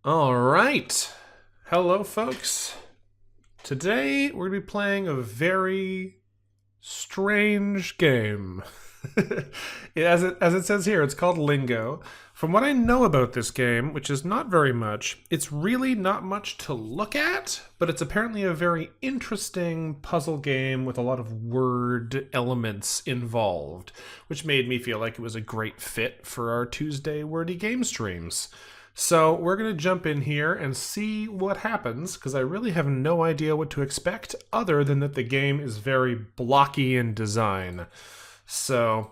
All right. Hello, folks. Today we're going to be playing a very strange game. as it says here, it's called Lingo. From what I know about this game, which is not very much, it's really not much to look at, but it's apparently a very interesting puzzle game with a lot of word elements involved, which made me feel like it was a great fit for our Tuesday Wordy game streams. So we're going to jump in here and see what happens, because I really have no idea what to expect other than that the game is very blocky in design. So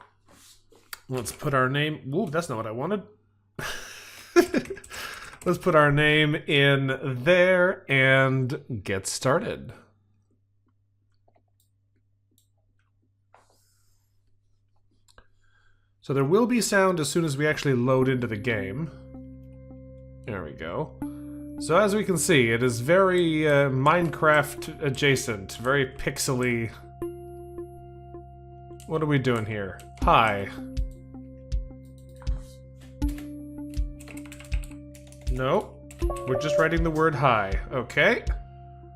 let's put our name... Ooh, that's not what I wanted. Let's put our name in there and get started. So there will be sound as soon as we actually load into the game. There we go. So as we can see, it is very Minecraft adjacent, very pixely. What are we doing here? Hi. No, we're just writing the word hi. Okay.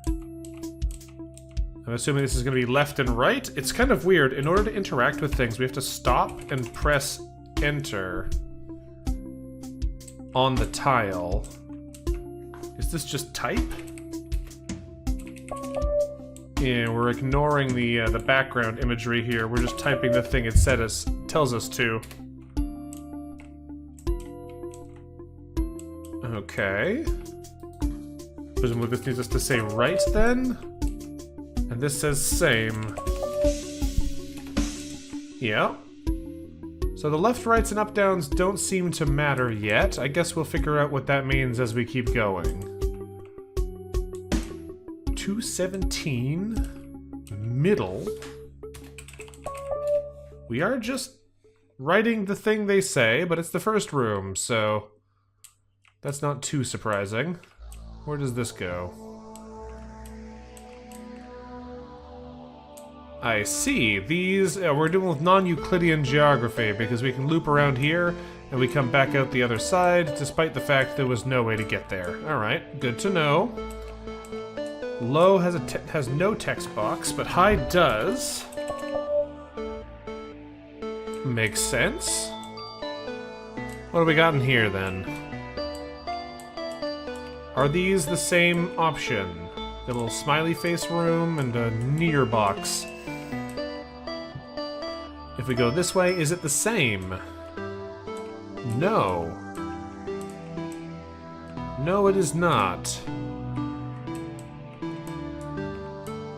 I'm assuming this is going to be left and right. It's kind of weird. In order to interact with things, we have to stop and press enter on the tile. Is this just type? Yeah, we're ignoring the background imagery here. We're just typing the thing it tells us to. Okay. Presumably this needs us to say right then. And this says same. Yeah. So the left, rights, and up, downs don't seem to matter yet. I guess we'll figure out what that means as we keep going. 217. Middle. We are just writing the thing they say, but it's the first room, so that's not too surprising. Where does this go? I see. These, we're doing with non-Euclidean geography because we can loop around here and we come back out the other side despite the fact there was no way to get there. Alright, good to know. Low has no text box, but high does. Makes sense. What do we got in here then? Are these the same option? The little smiley face room and a near box. If we go this way, is it the same? No. No, it is not.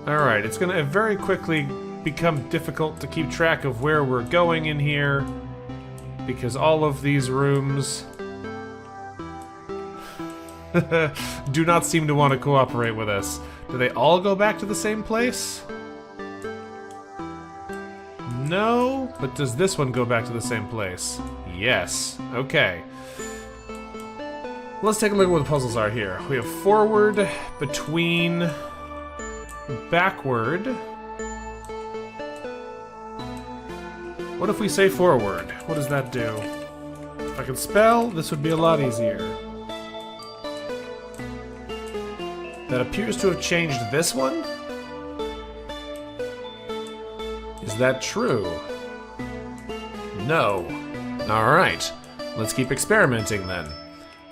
Alright, it's gonna very quickly become difficult to keep track of where we're going in here, because all of these rooms do not seem to want to cooperate with us. Do they all go back to the same place? No, but does this one go back to the same place? Yes. Okay. Let's take a look at what the puzzles are here. We have forward, between, backward. What if we say forward? What does that do? If I could spell, this would be a lot easier. That appears to have changed this one? Is that true? No. Alright. Let's keep experimenting then.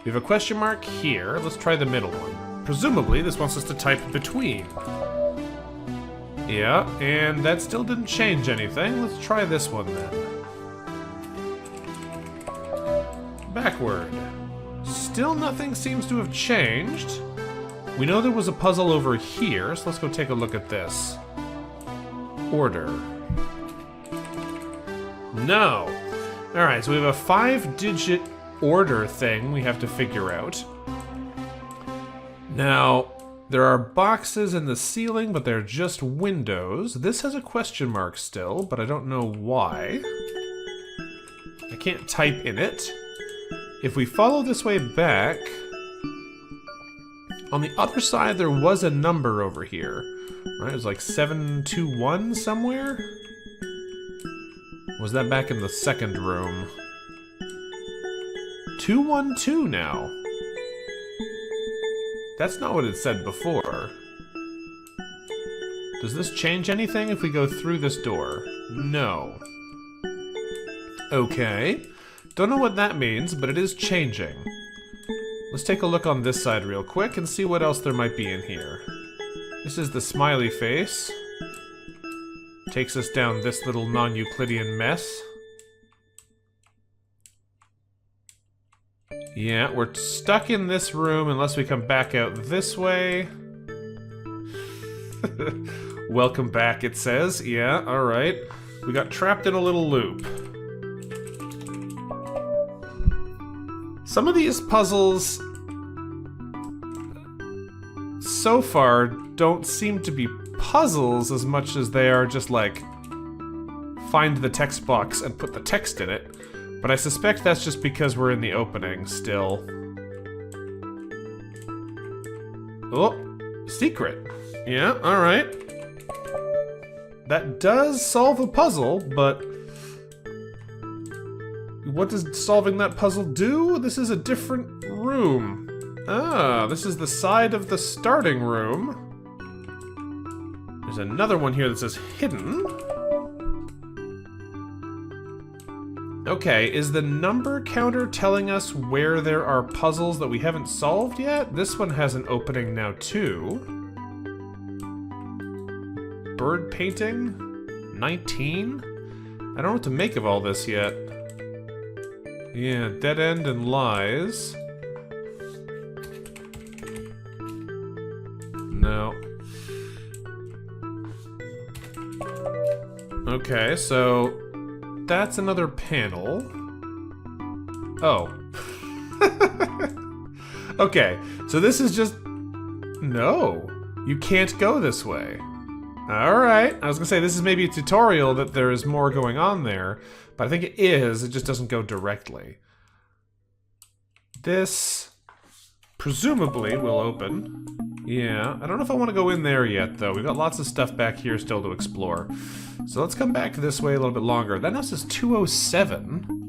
We have a question mark here. Let's try the middle one. Presumably, this wants us to type between. Yeah, and that still didn't change anything. Let's try this one then. Backward. Still nothing seems to have changed. We know there was a puzzle over here, so let's go take a look at this. Order. No. Alright, so we have a 5-digit order thing we have to figure out. Now, there are boxes in the ceiling, but they're just windows. This has a question mark still, but I don't know why. I can't type in it. If we follow this way back, on the other side there was a number over here. Right, it was like 721 somewhere? Was that back in the second room? 212 now. That's not what it said before. Does this change anything if we go through this door? No. Okay. Don't know what that means, but it is changing. Let's take a look on this side real quick and see what else there might be in here. This is the smiley face. Takes us down this little non-Euclidean mess. Yeah, we're stuck in this room unless we come back out this way. Welcome back, it says. Yeah, alright. We got trapped in a little loop. Some of these puzzles so far don't seem to be puzzles as much as they are just like find the text box and put the text in it. But I suspect that's just because we're in the opening still. Oh, secret. Yeah, alright. That does solve a puzzle, but what does solving that puzzle do? This is a different room. Ah, this is the side of the starting room. There's another one here that says hidden. Okay, is the number counter telling us where there are puzzles that we haven't solved yet? This one has an opening now too. Bird painting? 19? I don't know what to make of all this yet. Yeah, dead end and lies. No. Okay, so that's another panel. Oh. Okay, so this is just... No, you can't go this way. Alright, I was gonna say this is maybe a tutorial that there is more going on there, but I think it is, it just doesn't go directly. This presumably will open. Yeah, I don't know if I want to go in there yet though. We've got lots of stuff back here still to explore. So let's come back this way a little bit longer. That now says 207.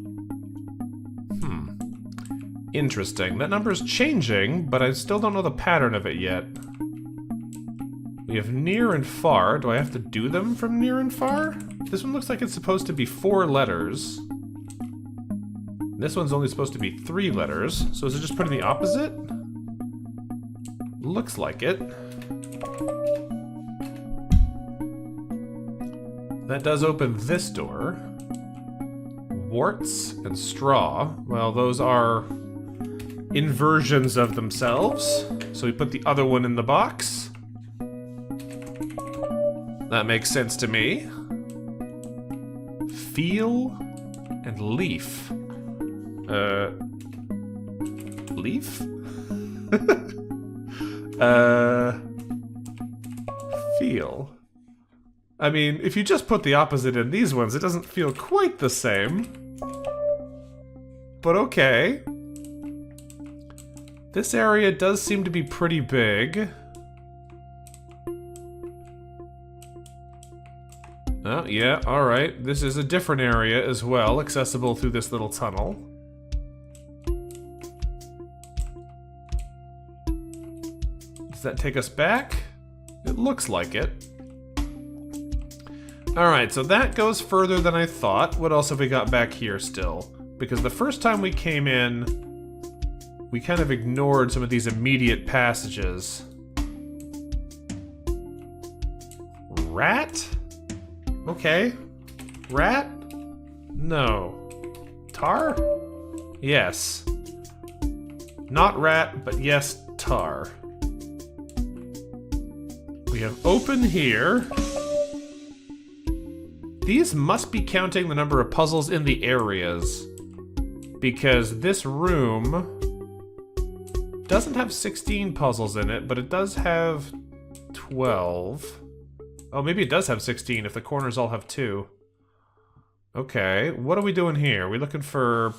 Interesting. That number is changing, but I still don't know the pattern of it yet. We have near and far. Do I have to do them from near and far? This one looks like it's supposed to be 4 letters. This one's only supposed to be 3 letters. So is it just putting the opposite? Looks like it. That does open this door. Warts and straw. Well, those are inversions of themselves. So we put the other one in the box. That makes sense to me. Feel and leaf. Leaf? Feel. I mean, if you just put the opposite in these ones, it doesn't feel quite the same. But okay. This area does seem to be pretty big. Oh, yeah, alright. This is a different area as well, accessible through this little tunnel. Does that take us back? It looks like it. Alright, so that goes further than I thought. What else have we got back here still? Because the first time we came in, we kind of ignored some of these immediate passages. Rat? Okay. Rat? No. Tar? Yes. Not rat, but yes, tar. We have open here. These must be counting the number of puzzles in the areas. Because this room doesn't have 16 puzzles in it, but it does have 12. Oh, maybe it does have 16 if the corners all have 2. Okay, what are we doing here? Are we looking for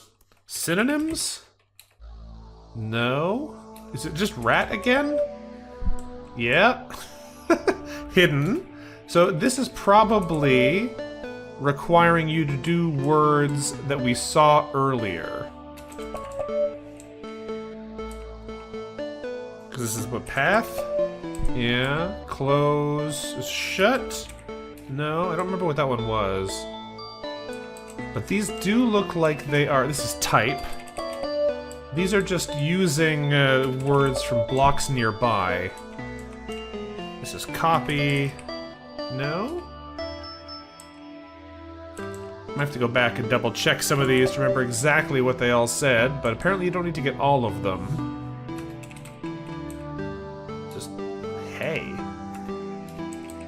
synonyms? No? Is it just rat again? Yeah. Hidden. So this is probably requiring you to do words that we saw earlier. Because this is what, path? Yeah. Close. Shut? No, I don't remember what that one was. But these do look like they are... This is type. These are just using words from blocks nearby. This is copy. No? I have to go back and double check some of these to remember exactly what they all said, but apparently you don't need to get all of them. Just, hey.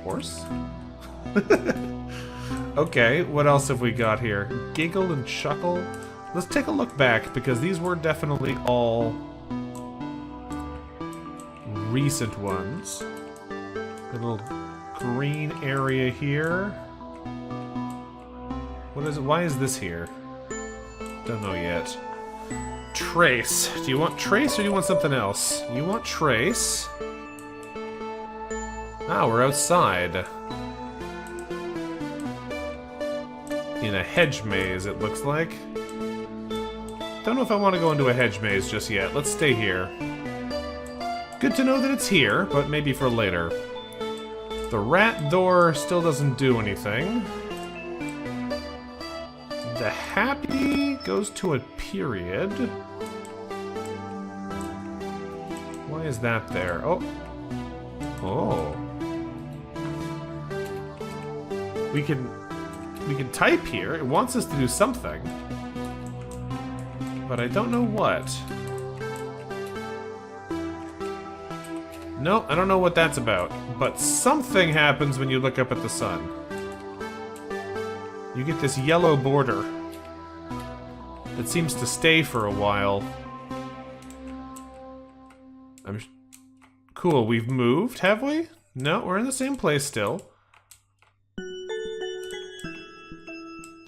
Horse? Okay, what else have we got here? Giggle and chuckle? Let's take a look back, because these were definitely all recent ones. A little green area here. What is it? Why is this here? Don't know yet. Trace. Do you want trace or do you want something else? You want trace. Ah, we're outside. In a hedge maze, it looks like. Don't know if I want to go into a hedge maze just yet. Let's stay here. Good to know that it's here, but maybe for later. The rat door still doesn't do anything. The happy goes to a period. Why is that there? Oh. Oh. We can type here. It wants us to do something. But I don't know what. No, I don't know what that's about. But something happens when you look up at the sun. You get this yellow border that seems to stay for a while. Cool, we've moved, have we? No, we're in the same place still.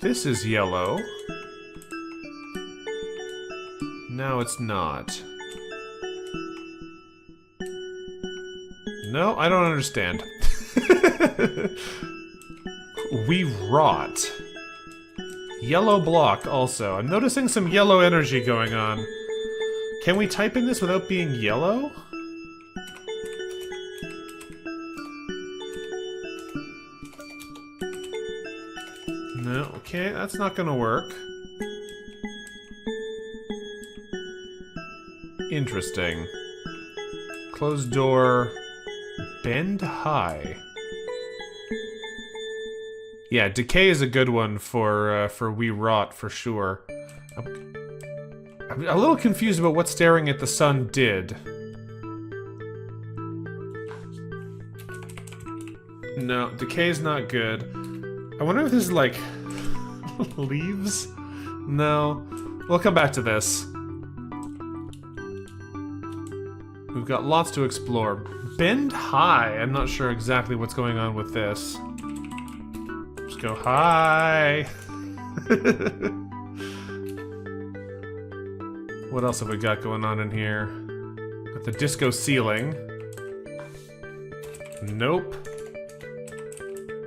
This is yellow. No, it's not. No, I don't understand. We rot. Yellow block also. I'm noticing some yellow energy going on. Can we type in this without being yellow? No, okay, that's not gonna work. Interesting. Closed door. Bend high. Yeah, decay is a good one for we rot for sure. I'm a little confused about what staring at the sun did. No, decay's not good. I wonder if this is like leaves? No. We'll come back to this. We've got lots to explore. Bend high. I'm not sure exactly what's going on with this. Just go high. What else have we got going on in here? Got the disco ceiling. Nope.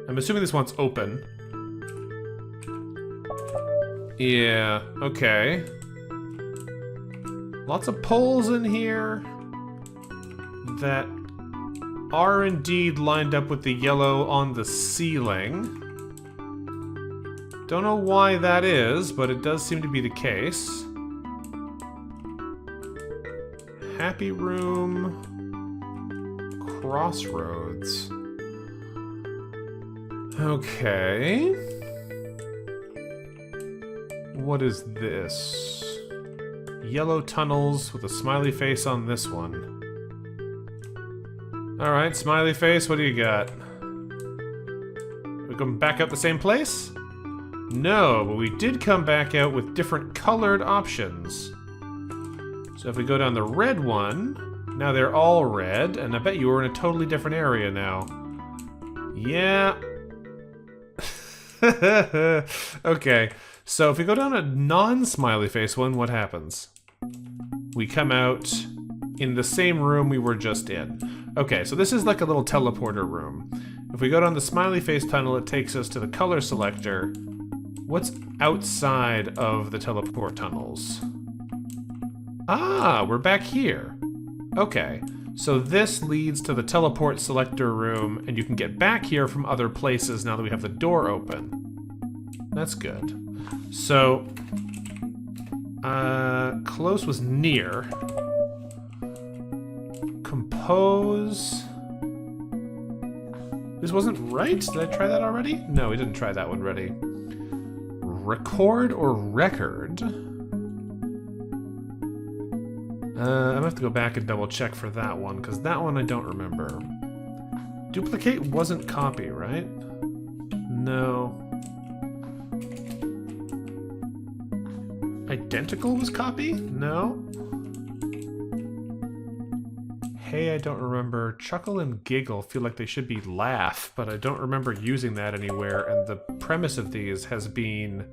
I'm assuming this one's open. Yeah, okay. Lots of poles in here that are indeed lined up with the yellow on the ceiling. Don't know why that is, but it does seem to be the case. Happy room. Crossroads. Okay. What is this? Yellow tunnels with a smiley face on this one. Alright, smiley face, what do you got? We come back out the same place? No, but we did come back out with different colored options. So if we go down the red one, now they're all red, and I bet you we're in a totally different area now. Yeah. Okay, so if we go down a non-smiley face one, what happens? We come out in the same room we were just in. Okay, so this is like a little teleporter room. If we go down the smiley face tunnel, it takes us to the color selector. What's outside of the teleport tunnels? Ah, we're back here. Okay, So this leads to the teleport selector room, and you can get back here from other places now that we have the door open. That's good. So, close was near. Compose. This wasn't right? Did I try that already? No, we didn't try that one already. Record or record? I'm gonna have to go back and double check for that one, because that one I don't remember. Duplicate wasn't copy, right? No. Identical was copy? No. Hey, I don't remember. Chuckle and giggle feel like they should be laugh, but I don't remember using that anywhere, and the premise of these has been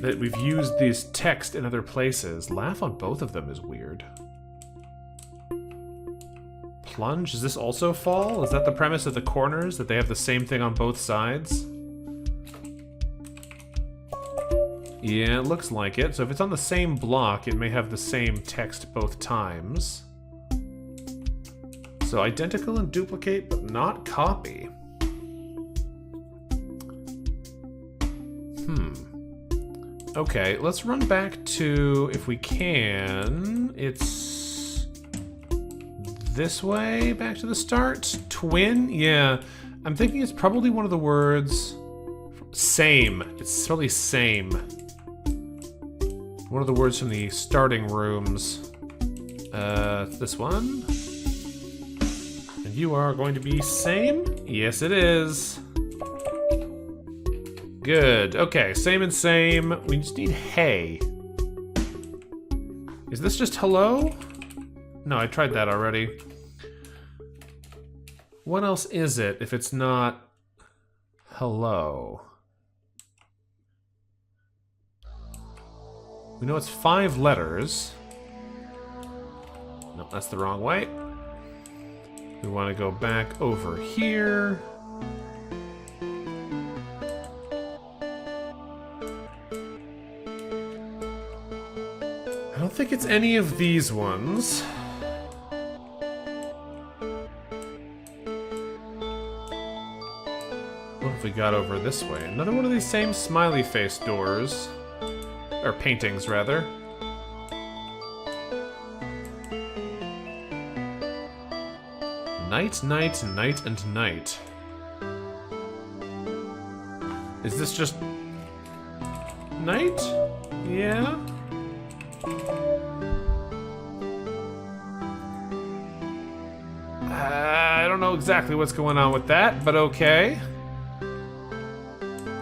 that we've used this text in other places. Laugh on both of them is weird. Plunge, is this also fall? Is that the premise of the corners, that they have the same thing on both sides? Yeah, it looks like it. So if it's on the same block, it may have the same text both times. So identical and duplicate, but not copy. Okay, let's run back to, if we can, it's this way, back to the start. Twin? Yeah, I'm thinking it's probably one of the words. Same. It's probably same. One of the words from the starting rooms. This one. And you are going to be same? Yes, it is. Good. Okay, same and same. We just need hey. Is this just hello? No, I tried that already. What else is it if it's not hello? We know it's 5 letters. Nope, that's the wrong way. We want to go back over here. I don't think it's any of these ones. What have we got over this way? Another one of these same smiley face doors. Or paintings, rather. Night, night, night, and night. Is this just night? Yeah? I don't know exactly what's going on with that, but okay.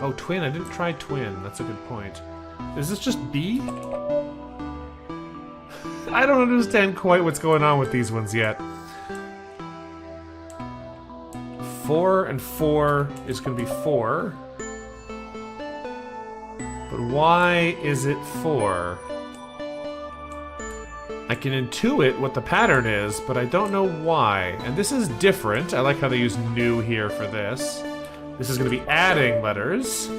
Oh, twin. I didn't try twin. That's a good point. Is this just B? I don't understand quite what's going on with these ones yet. 4 and 4 is going to be 4. But why is it 4? I can intuit what the pattern is, but I don't know why. And this is different. I like how they use new here for this. This is going to be adding letters.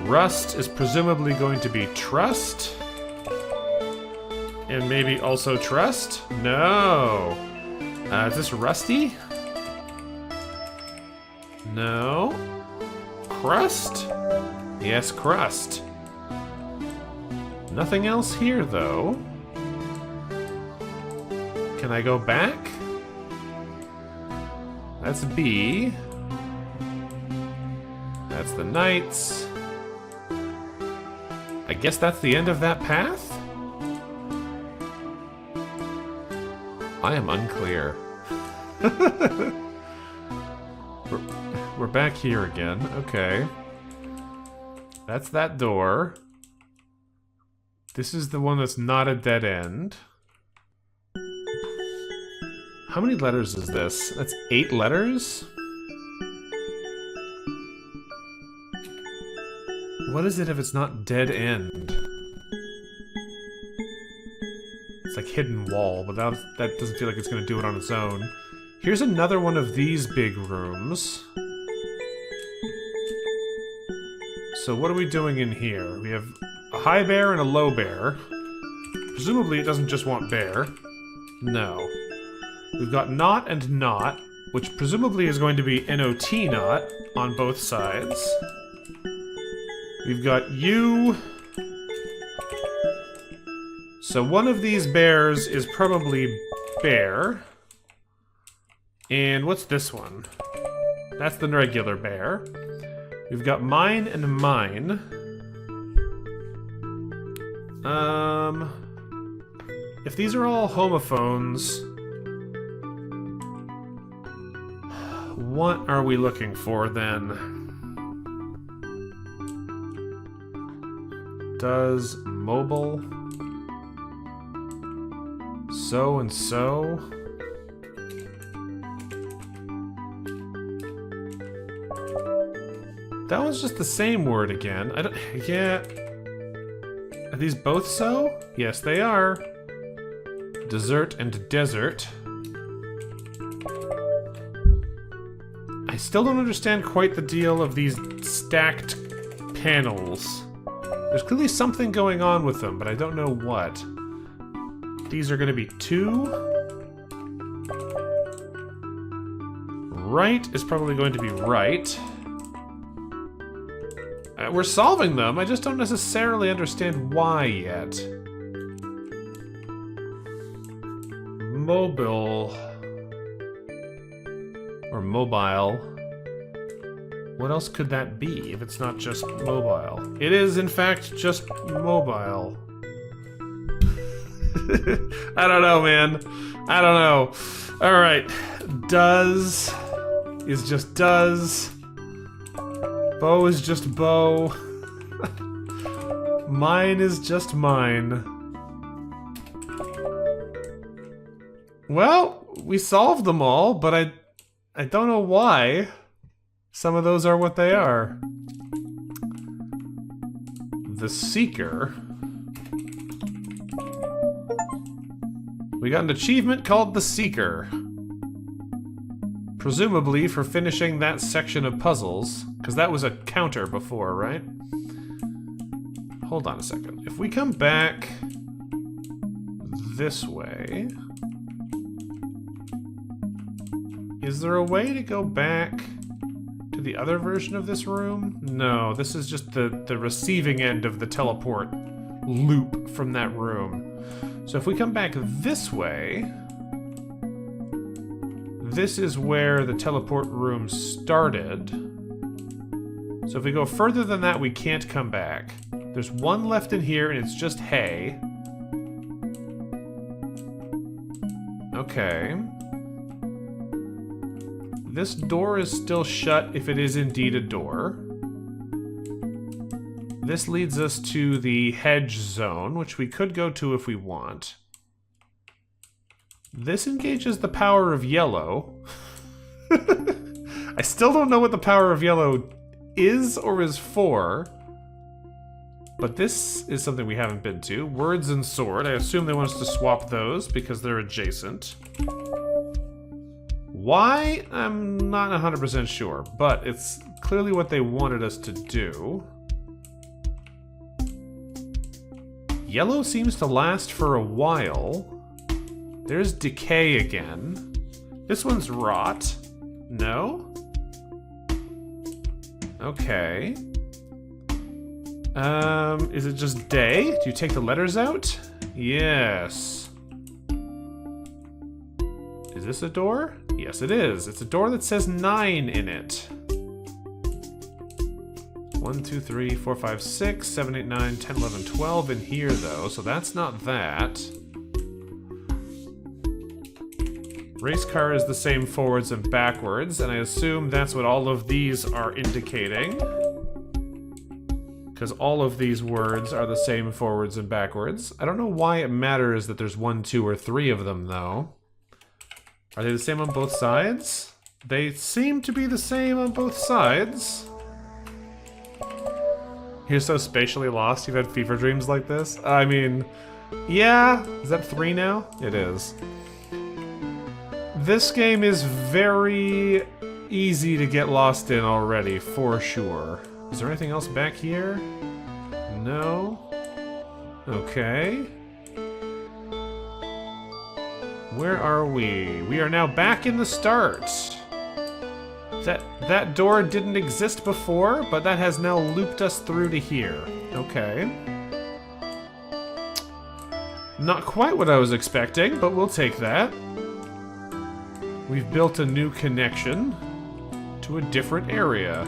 Rust is presumably going to be trust. And maybe also trust? No. Is this rusty? No. Crust? Yes, crust. Nothing else here, though. Can I go back? That's B. That's the knights. I guess that's the end of that path? I am unclear. We're back here again. Okay. That's that door. This is the one that's not a dead end. How many letters is this? That's 8 letters? What is it if it's not dead end? It's like hidden wall, but that doesn't feel like it's going to do it on its own. Here's another one of these big rooms. So what are we doing in here? We have a high bear and a low bear. Presumably it doesn't just want bear. No. We've got not and not, which presumably is going to be not not on both sides. We've got you. So one of these bears is probably bear. And what's this one? That's the regular bear. We've got mine and mine. If these are all homophones, what are we looking for then? Does mobile so and so? That was just the same word again. I don't. Yeah. Are these both so? Yes, they are. Dessert and desert. I still don't understand quite the deal of these stacked panels. There's clearly something going on with them, but I don't know what. These are going to be 2. Right is probably going to be right. We're solving them, I just don't necessarily understand why yet. Mobile. Or mobile. What else could that be if it's not just mobile? It is, in fact, just mobile. I don't know, man. I don't know. Alright. Does is just does. Bow is just bow. Mine is just mine. Well, we solved them all, but I don't know why. Some of those are what they are. The Seeker. We got an achievement called the Seeker. Presumably for finishing that section of puzzles, because that was a counter before, right? Hold on a second. If we come back this way, is there a way to go back to the other version of this room? No, this is just the receiving end of the teleport loop from that room. So if we come back this way, this is where the teleport room started. So if we go further than that, we can't come back. There's one left in here, and it's just hay. Okay. This door is still shut if it is indeed a door. This leads us to the hedge zone, which we could go to if we want. This engages the power of yellow. I still don't know what the power of yellow is or is for. But this is something we haven't been to. Words and sword. I assume they want us to swap those because they're adjacent. Why? I'm not 100% sure, but it's clearly what they wanted us to do. Yellow seems to last for a while. There's decay again. This one's rot. No? Okay. Is it just day? Do you take the letters out? Yes. Is this a door? Yes, it is. It's a door that says 9 in it. 1, 2, 3, 4, 5, 6, 7, 8, 9, 10, 11, 12 in here, though, so that's not that. Race car is the same forwards and backwards, and I assume that's what all of these are indicating. Because all of these words are the same forwards and backwards. I don't know why it matters that there's 1, 2, or 3 of them, though. Are they the same on both sides? They seem to be the same on both sides. You're so spatially lost, you've had fever dreams like this? I mean, yeah. Is that 3 now? It is. This game is very easy to get lost in already, for sure. Is there anything else back here? No? Okay. Where are we? We are now back in the start. That door didn't exist before, but that has now looped us through to here. Okay. Not quite what I was expecting, but we'll take that. We've built a new connection to a different area.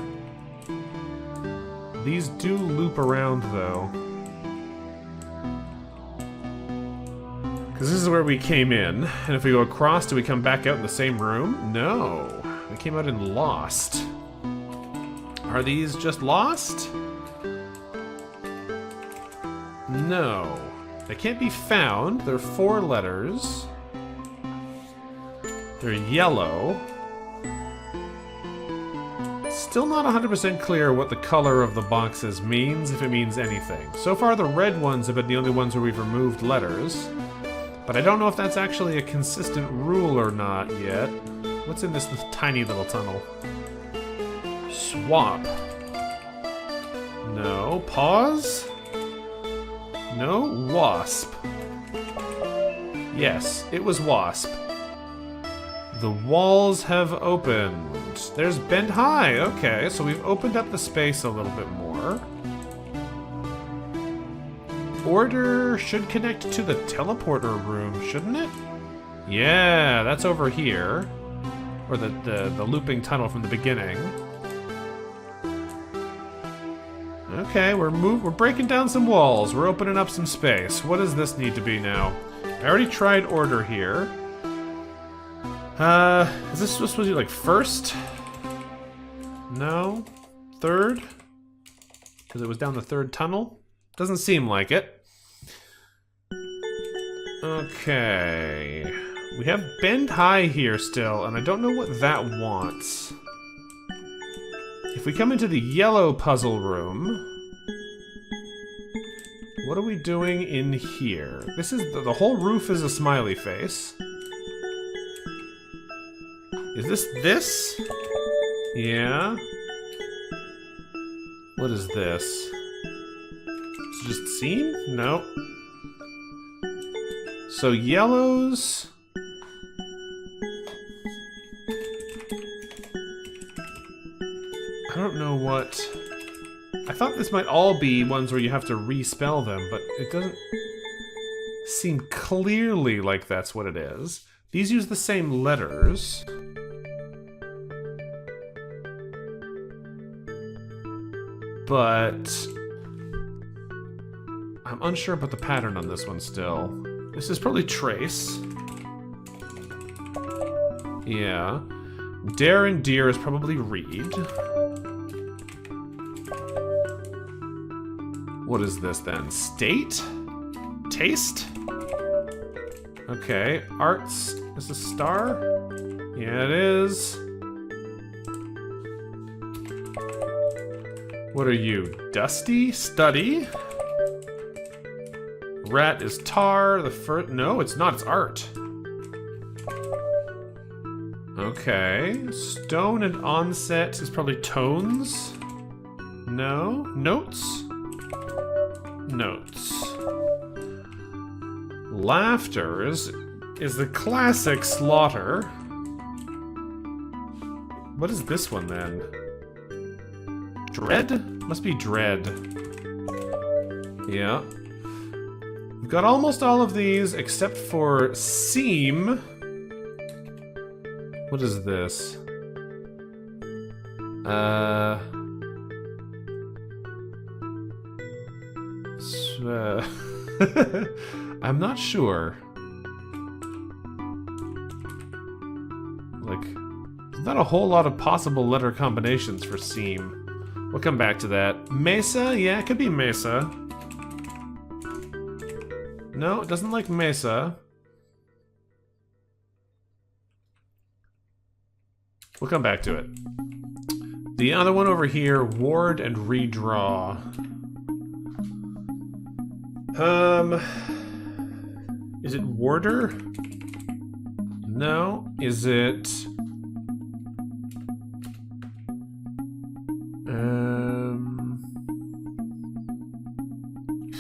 These do loop around, though. Because this is where we came in, and if we go across, do we come back out in the same room? No. We came out in Lost. Are these just Lost? No. They can't be found. They're 4 letters. They're yellow. Still not 100% clear what the color of the boxes means, if it means anything. So far, the red ones have been the only ones where we've removed letters. But I don't know if that's actually a consistent rule or not yet. What's in this tiny little tunnel? Swap. No. Pause? No. Wasp. Yes, it was wasp. The walls have opened. There's bend high. Okay, so we've opened up the space a little bit more. Order should connect to the teleporter room, shouldn't it? Yeah, that's over here. Or the looping tunnel from the beginning. Okay, we're breaking down some walls. We're opening up some space. What does this need to be now? I already tried order here. Is this supposed to be like first? No? Third? Because it was down the third tunnel? Doesn't seem like it. Okay. We have bend high here still, and I don't know what that wants. If we come into the yellow puzzle room, what are we doing in here? This is the whole roof is a smiley face. Is this? Yeah. What is this? Is it just seam? No. So yellows. I don't know what. I thought this might all be ones where you have to respell them, but it doesn't seem clearly like that's what it is. These use the same letters. But I'm unsure about the pattern on this one still. This is probably trace. Yeah. Dare and deer is probably read. What is this then? State? Taste? Okay. Arts. Is this star? Yeah, it is. What are you? Dusty? Study? Rat is tar. The first. No, it's not. It's art. Okay. Stone and onset is probably tones. No. Notes? Notes. Laughter is the classic slaughter. What is this one then? Dread? Must be dread. Yeah. We've got almost all of these except for seam. What is this? I'm not sure. Like, there's not a whole lot of possible letter combinations for seam. We'll come back to that. Mesa? Yeah, it could be mesa. No, it doesn't like mesa. We'll come back to it. The other one over here, ward and redraw. Is it warder? No. Is it...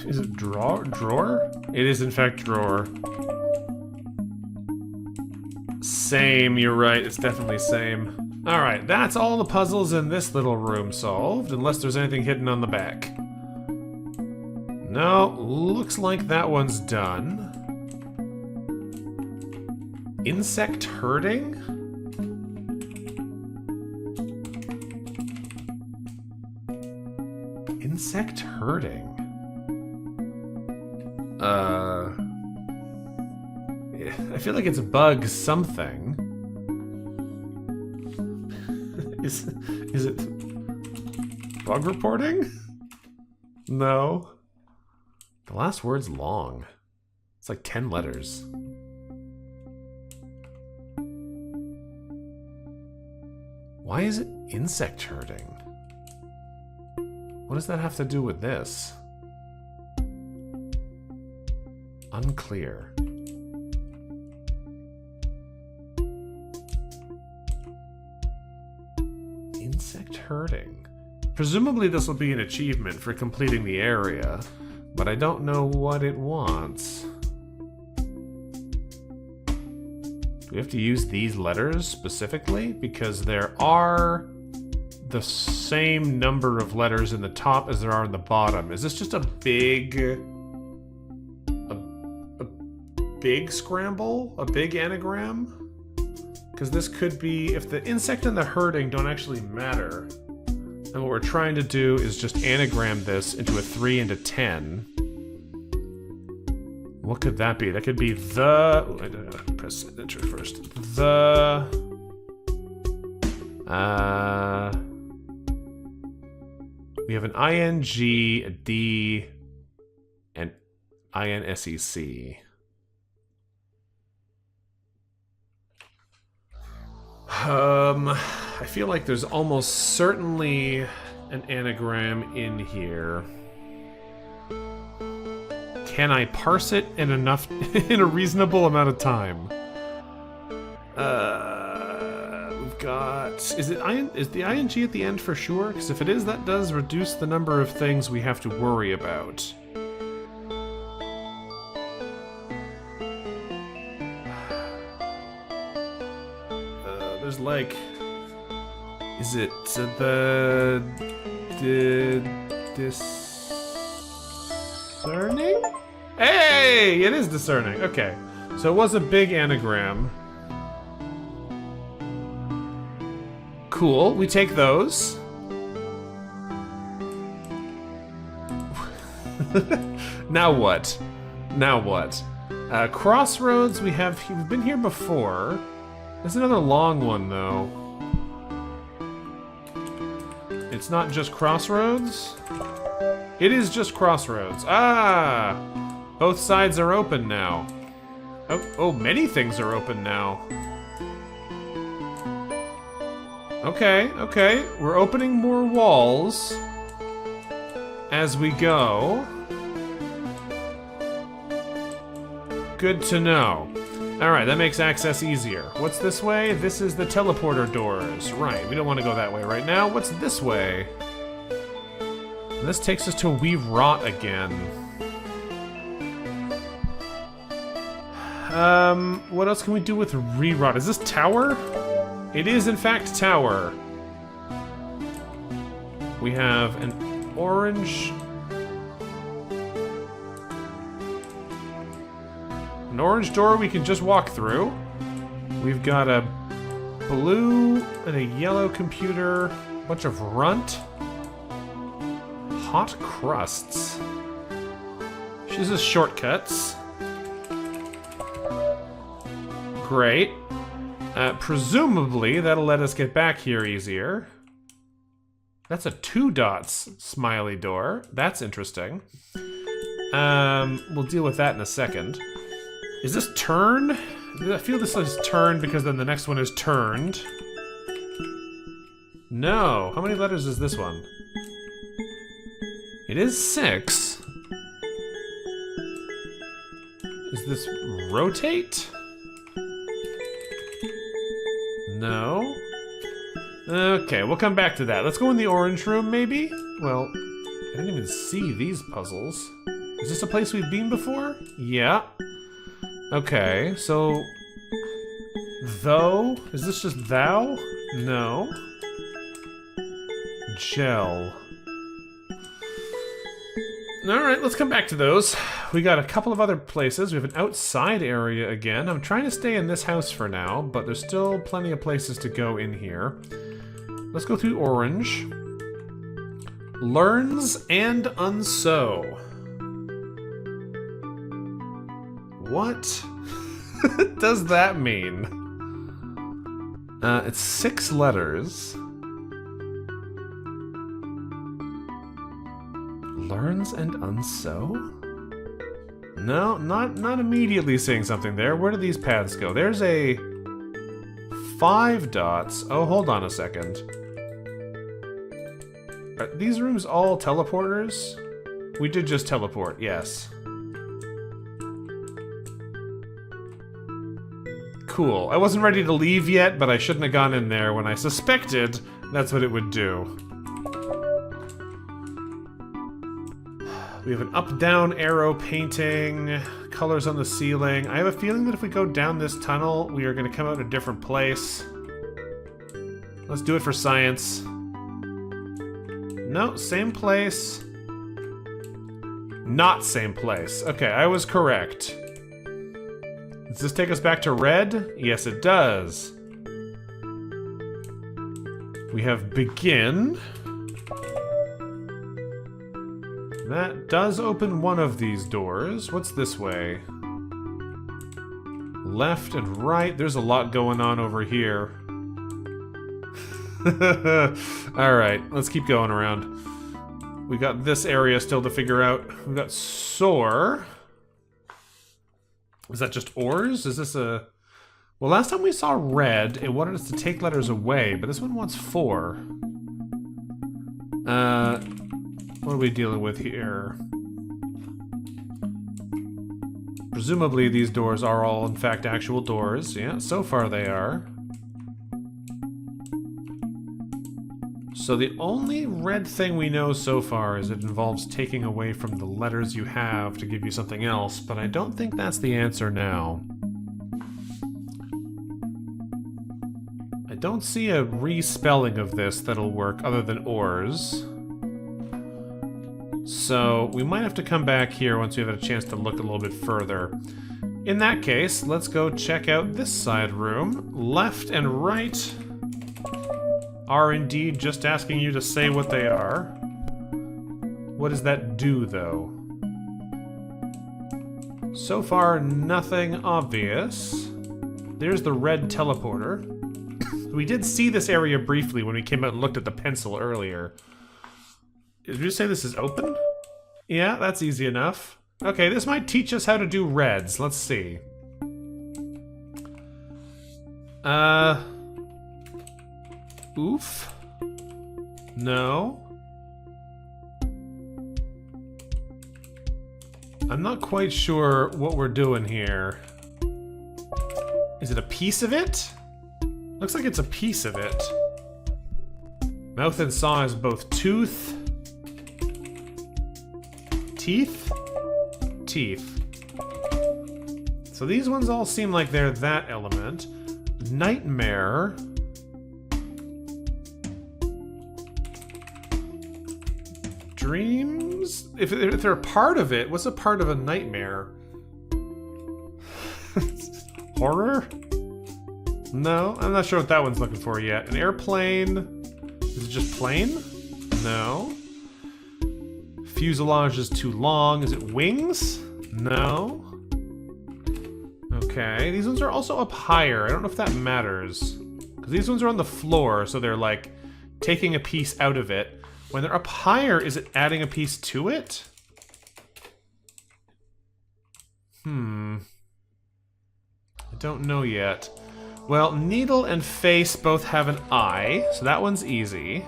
Is it drawer? It is in fact drawer. same, you're right, it's definitely same. Alright, that's all the puzzles in this little room solved, unless there's anything hidden on the back. No, looks like that one's done. Insect herding? Insect herding? I feel like it's bug something. Is it bug reporting? No. The last word's long. It's like 10 letters. Why is it insect herding? What does that have to do with this? Unclear. Insect herding. Presumably this will be an achievement for completing the area, but I don't know what it wants. Do we have to use these letters specifically? Because there are the same number of letters in the top as there are in the bottom. Is this just a big scramble? A big anagram? Because this could be, if the insect and the herding don't actually matter, and what we're trying to do is just anagram this into a 3 and a 10. What could that be? That could be the... press enter first. The... we have an ing, a d, and insec. I feel like there's almost certainly an anagram in here. Can I parse it in in a reasonable amount of time? We've got... Is the ing at the end for sure? Because if it is, that does reduce the number of things we have to worry about. There's like... Is it the discerning? Hey! It is discerning. Okay. So it was a big anagram. Cool. We take those. Now what? Now what? Crossroads, we've been here before. There's another long one, though. It's not just Crossroads? It is just Crossroads. Ah! Both sides are open now. Oh, many things are open now. Okay. We're opening more walls as we go. Good to know. Alright, that makes access easier. What's this way? This is the teleporter doors. Right, we don't want to go that way right now. What's this way? And this takes us to We Rot again. What else can we do with Re-Rot? Is this Tower? It is, in fact, Tower. We have an orange... An orange door we can just walk through. We've got a blue and a yellow computer. A bunch of runt. Hot crusts. She uses shortcuts. Great. Presumably, that'll let us get back here easier. That's a 2 dots smiley door. That's interesting. We'll deal with that in a second. Is this turn? I feel this is turn because then the next one is turned. No. How many letters is this one? It is 6. Is this rotate? No. Okay, we'll come back to that. Let's go in the orange room, maybe? Well, I didn't even see these puzzles. Is this a place we've been before? Yeah. Okay, so... Though? Is this just thou? No. Gel. Alright, let's come back to those. We got a couple of other places. We have an outside area again. I'm trying to stay in this house for now, but there's still plenty of places to go in here. Let's go through orange. Learns and unsew. What does that mean? It's 6 letters. Learns and unsew? No, not immediately seeing something there. Where do these paths go? There's a 5 dots. Oh, hold on a second. Are these rooms all teleporters? We did just teleport, yes. Cool. I wasn't ready to leave yet, but I shouldn't have gone in there when I suspected that's what it would do. We have an up-down arrow painting, colors on the ceiling. I have a feeling that if we go down this tunnel, we are going to come out a different place. Let's do it for science. No, same place. Not same place. Okay, I was correct. Does this take us back to red? Yes, it does. We have begin. That does open one of these doors. What's this way? Left and right. There's a lot going on over here. Alright, let's keep going around. We got this area still to figure out. We got soar. Is that just ores? Is this a... Well, last time we saw red, it wanted us to take letters away, but this one wants 4. What are we dealing with here? Presumably these doors are all, in fact, actual doors. Yeah, so far they are. So the only red thing we know so far is it involves taking away from the letters you have to give you something else, but I don't think that's the answer now. I don't see a respelling of this that'll work other than ores. So we might have to come back here once we've had a chance to look a little bit further. In that case, let's go check out this side room. Left and right are indeed just asking you to say what they are. What does that do, though? So far, nothing obvious. There's the red teleporter. We did see this area briefly when we came out and looked at the pencil earlier. Did you say this is open? Yeah, that's easy enough. Okay, this might teach us how to do reds. Let's see. Oof. No. I'm not quite sure what we're doing here. Is it a piece of it? Looks like it's a piece of it. Mouth and saw is both tooth. Teeth? Teeth. So these ones all seem like they're that element. Nightmare. Dreams? If they're a part of it, what's a part of a nightmare? Horror? No, I'm not sure what that one's looking for yet. An airplane? Is it just plane? No. Fuselage is too long. Is it wings? No. Okay, these ones are also up higher. I don't know if that matters. Because these ones are on the floor, so they're like taking a piece out of it. When they're up higher, is it adding a piece to it? I don't know yet. Well, needle and face both have an eye, so that one's easy.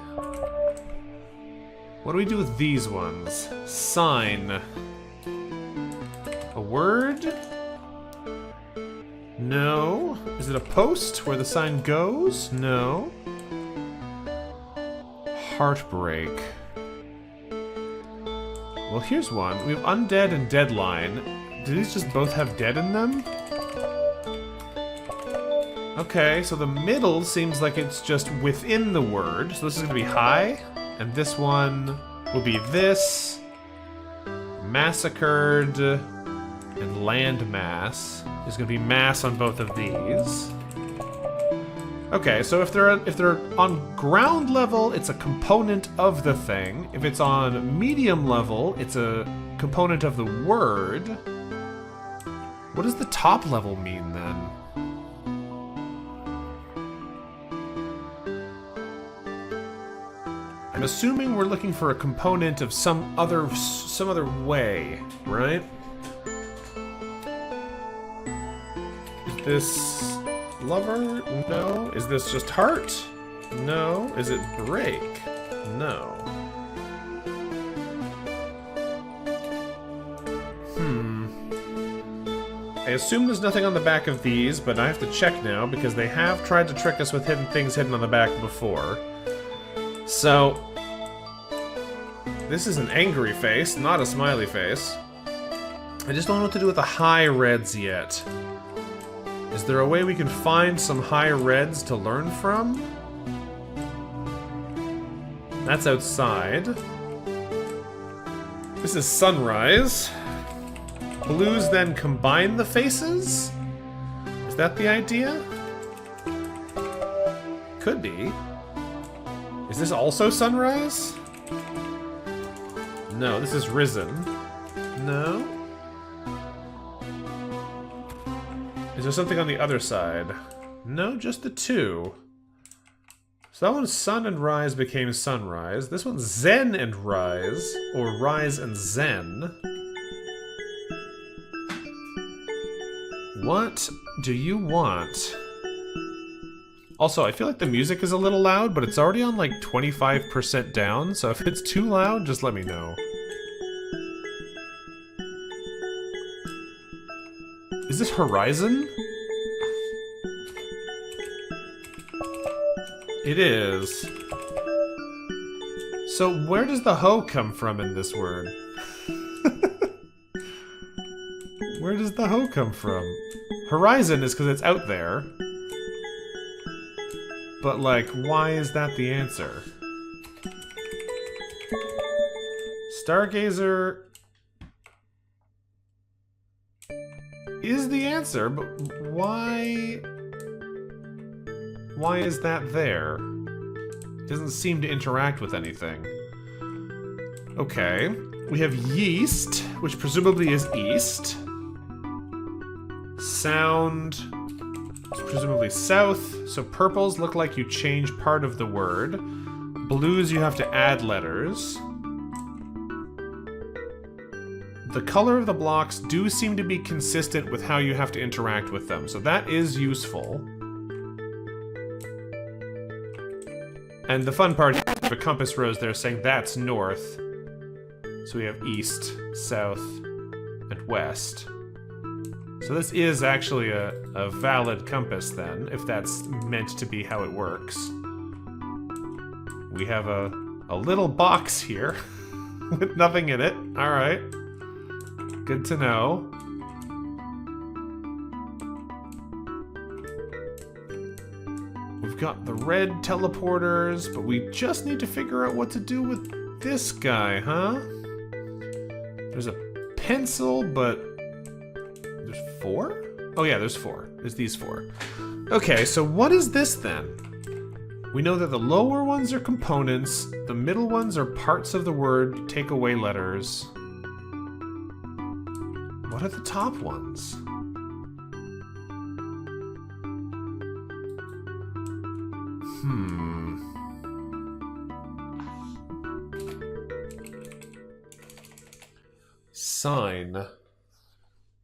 What do we do with these ones? Sign. A word? No. Is it a post where the sign goes? No. Heartbreak. Well, here's one. We have undead and deadline. Do these just both have dead in them? Okay, so the middle seems like it's just within the word. So this is going to be high, and this one will be this, massacred, and landmass is going to be mass on both of these. Okay, so if they're on ground level, it's a component of the thing. If it's on medium level, it's a component of the word. What does the top level mean then? I'm assuming we're looking for a component of some other way, right? Is this lover? No. Is this just heart? No. Is it break? No. I assume there's nothing on the back of these, but I have to check now because they have tried to trick us with hidden things hidden on the back before. So, this is an angry face, not a smiley face. I just don't know what to do with the high reds yet. Is there a way we can find some high reds to learn from? That's outside. This is sunrise. Blues then combine the faces? Is that the idea? Could be. Is this also sunrise? No, this is risen. No? Is there something on the other side? No, just the two. So that one's sun and rise became sunrise. This one's zen and rise, or rise and zen. What do you want? Also, I feel like the music is a little loud, but it's already on like 25% down, so if it's too loud, just let me know. Is this horizon? It is. So where does the ho come from in this word? Where does the ho come from? Horizon is because it's out there. But, like, why is that the answer? Stargazer is the answer, but why... Why is that there? It doesn't seem to interact with anything. Okay. We have yeast, which presumably is east. Sound, presumably south. So purples look like you change part of the word. Blues, you have to add letters. The color of the blocks do seem to be consistent with how you have to interact with them, so that is useful. And the fun part here, the compass rose there saying that's north. So we have east, south, and west. So this is actually a valid compass then, if that's meant to be how it works. We have a little box here with nothing in it. Alright. Good to know. We've got the red teleporters, but we just need to figure out what to do with this guy, huh? There's a pencil, but... There's 4? Oh yeah, there's 4. There's these 4. Okay, so what is this then? We know that the lower ones are components, the middle ones are parts of the word, take away letters. What are the top ones? Sign.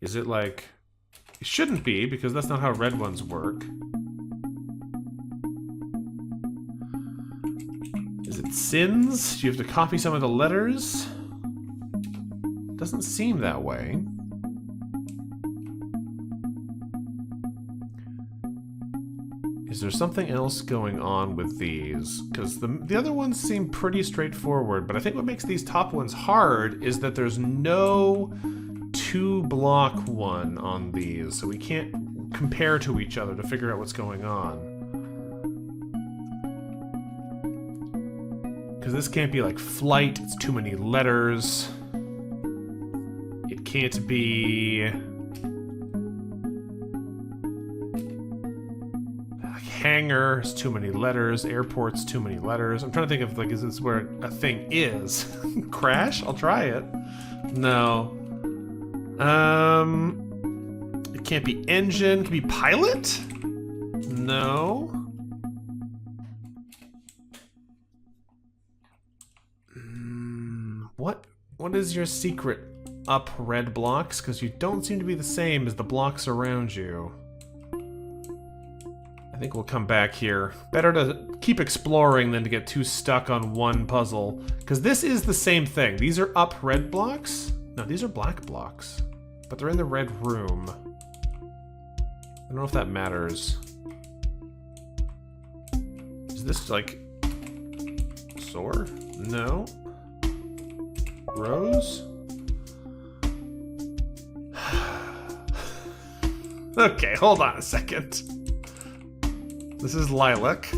Is it like... It shouldn't be, because that's not how red ones work. Is it sins? Do you have to copy some of the letters? Doesn't seem that way. Is there something else going on with these? Because the other ones seem pretty straightforward, but I think what makes these top ones hard is that there's no 2-block one on these, so we can't compare to each other to figure out what's going on. Because this can't be like flight, it's too many letters. It can't be... hangar, it's too many letters. Airport's too many letters. I'm trying to think of, like, is this where a thing is? Crash? I'll try it. No. It can't be engine. It can be pilot? No. What is your secret up, red blocks? Because you don't seem to be the same as the blocks around you. I think we'll come back here. Better to keep exploring than to get too stuck on one puzzle. Because this is the same thing. These are up red blocks? No, these are black blocks. But they're in the red room. I don't know if that matters. Is this like... Soar? No. Rose? Okay, hold on a second. This is lilac.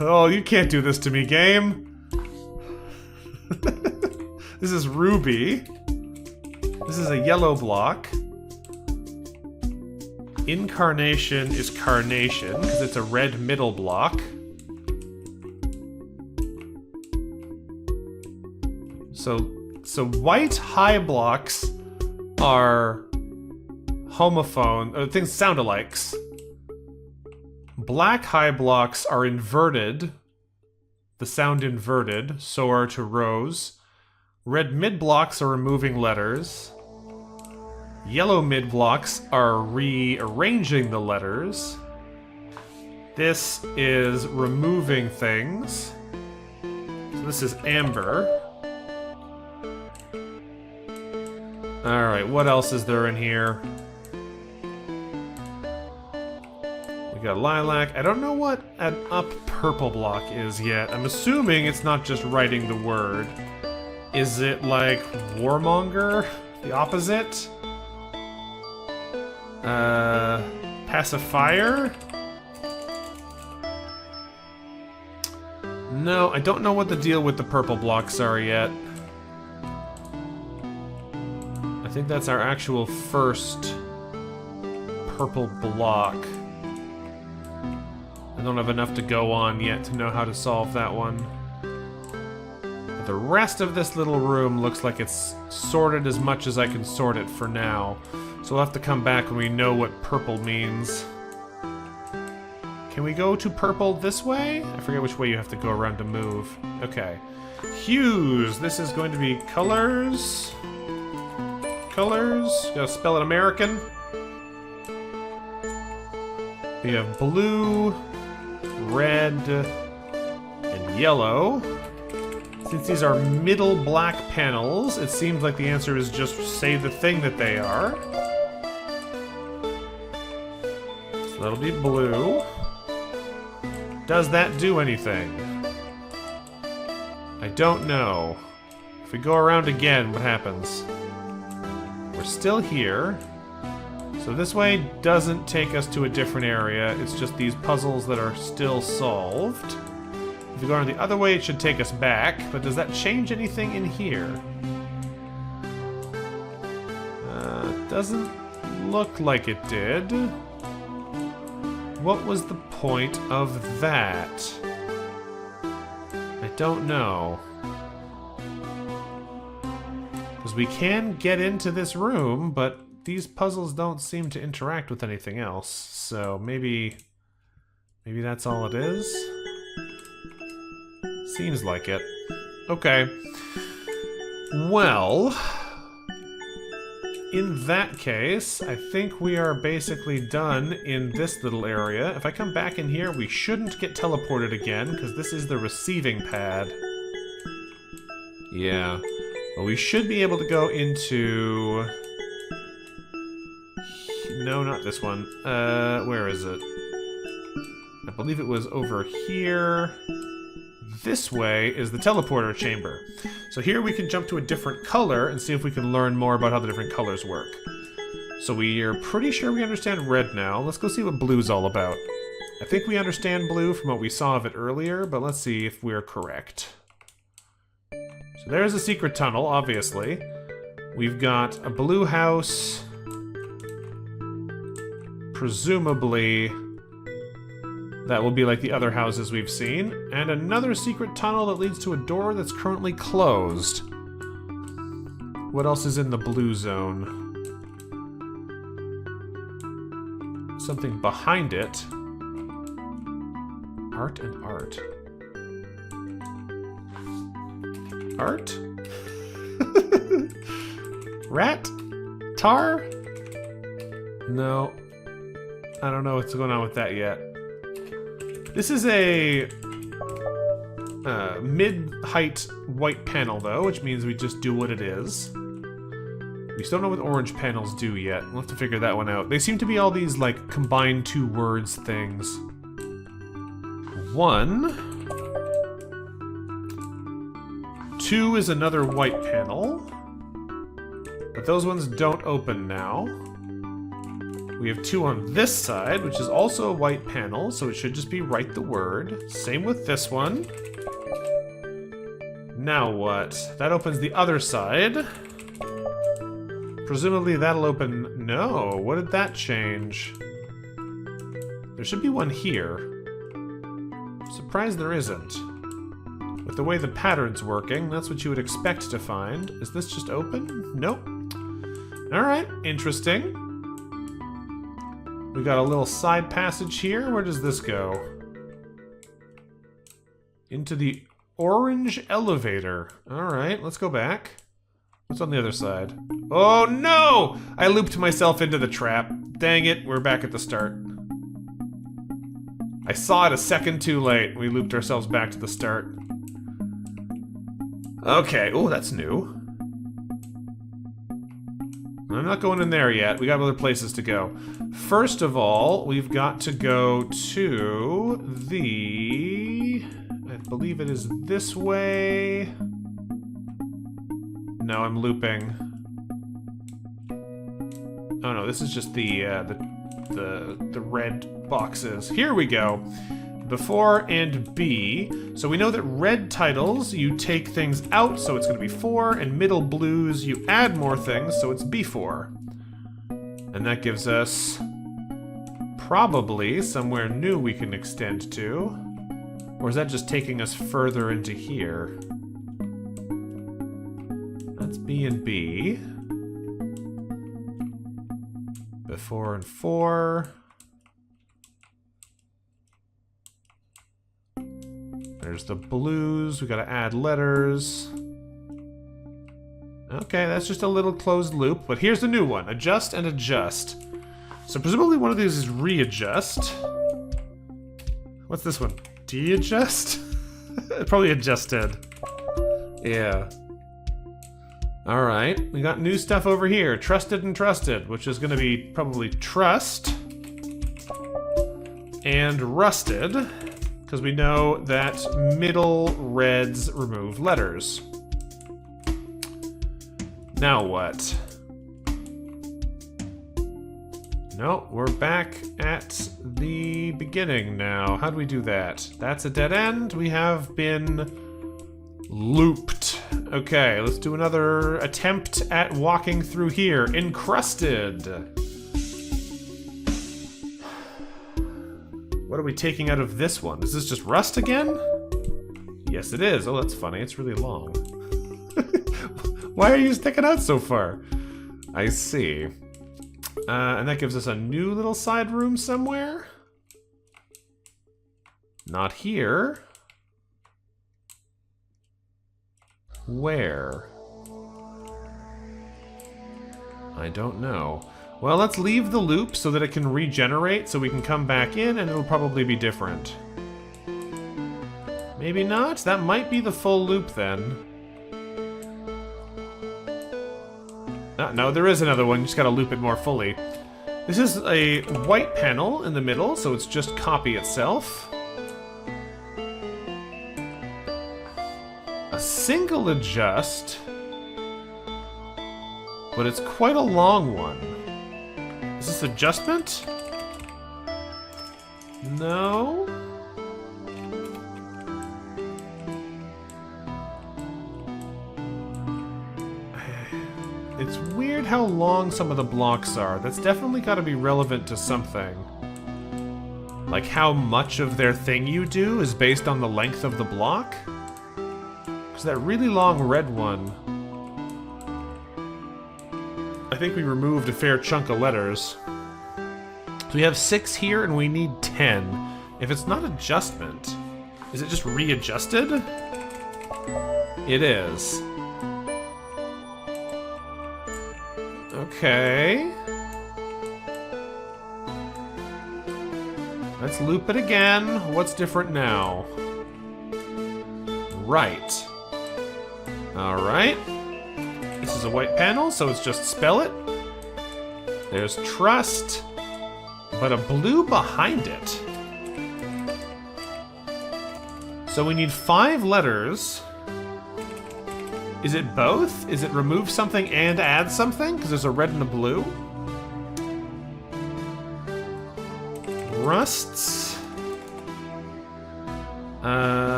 Oh, you can't do this to me, game. This is ruby. This is a yellow block. Incarnation is carnation, because it's a red middle block. So white high blocks are homophone, things sound-alikes. Black high blocks are inverted. The sound inverted, soar to rose. Red mid blocks are removing letters. Yellow mid blocks are rearranging the letters. This is removing things. So this is amber. Alright, what else is there in here? We got lilac. I don't know what an up purple block is yet. I'm assuming it's not just writing the word. Is it like warmonger? The opposite? Pacifier? No, I don't know what the deal with the purple blocks are yet. I think that's our actual first purple block. I don't have enough to go on yet to know how to solve that one. But the rest of this little room looks like it's sorted as much as I can sort it for now. So we'll have to come back when we know what purple means. Can we go to purple this way? I forget which way you have to go around to move. Okay. Hues. This is going to be colors. Colors. Gotta spell it American. We have blue, red, and yellow. Since these are middle black panels, it seems like the answer is just say the thing that they are. So that'll be blue. Does that do anything? I don't know. If we go around again, what happens? We're still here. So this way doesn't take us to a different area. It's just these puzzles that are still solved. If we go around the other way, it should take us back. But does that change anything in here? Doesn't look like it did. What was the point of that? I don't know. Because we can get into this room, but these puzzles don't seem to interact with anything else. So maybe that's all it is? Seems like it. Okay. Well, in that case, I think we are basically done in this little area. If I come back in here, we shouldn't get teleported again, because this is the receiving pad. Yeah. Well, we should be able to go into... No, not this one. Where is it? I believe it was over here. this way is the teleporter chamber. So here we can jump to a different color and see if we can learn more about how the different colors work. So we are pretty sure we understand red now. Let's go see what blue's all about. I think we understand blue from what we saw of it earlier, but let's see if we're correct. So there's a secret tunnel, obviously. We've got a blue house. Presumably, that will be like the other houses we've seen. And another secret tunnel that leads to a door that's currently closed. What else is in the blue zone? Something behind it. Art and art. Art? Rat? Tar? No. I don't know what's going on with that yet. This is a mid-height white panel, though, which means we just do what it is. We still don't know what orange panels do yet. We'll have to figure that one out. They seem to be all these, like, combined two words things. 1. 2 is another white panel. But those ones don't open now. We have 2 on this side, which is also a white panel, so it should just be write the word. Same with this one. Now what? That opens the other side. Presumably that'll open... No, what did that change? There should be one here. I'm surprised there isn't. With the way the pattern's working, that's what you would expect to find. Is this just open? Nope. Alright, interesting. We got a little side passage here. Where does this go? Into the orange elevator. Alright, let's go back. What's on the other side? Oh no! I looped myself into the trap. Dang it, we're back at the start. I saw it a second too late. We looped ourselves back to the start. Okay, oh, that's new. I'm not going in there yet. We got other places to go. First of all, we've got to go to the... I believe it is this way. No, I'm looping. Oh no, this is just the red boxes. Here we go. Before and B. So we know that red titles, you take things out, so it's going to be 4, and middle blues, you add more things, so it's B4. And that gives us probably somewhere new we can extend to. Or is that just taking us further into here? That's B and B. Before and 4. There's the blues. We gotta add letters. Okay, that's just a little closed loop, but here's the new one. Adjust and adjust. So presumably one of these is readjust. What's this one? De-adjust? Probably adjusted. Yeah. Alright, we got new stuff over here. Trusted and trusted, which is gonna be probably trust. And rusted, because we know that middle reds remove letters. Now what? No, we're back at the beginning now. How do we do that? That's a dead end. We have been looped. Okay, let's do another attempt at walking through here. Encrusted. What are we taking out of this one? Is this just rust again? Yes, it is. Oh, that's funny. It's really long. Why are you sticking out so far? I see. And that gives us a new little side room somewhere. Not here. Where? I don't know. Well, let's leave the loop so that it can regenerate, so we can come back in and it'll probably be different. Maybe not? That might be the full loop then. No, there is another one. You just gotta loop it more fully. This is a white panel in the middle, so it's just copy itself. A single adjust, but it's quite a long one. Is this adjustment? No. It's weird how long some of the blocks are. That's definitely got to be relevant to something. Like how much of their thing you do is based on the length of the block? Because that really long red one... I think we removed a fair chunk of letters. So we have 6 here and we need 10. If it's not adjustment, is it just readjusted? It is. Okay. Let's loop it again. What's different now? Right. Alright. This is a white panel, so it's just spell it. There's trust, but a blue behind it. So we need 5 letters. Is it both? Is it remove something and add something? Because there's a red and a blue. Rusts.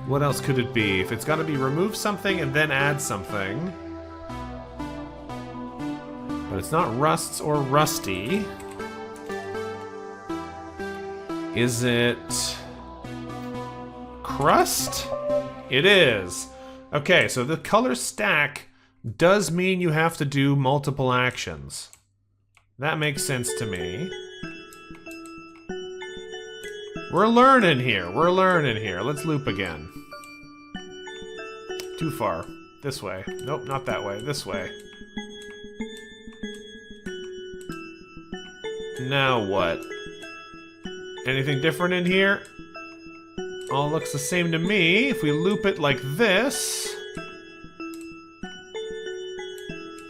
What else could it be? If it's got to be remove something and then add something. But it's not rusts or rusty. Is it crust? It is. Okay, so the color stack does mean you have to do multiple actions. That makes sense to me. We're learning here. We're learning here. Let's loop again. Too far. This way. Nope, not that way. This way. Now what? Anything different in here? All looks the same to me. If we loop it like this...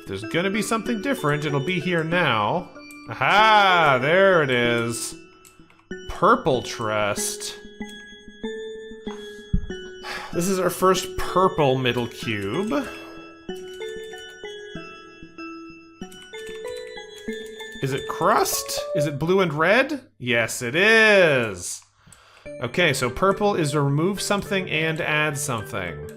If there's gonna be something different, it'll be here now. Aha! There it is. Purple trust. This is our first purple middle cube. Is it crust? Is it blue and red? Yes, it is. Okay, so purple is remove something and add something.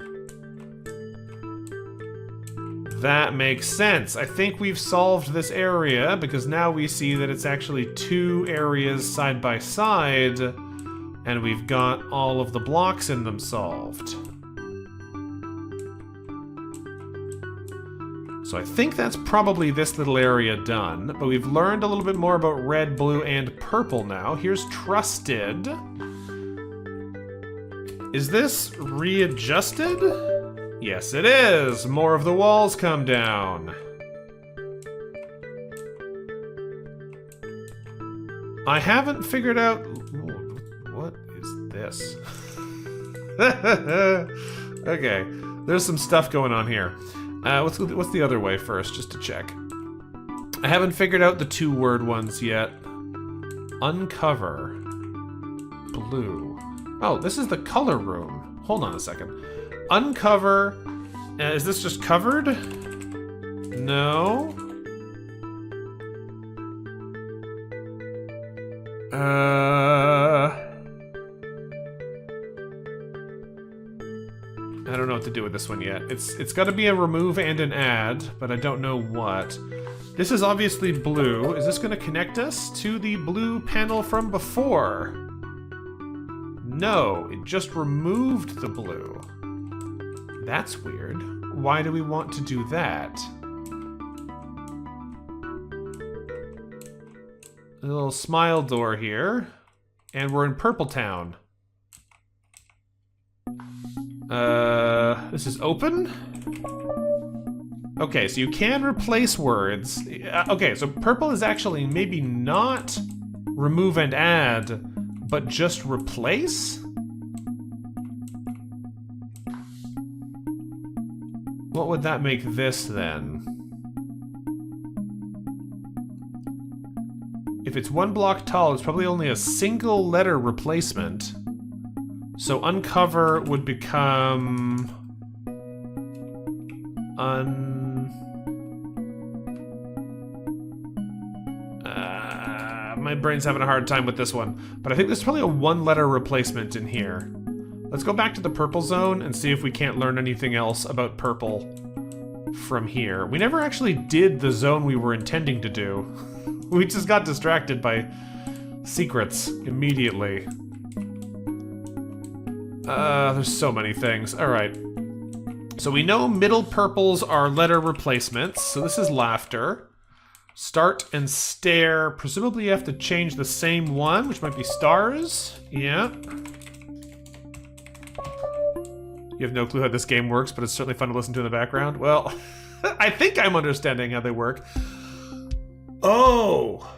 That makes sense. I think we've solved this area because now we see that it's actually 2 areas side by side and we've got all of the blocks in them solved. So I think that's probably this little area done, but we've learned a little bit more about red, blue, and purple now. Here's trusted. Is this readjusted? Yes, it is. More of the walls come down. I haven't figured out... What is this? Okay, there's some stuff going on here. What's the other way first, just to check? I haven't figured out the 2-word ones yet. Uncover. Blue. Oh, this is the color room. Hold on a second. Uncover. Is this just covered? No. I don't know what to do with this one yet. It's got to be a remove and an add, but I don't know what. This is obviously blue. Is this going to connect us to the blue panel from before? No, it just removed the blue. That's weird. Why do we want to do that? A little smile door here. And we're in Purple Town. This is open? Okay, so you can replace words. Okay, so purple is actually maybe not remove and add, but just replace? What would that make this then? If it's 1 block tall, it's probably only a single letter replacement. So uncover would become... my brain's having a hard time with this one. But I think there's probably a one-letter replacement in here. Let's go back to the purple zone and see if we can't learn anything else about purple from here. We never actually did the zone we were intending to do. We just got distracted by secrets immediately. There's so many things. Alright. So we know middle purples are letter replacements, so this is laughter. Start and stare. Presumably you have to change the same one, which might be stars. Yeah. You have no clue how this game works, but it's certainly fun to listen to in the background. Well, I think I'm understanding how they work. Oh!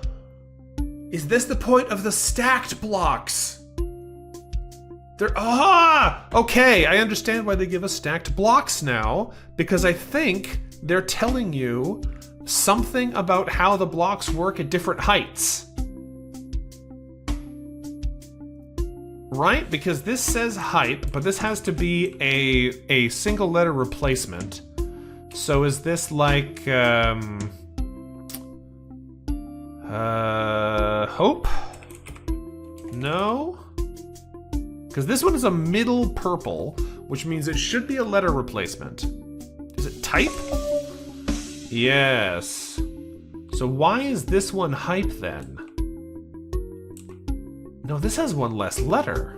Is this the point of the stacked blocks? Okay, I understand why they give us stacked blocks now, because I think they're telling you something about how the blocks work at different heights. Right? Because this says height, but this has to be a single letter replacement. So is this like, hope? No? Because this one is a middle purple, which means it should be a letter replacement. Is it type? Yes. So why is this one hype then? No, this has one less letter.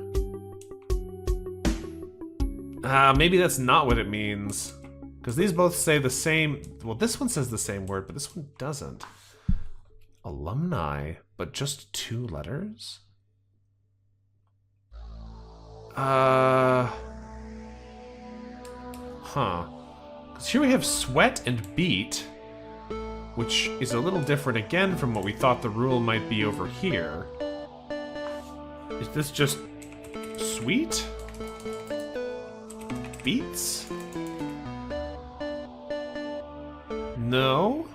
Maybe that's not what it means. Because these both say the same... Well, this one says the same word, but this one doesn't. Alumni, but just 2 letters? Huh. Because here we have sweat and beat, which is a little different again from what we thought the rule might be over here. Is this just sweet? Beats? No?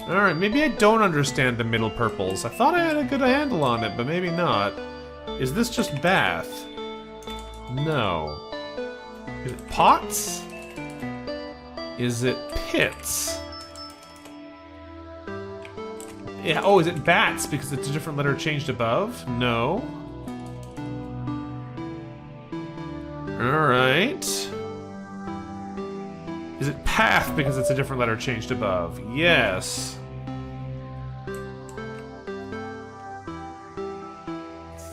Alright, maybe I don't understand the middle purples. I thought I had a good handle on it, but maybe not. Is this just bath? No. Is it pots? Is it pits? Yeah, oh, is it bats because it's a different letter changed above? No. Alright. Is it path because it's a different letter changed above? Yes.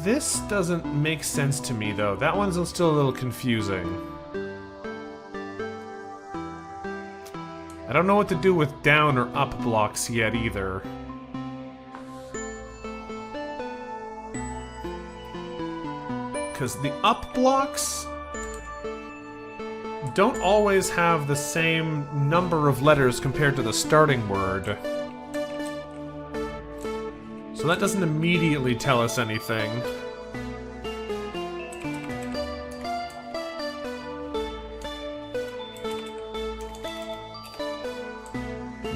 This doesn't make sense to me, though. That one's still a little confusing. I don't know what to do with down or up blocks yet, either. Because the up blocks don't always have the same number of letters compared to the starting word. So that doesn't immediately tell us anything.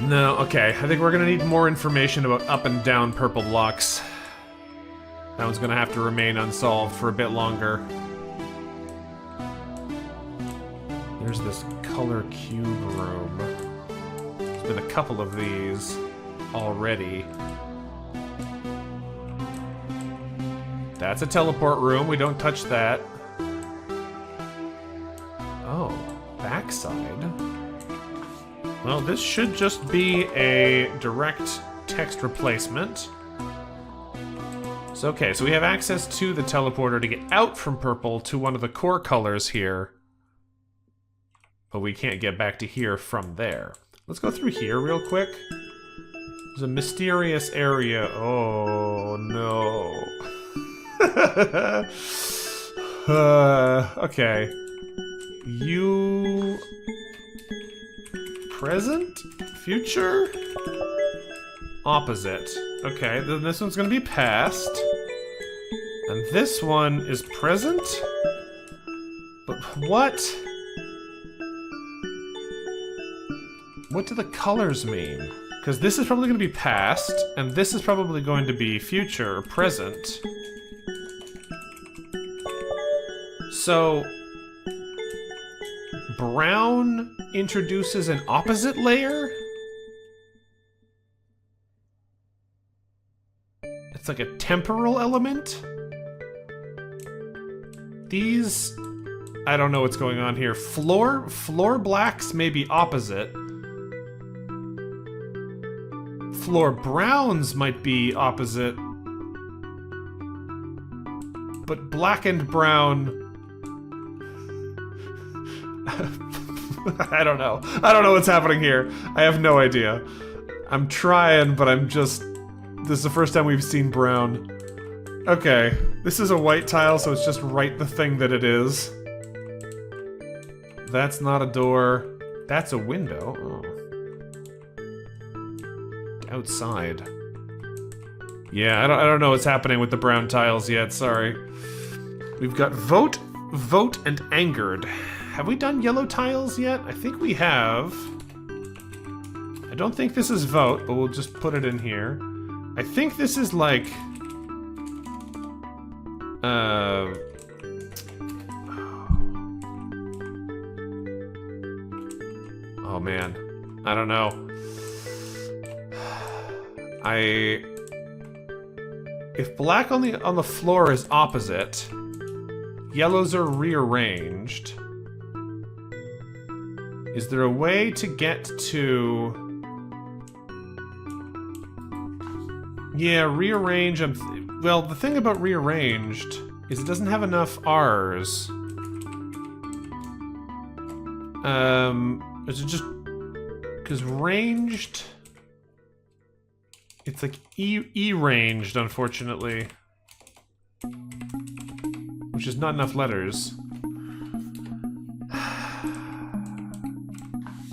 No, okay. I think we're gonna need more information about up and down purple blocks. That one's gonna have to remain unsolved for a bit longer. There's this color cube room. There's been a couple of these already. That's a teleport room. We don't touch that. Oh, backside. Well, this should just be a direct text replacement. So, okay, so we have access to the teleporter to get out from purple to one of the core colors here. But we can't get back to here from there. Let's go through here real quick. There's a mysterious area. Oh, no. Okay. You... Present? Future? Opposite. Okay, then this one's gonna be past. And this one is present? But what? What do the colors mean? Because this is probably gonna be past, and this is probably going to be future or present. So brown introduces an opposite layer? It's like a temporal element? These... I don't know what's going on here. Floor blacks may be opposite. Floor browns might be opposite. But black and brown... I don't know. I don't know what's happening here. I have no idea. I'm trying, but I'm just... This is the first time we've seen brown. Okay. This is a white tile, so it's just right the thing that it is. That's not a door. That's a window. Oh. Outside. Yeah, I don't know what's happening with the brown tiles yet, sorry. We've got vote, and angered. Have we done yellow tiles yet? I think we have. I don't think this is vote, but we'll just put it in here. I think this is like... Oh man, I don't know. If black on the floor is opposite, yellows are rearranged. Is there a way to get to... Yeah, rearrange. Well, the thing about rearranged is it doesn't have enough R's. Is it just... Because ranged... It's like E-ranged, unfortunately. Which is not enough letters.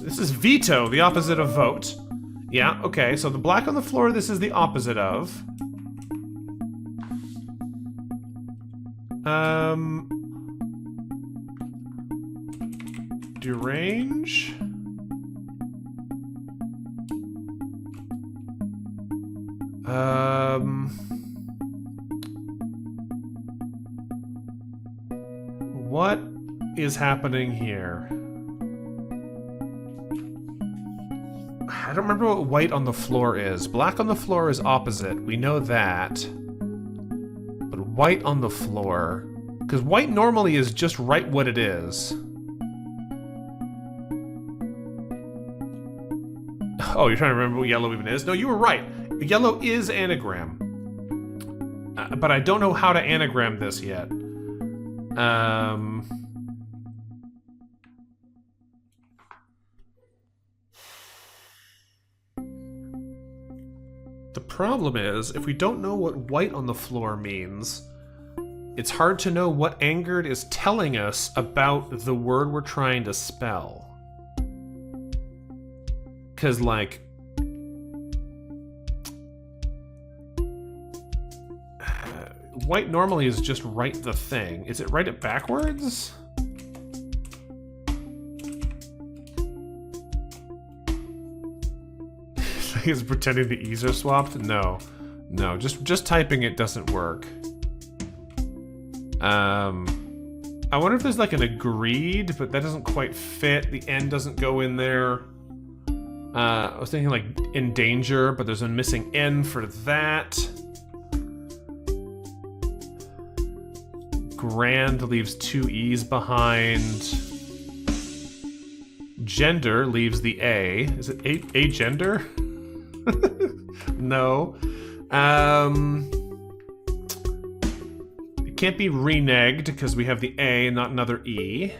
This is veto, the opposite of vote. Yeah, okay, so the black on the floor, this is the opposite of. Derange? What is happening here? I don't remember what white on the floor is. Black on the floor is opposite. We know that. But white on the floor... Because white normally is just right what it is. Oh, you're trying to remember what yellow even is? No, you were right. Yellow is anagram. But I don't know how to anagram this yet. The problem is, if we don't know what white on the floor means, it's hard to know what angered is telling us about the word we're trying to spell. Because, like... white normally is just write the thing. Is it write it backwards? Is pretending the E's are swapped? No. No, just typing it doesn't work. I wonder if there's like an agreed, but that doesn't quite fit. The N doesn't go in there. I was thinking like in danger, but there's a missing N for that. Grand leaves two E's behind. Gender leaves the A. Is it a gender? No. It can't be reneged because we have the A and not another E.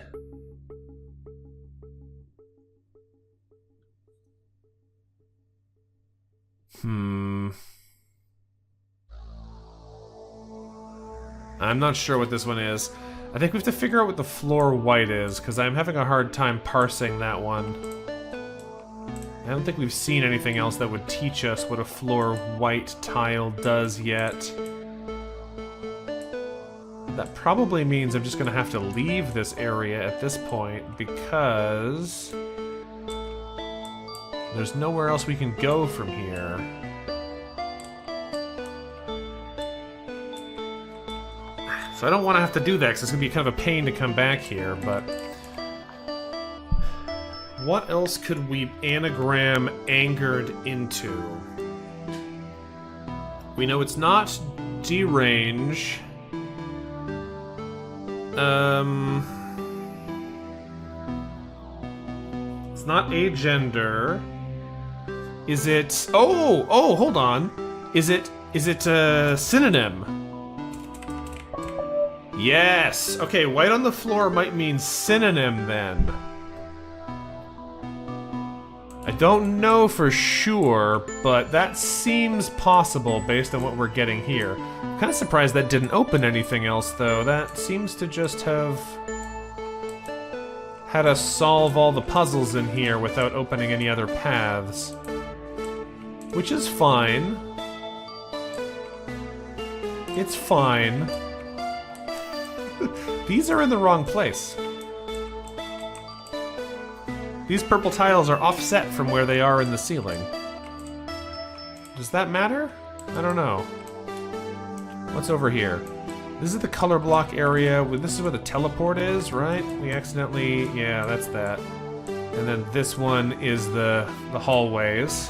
I'm not sure what this one is. I think we have to figure out what the floor white is, because I'm having a hard time parsing that one. I don't think we've seen anything else that would teach us what a floor white tile does yet. That probably means I'm just going to have to leave this area at this point, because there's nowhere else we can go from here. So I don't want to have to do that because it's going to be kind of a pain to come back here, but... What else could we anagram angered into? We know it's not derange. It's not agender. Is it... Oh, hold on. Is it a synonym? Yes! Okay, white on the floor might mean synonym then. I don't know for sure, but that seems possible based on what we're getting here. I'm kind of surprised that didn't open anything else, though. That seems to just have had us solve all the puzzles in here without opening any other paths. Which is fine. It's fine. These are in the wrong place. These purple tiles are offset from where they are in the ceiling. Does that matter? I don't know. What's over here? This is the color block area. This is where the teleport is, right? We accidentally... Yeah, that's that. And then this one is the hallways.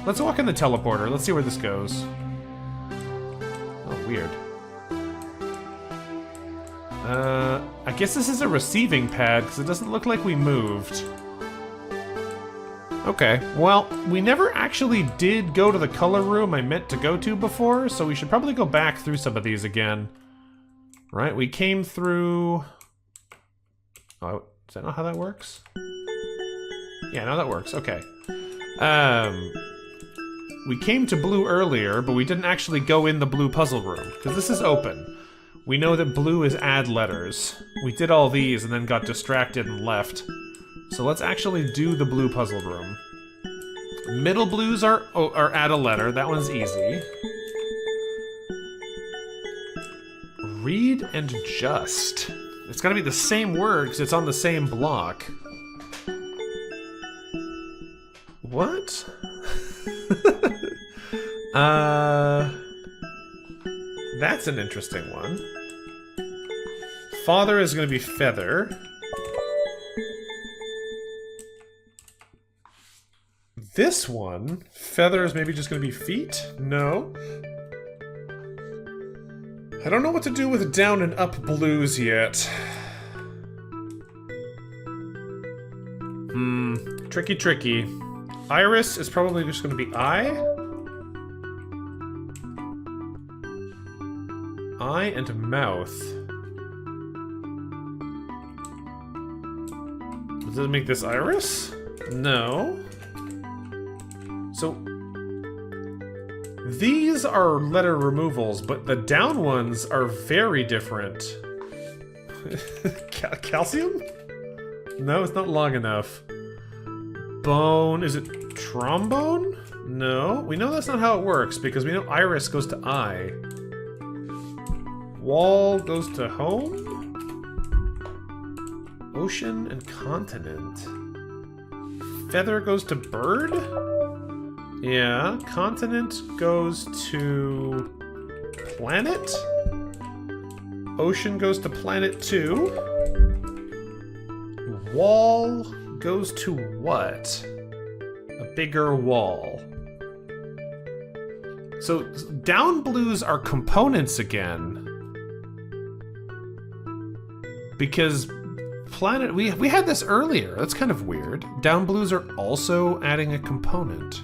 Let's walk in the teleporter. Let's see where this goes. Oh, weird. I guess this is a receiving pad, because it doesn't look like we moved. Okay, well, we never actually did go to the color room I meant to go to before, so we should probably go back through some of these again. Right, we came through... Oh, is that not how that works? Yeah, no, that works, okay. We came to blue earlier, but we didn't actually go in the blue puzzle room, because this is open. We know that blue is add letters. We did all these and then got distracted and left. So let's actually do the blue puzzle room. Middle blues are add a letter. That one's easy. Read and just. It's gotta be the same word because it's on the same block. What? That's an interesting one. Father is going to be feather. This one, feather is maybe just going to be feet? No. I don't know what to do with down and up blues yet. Tricky, tricky. Iris is probably just going to be eye. Eye and mouth. Does it make this iris? No. So these are letter removals, but the down ones are very different. Calcium? No, it's not long enough. Bone, is it trombone? No, we know that's not how it works because we know iris goes to eye. Wall goes to home? Ocean and continent. Feather goes to bird? Yeah, continent goes to planet? Ocean goes to planet 2. Wall goes to what? A bigger wall. So down blues are components again. Because planet, we had this earlier. That's kind of weird. Down blues are also adding a component.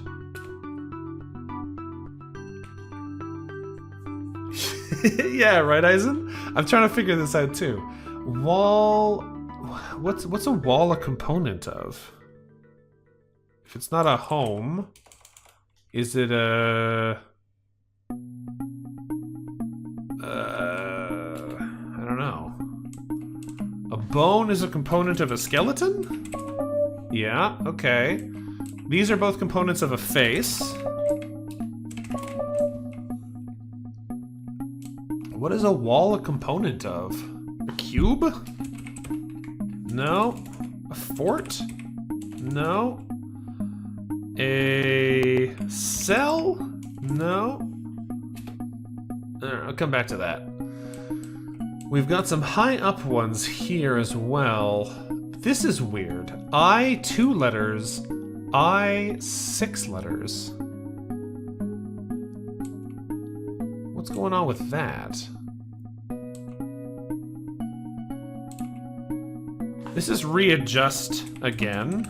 Yeah, right, Eisen? I'm trying to figure this out too. Wall, what's a wall a component of? If it's not a home, is it a... I don't know. A bone is a component of a skeleton? Yeah, okay. These are both components of a face. What is a wall a component of? A cube? No. A fort? No. A cell? No. I'll come back to that. We've got some high up ones here as well. This is weird. I 2 letters, I 6 letters. What's going on with that? This is readjust again.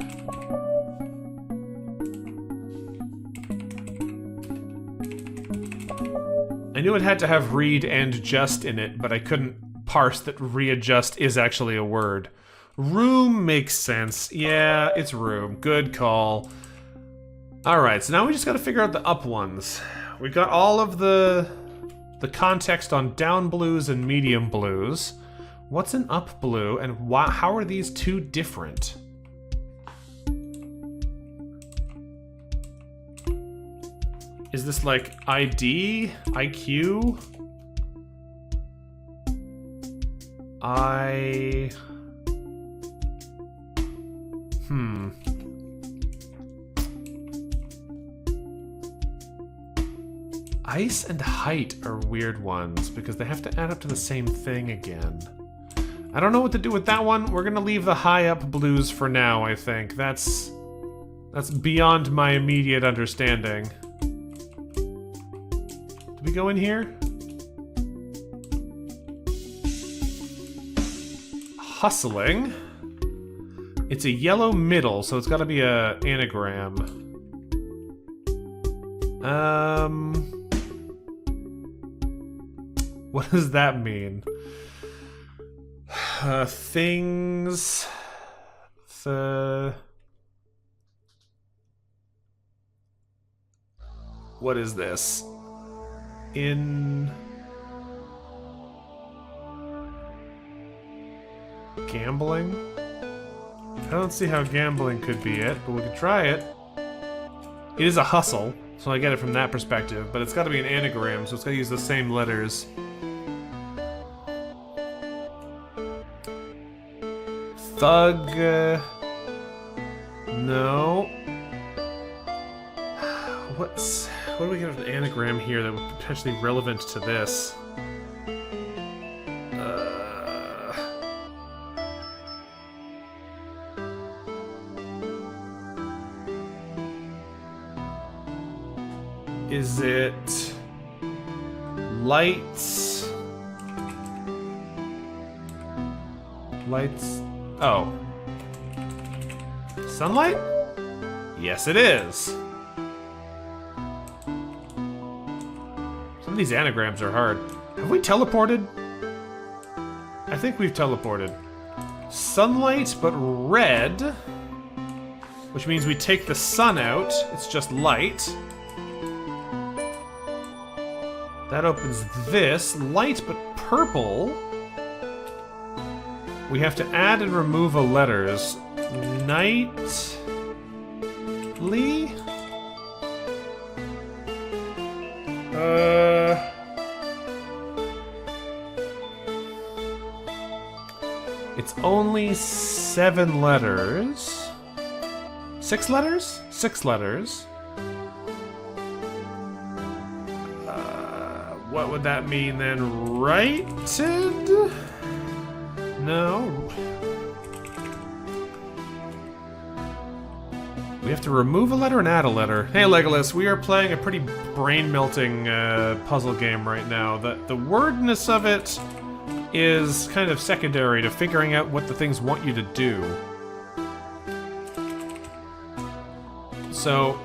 I knew it had to have read and just in it, but I couldn't parse that readjust is actually a word. Room makes sense. Yeah, it's room. Good call. Alright, so now we just gotta figure out the up ones. We've got all of the context on down blues and medium blues. What's an up blue, and how are these two different? Is this like ID? IQ? Ice and height are weird ones because they have to add up to the same thing again. I don't know what to do with that one. We're gonna leave the high up blues for now, I think. That's beyond my immediate understanding. Do we go in here? Hustling. It's a yellow middle, so it's gotta be a anagram. What does that mean? Things... What is this? In... Gambling? I don't see how gambling could be it, but we could try it. It is a hustle, so I get it from that perspective, but it's gotta be an anagram, so it's gotta use the same letters. Thug... no. What do we get with an anagram here that would be potentially relevant to this? Is it... lights? Lights... oh. Sunlight? Yes, it is. Some of these anagrams are hard. Have we teleported? I think we've teleported. Sunlight, but red. Which means we take the sun out. It's just light. That opens this. Light, but purple. We have to add and remove a letters. Nightly? It's only 7 letters. 6 letters? 6 letters. What would that mean then? Righted? No. We have to remove a letter and add a letter. Hey Legolas, we are playing a pretty brain-melting puzzle game right now. The wordness of it is kind of secondary to figuring out what the things want you to do. So...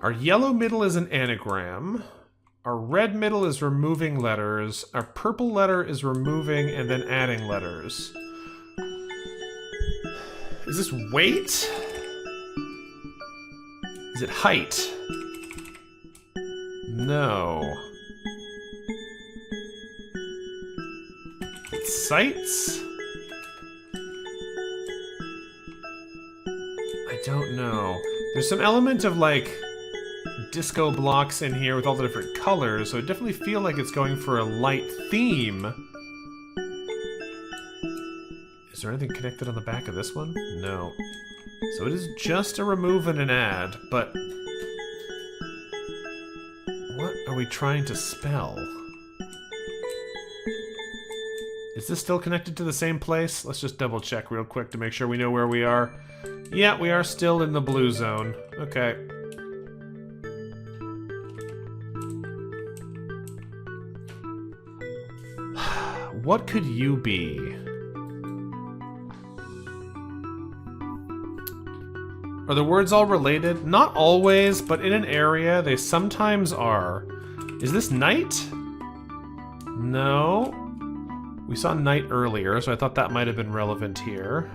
our yellow middle is an anagram. Our red middle is removing letters. Our purple letter is removing and then adding letters. Is this weight? Is it height? No. It's sights? I don't know. There's some element of like disco blocks in here with all the different colors, so I definitely feel like it's going for a light theme. Is there anything connected on the back of this one? No. So it is just a remove and an add, but... what are we trying to spell? Is this still connected to the same place? Let's just double check real quick to make sure we know where we are. Yeah, we are still in the blue zone. Okay. What could you be? Are the words all related? Not always, but in an area they sometimes are. Is this night? No. We saw night earlier, so I thought that might have been relevant here.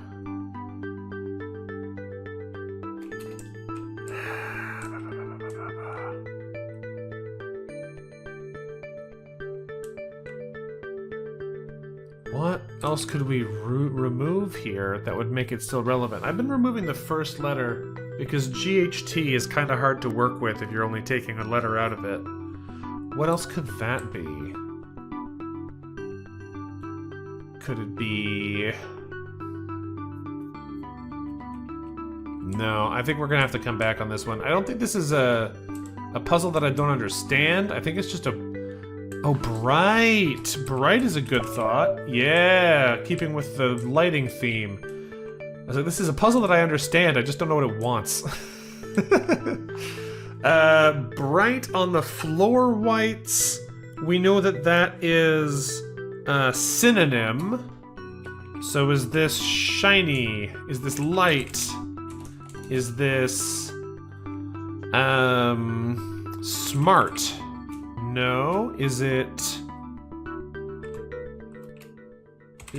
What else could we remove here that would make it still relevant? I've been removing the first letter because GHT is kind of hard to work with if you're only taking a letter out of it. What else could that be? Could it be... No, I think we're gonna have to come back on this one. I don't think this is a puzzle that I don't understand. I think it's just a... Oh, bright! Bright is a good thought. Yeah, keeping with the lighting theme. I was like, this is a puzzle that I understand, I just don't know what it wants. Bright on the floor whites. We know that that is a synonym. So is this shiny? Is this light? Is this smart? No. Is it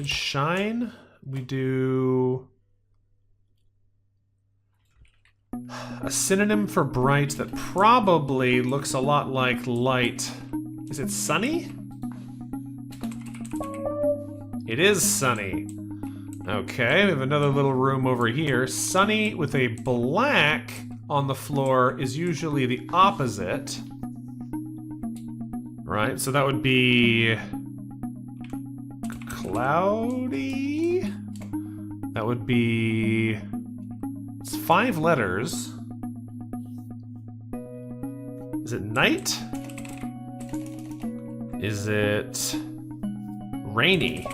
shine? We do a synonym for bright that probably looks a lot like light. Is it sunny? It is sunny. Okay, we have another little room over here. Sunny with a black on the floor is usually the opposite. Right, so that would be cloudy. That would be... It's 5 letters. Is it night? Is it rainy?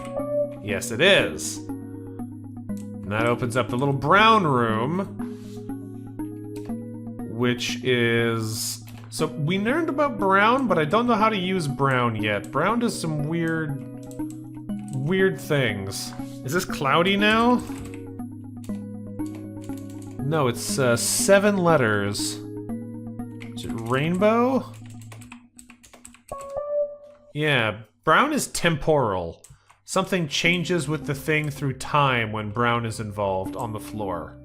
Yes, it is. And that opens up the little brown room, which is... So we learned about brown, but I don't know how to use brown yet. Brown does some weird things. Is this cloudy now? No, it's 7 letters. Is it rainbow? Yeah, brown is temporal. Something changes with the thing through time when brown is involved on the floor.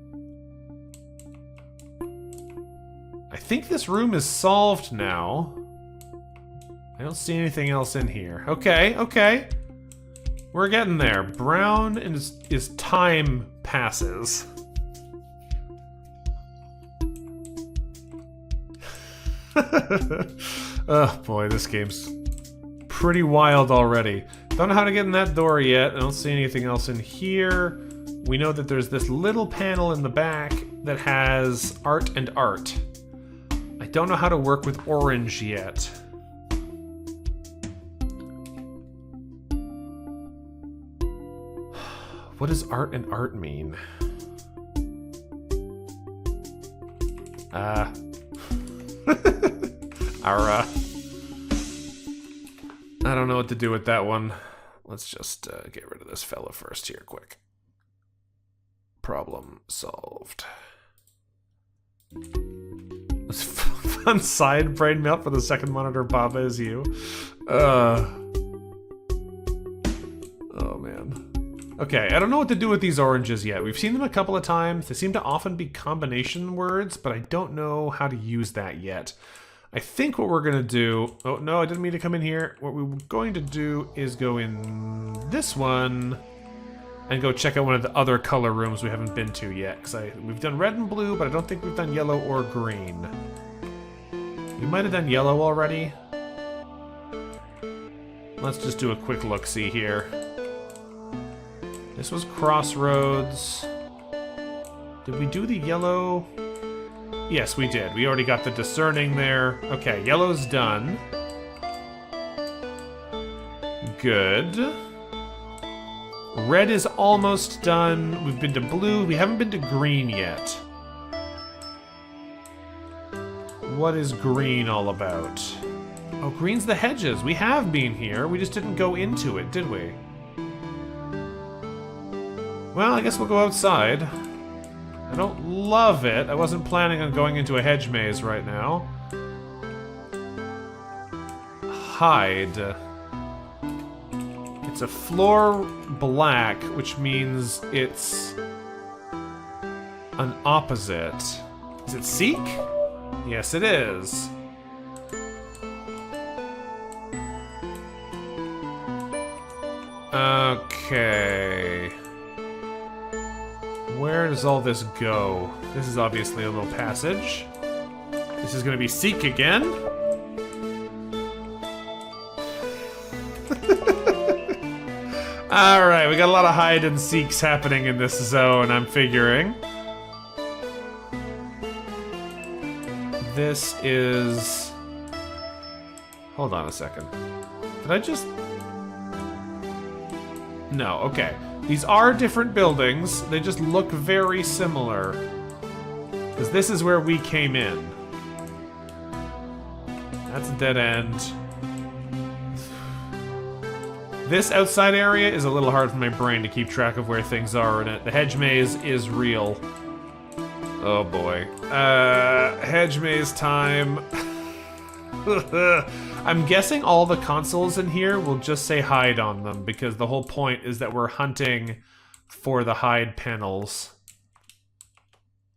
I think this room is solved now. I don't see anything else in here. Okay, okay. We're getting there. Brown is time passes. Oh boy, this game's pretty wild already. Don't know how to get in that door yet. I don't see anything else in here. We know that there's this little panel in the back that has art and art. I don't know how to work with orange yet. What does art and art mean? I don't know what to do with that one. Let's just get rid of this fella first here, quick. Problem solved. Fun side brain melt for the second monitor. Baba is you. Oh man. Okay, I don't know what to do with these oranges yet. We've seen them a couple of times. They seem to often be combination words, but I don't know how to use that yet. I think what we're gonna do... Oh, no, I didn't mean to come in here. What we're going to do is go in this one and go check out one of the other color rooms we haven't been to yet. Because we've done red and blue, but I don't think we've done yellow or green. We might have done yellow already. Let's just do a quick look-see here. This was Crossroads. Did we do the yellow? Yes, we did. We already got the discerning there. Okay, yellow's done. Good. Red is almost done. We've been to blue. We haven't been to green yet. What is green all about? Oh, green's the hedges. We have been here. We just didn't go into it, did we? Well, I guess we'll go outside. I don't love it. I wasn't planning on going into a hedge maze right now. Hide. It's a floor black, which means it's an opposite. Is it seek? Yes, it is. Okay. Where does all this go? This is obviously a little passage. This is gonna be seek again. Alright, we got a lot of hide and seeks happening in this zone, I'm figuring. This is... Hold on a second. Did I just... No, okay. These are different buildings. They just look very similar. Because this is where we came in. That's a dead end. This outside area is a little hard for my brain to keep track of where things are in it. The hedge maze is real. Oh boy. Hedge maze time. I'm guessing all the consoles in here will just say hide on them, because the whole point is that we're hunting for the hide panels.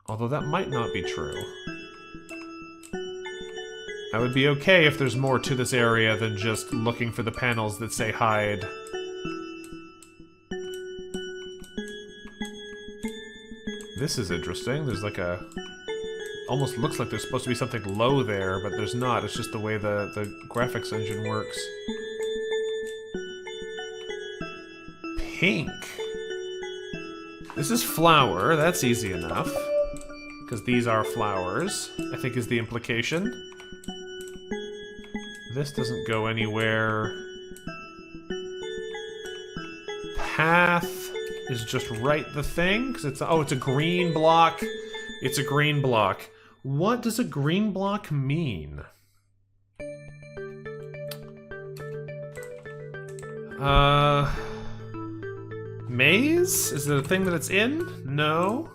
Although that might not be true. I would be okay if there's more to this area than just looking for the panels that say hide. This is interesting. There's like a... Almost looks like there's supposed to be something low there, but there's not. It's just the way the graphics engine works. Pink. This is flower. That's easy enough. Because these are flowers, I think is the implication. This doesn't go anywhere. Path is just right the thing, because it's... Oh, it's a green block. It's a green block. What does a green block mean? Maze? Is it a thing that it's in? No.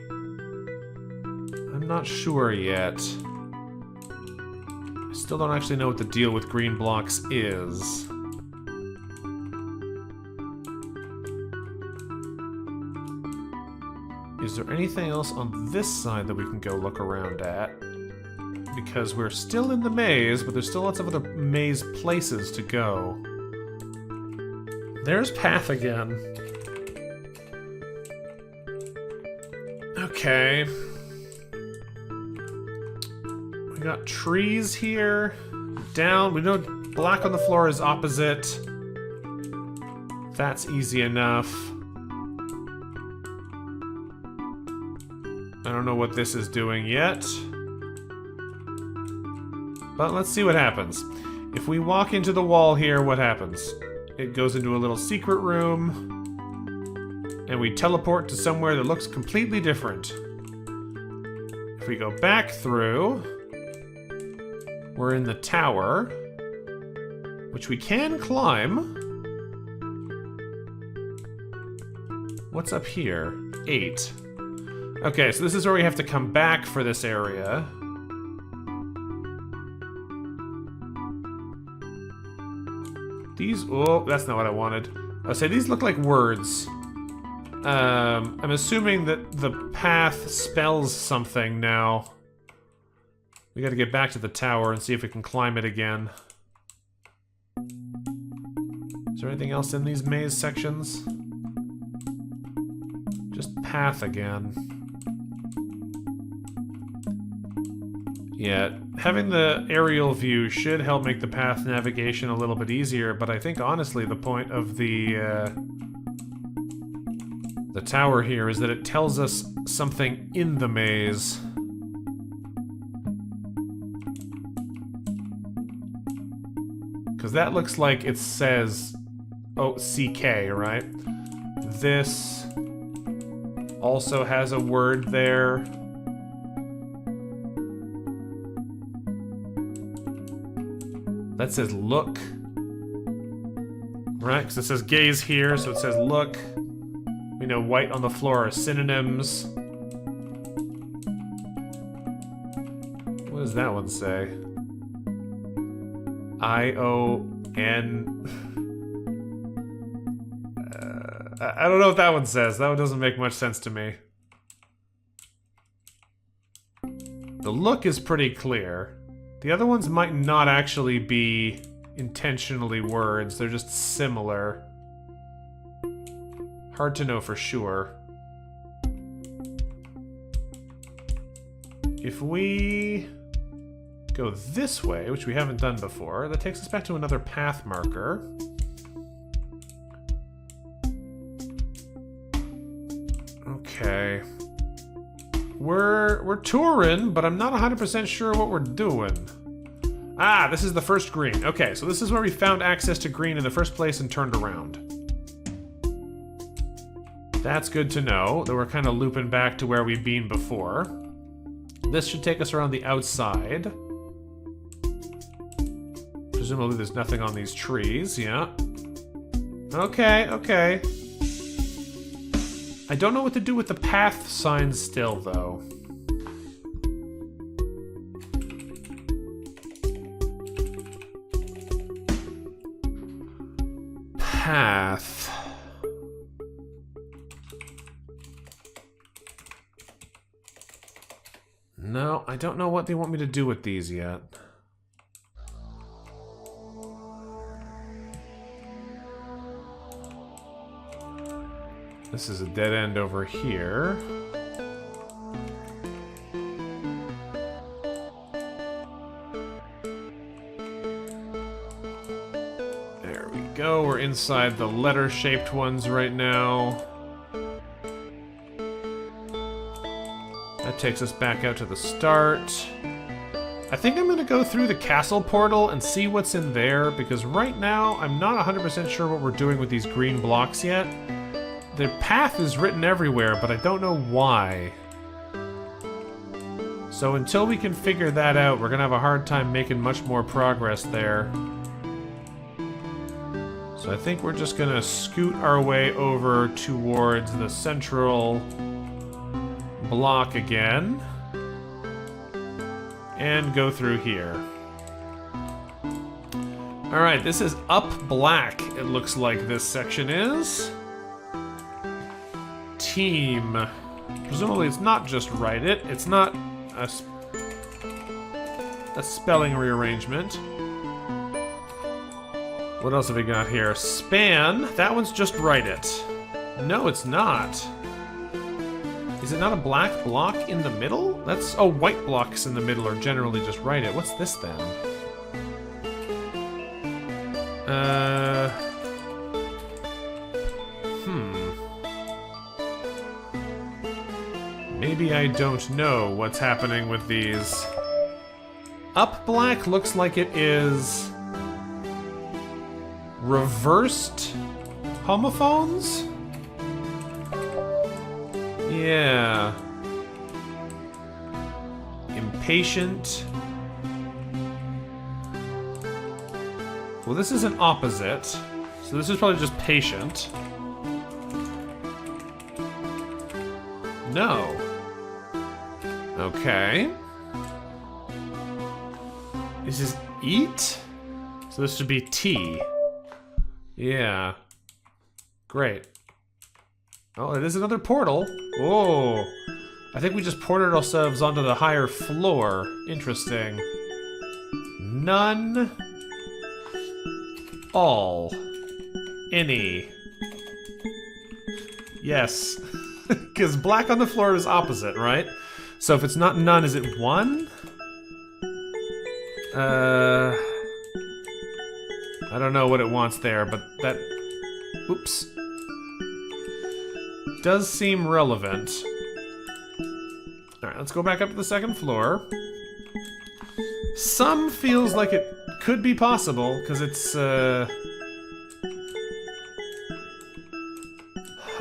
I'm not sure yet. I still don't actually know what the deal with green blocks is. Is there anything else on this side that we can go look around at? Because we're still in the maze, but there's still lots of other maze places to go. There's path again. Okay. We got trees here. Down. We know black on the floor is opposite. That's easy enough. I don't know what this is doing yet. But let's see what happens. If we walk into the wall here, what happens? It goes into a little secret room. And we teleport to somewhere that looks completely different. If we go back through, we're in the tower, which we can climb. What's up here? 8. Okay, so this is where we have to come back for this area. These... Oh, that's not what I wanted. I'll say these look like words. I'm assuming that the path spells something now. We gotta get back to the tower and see if we can climb it again. Is there anything else in these maze sections? Just path again. Yeah, having the aerial view should help make the path navigation a little bit easier, but I think honestly the point of the tower here is that it tells us something in the maze. Because that looks like it says, oh, CK, right? this also has a word there. That says look. Right, because it says gaze here, so it says look. We know white on the floor are synonyms. What does that one say? I-O-N... I don't know what that one says. That one doesn't make much sense to me. The look is pretty clear. The other ones might not actually be intentionally words. They're just similar. Hard to know for sure. If we go this way, which we haven't done before, that takes us back to another path marker. Okay. We're touring, but I'm not 100% sure what we're doing. Ah, this is the first green. Okay, so this is where we found access to green in the first place and turned around. That's good to know, that we're kind of looping back to where we've been before. This should take us around the outside. Presumably there's nothing on these trees, yeah. Okay, okay. I don't know what to do with the path signs still, though. Path. No, I don't know what they want me to do with these yet. This is a dead end over here. There we go. We're inside the letter-shaped ones right now. That takes us back out to the start. I think I'm going to go through the castle portal and see what's in there, because right now I'm not 100% sure what we're doing with these green blocks yet. The path is written everywhere, but I don't know why. So until we can figure that out, we're gonna have a hard time making much more progress there. So I think we're just gonna scoot our way over towards the central block again. And go through here. Alright, this is up black, it looks like this section is. Team. Presumably it's not just write it. It's not a spelling rearrangement. What else have we got here? Span. That one's just write it. No, it's not. Is it not a black block in the middle? That's... oh, white blocks in the middle are generally just write it. What's this then? Maybe I don't know what's happening with these. Up black looks like it is reversed homophones? Yeah. Impatient. Well, this is an opposite, so this is probably just patient. No. Okay. This is eat? So this should be tea. Yeah. Great. Oh, it is another portal. Oh. I think we just ported ourselves onto the higher floor. Interesting. None. All. Any. Yes. Because black on the floor is opposite, right? So if it's not none, is it one? I don't know what it wants there, but that... oops. Does seem relevant. Alright, let's go back up to the second floor. Some feels like it could be possible, because it's,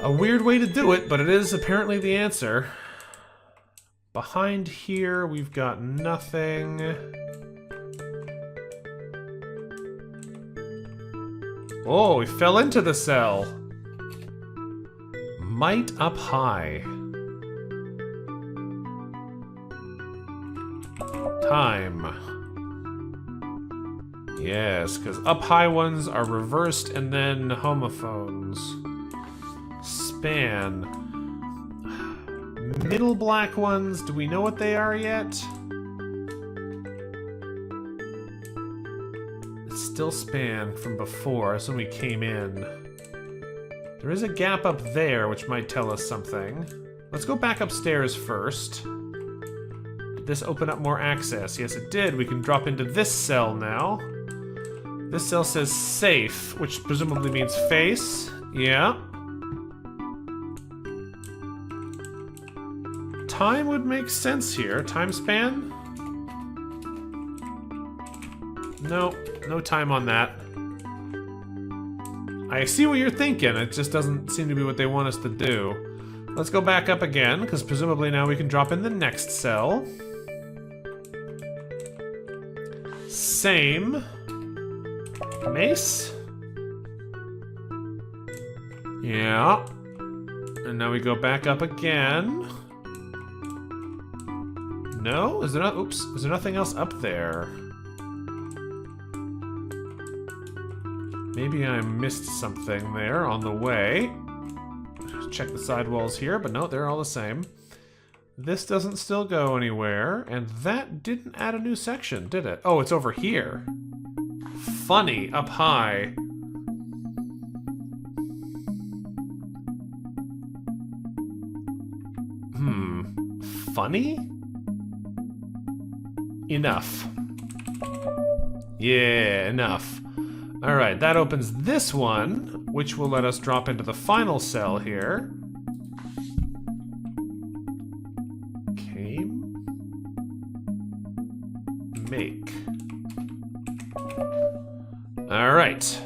A weird way to do it, but it is apparently the answer. Behind here, we've got nothing. Oh, we fell into the cell. Might up high. Time. Yes, because up high ones are reversed and then homophones. Span. Middle black ones, do we know what they are yet? It's still span from before, that's when we came in. There is a gap up there, which might tell us something. Let's go back upstairs first. Did this open up more access? Yes, it did. We can drop into this cell now. This cell says safe, which presumably means face. Yeah. Time would make sense here. Time span? No, no time on that. I see what you're thinking, it just doesn't seem to be what they want us to do. Let's go back up again, because presumably now we can drop in the next cell. Same. Mace? Yeah. And now we go back up again. No? Is there not? Oops. Is there nothing else up there? Maybe I missed something there on the way. Check the sidewalls here, but no, they're all the same. This doesn't still go anywhere, and that didn't add a new section, did it? Oh, it's over here. Funny, up high. Funny? Enough. Yeah, enough. Alright, that opens this one, which will let us drop into the final cell here. Came. Make. Alright.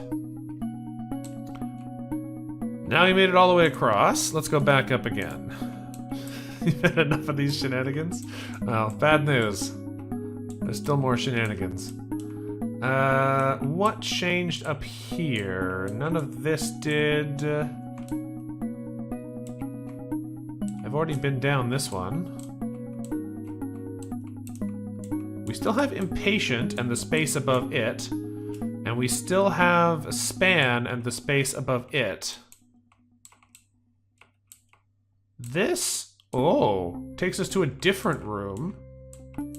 Now we made it all the way across. Let's go back up again. You've had enough of these shenanigans? Well, bad news. There's still more shenanigans. What changed up here? None of this did. I've already been down this one. We still have impatient and the space above it. And we still have span and the space above it. This, oh, takes us to a different room.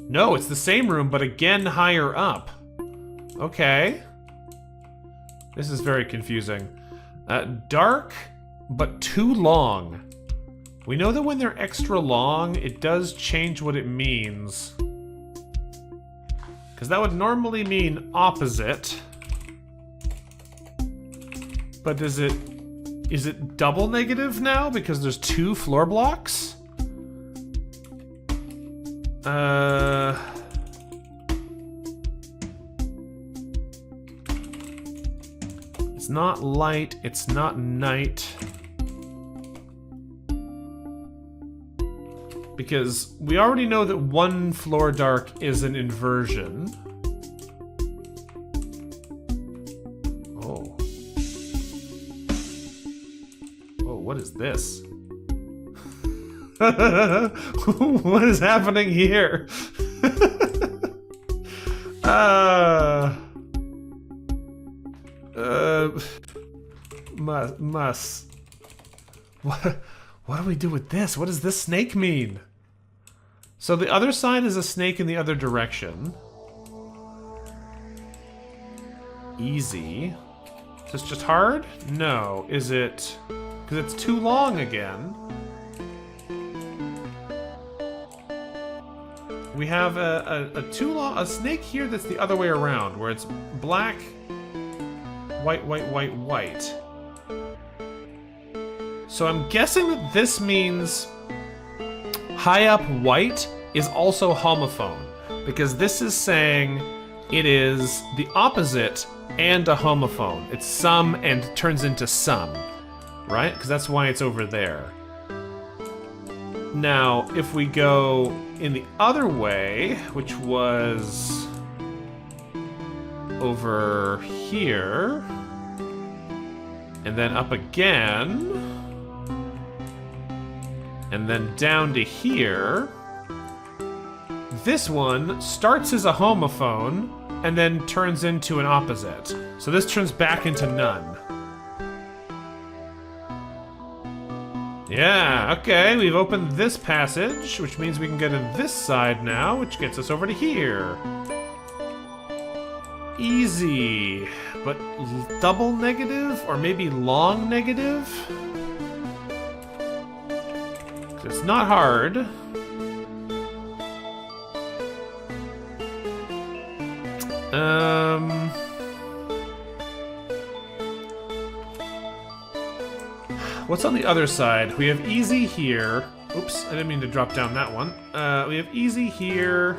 No, it's the same room, but again higher up. Okay. This is very confusing. Dark, but too long. We know that when they're extra long, it does change what it means. Because that would normally mean opposite. But is it double negative now because there's two floor blocks? It's not light, it's not night. Because we already know that one floor dark is an inversion. Oh. Oh, what is this? What is happening here? Must. What do we do with this? What does this snake mean? So the other side is a snake in the other direction. Easy. Is this just hard? No. Is it... because it's too long again. We have a snake here that's the other way around, where it's black, white, white, white, white. So I'm guessing that this means high up white is also homophone, because this is saying it is the opposite and a homophone. It's some and turns into some. right? Because that's why it's over there. Now, if we go in the other way, which was over here, and then up again, and then down to here, this one starts as a homophone and then turns into an opposite. So this turns back into none. Yeah, okay, we've opened this passage, which means we can get in this side now, which gets us over to here. Easy, but double negative or maybe long negative? It's not hard. What's on the other side? We have easy here. Oops, I didn't mean to drop down that one. We have easy here.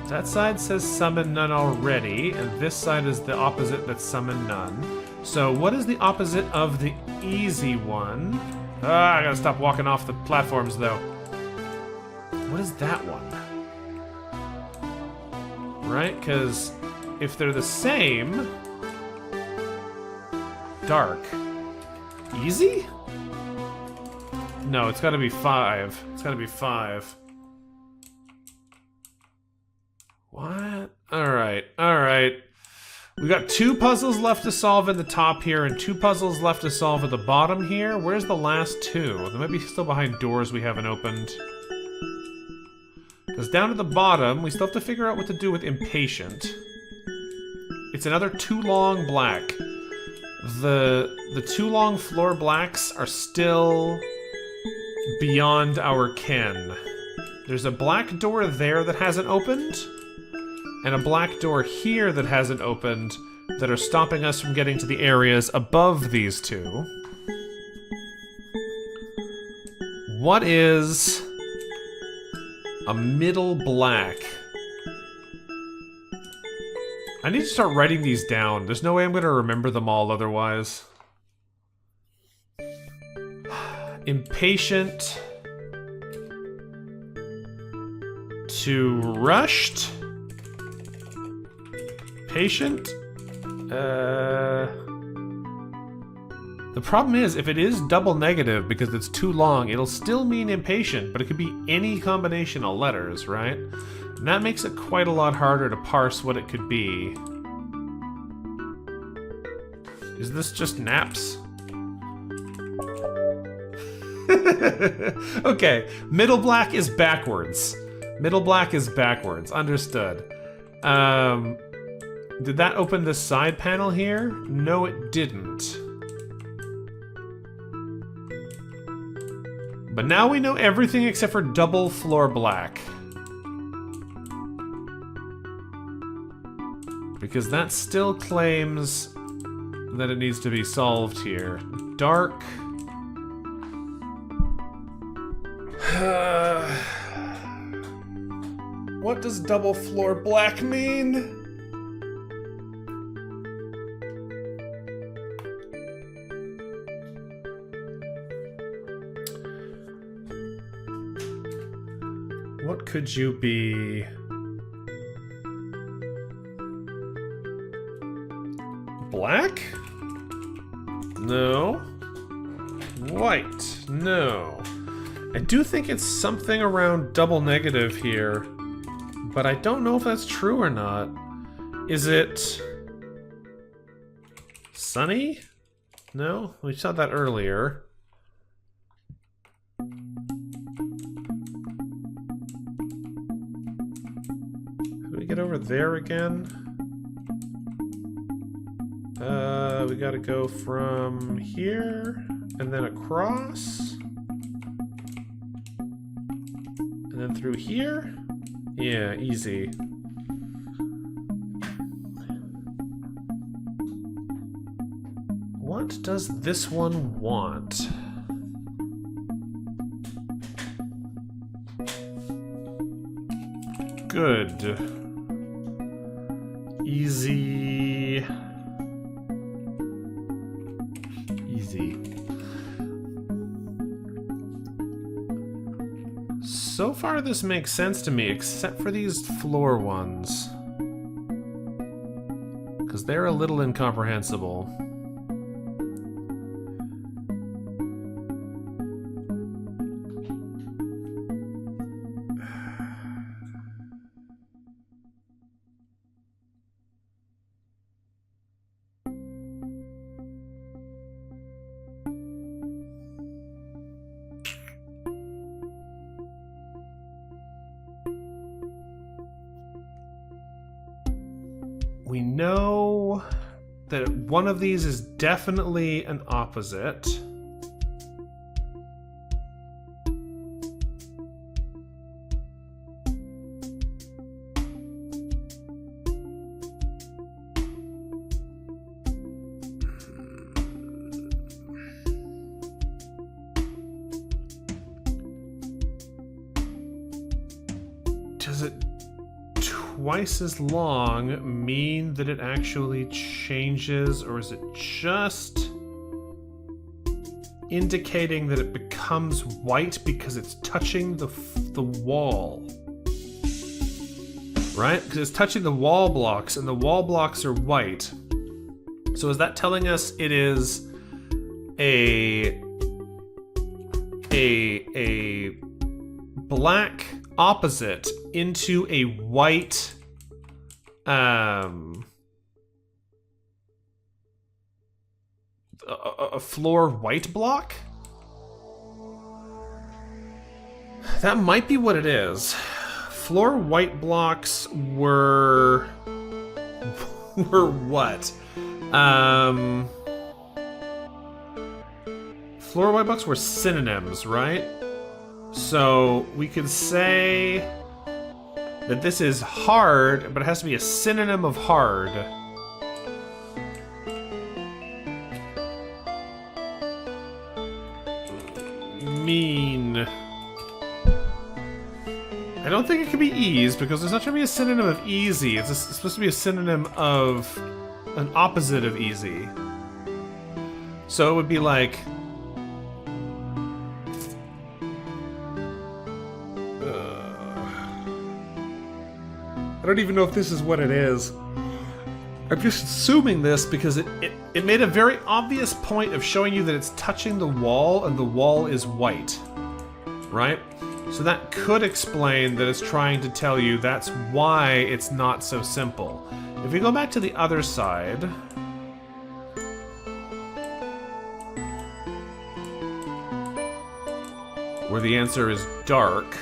That side says summon none already, and this side is the opposite that's summon none. So what is the opposite of the easy one? I gotta stop walking off the platforms though. What is that one? Right, because if they're the same... Dark. Easy? No, it's gotta be 5. It's gotta be 5. What? Alright, alright. We got 2 puzzles left to solve in the top here and 2 puzzles left to solve at the bottom here. Where's the last 2? They might be still behind doors we haven't opened. Because down at the bottom, we still have to figure out what to do with impatient. It's another too long black. The too long floor blacks are still beyond our ken. There's a black door there that hasn't opened, and a black door here that hasn't opened that are stopping us from getting to the areas above these 2. What is a middle black? I need to start writing these down. There's no way I'm going to remember them all otherwise. Impatient to rushed. Patient. The problem is, if it is double negative because it's too long, it'll still mean impatient, but it could be any combination of letters, right? And that makes it quite a lot harder to parse what it could be. Is this just naps? Okay, middle black is backwards. Middle black is backwards, understood. Did that open the side panel here? No, it didn't. But now we know everything except for double floor black. Because that still claims that it needs to be solved here. Dark. What does double floor black mean? What could you be? Black? No. White? No. I do think it's something around double negative here, but I don't know if that's true or not. Is it sunny? No? We saw that earlier. How do we get over there again? We gotta go from here, and then across, and then through here? Yeah, easy. What does this one want? Good. Easy. Easy. So far this makes sense to me, except for these floor ones. Because they're a little incomprehensible. We know that one of these is definitely an opposite. Does it twice as long mean that it actually changes, or is it just indicating that it becomes white because it's touching the wall? Right? Because it's touching the wall blocks, and the wall blocks are white. So is that telling us it is a black opposite into a white a floor white block? That might be what it is. Floor white blocks were what? Floor white blocks were synonyms, right? So we could say that this is hard, but it has to be a synonym of hard. Mean. I don't think it could be ease, because there's not going to be a synonym of easy. It's supposed to be a synonym of an opposite of easy. So it would be like... I don't even know if this is what it is. I'm just assuming this because it made a very obvious point of showing you that it's touching the wall and the wall is white. Right? So that could explain that it's trying to tell you that's why it's not so simple. If we go back to the other side... where the answer is dark...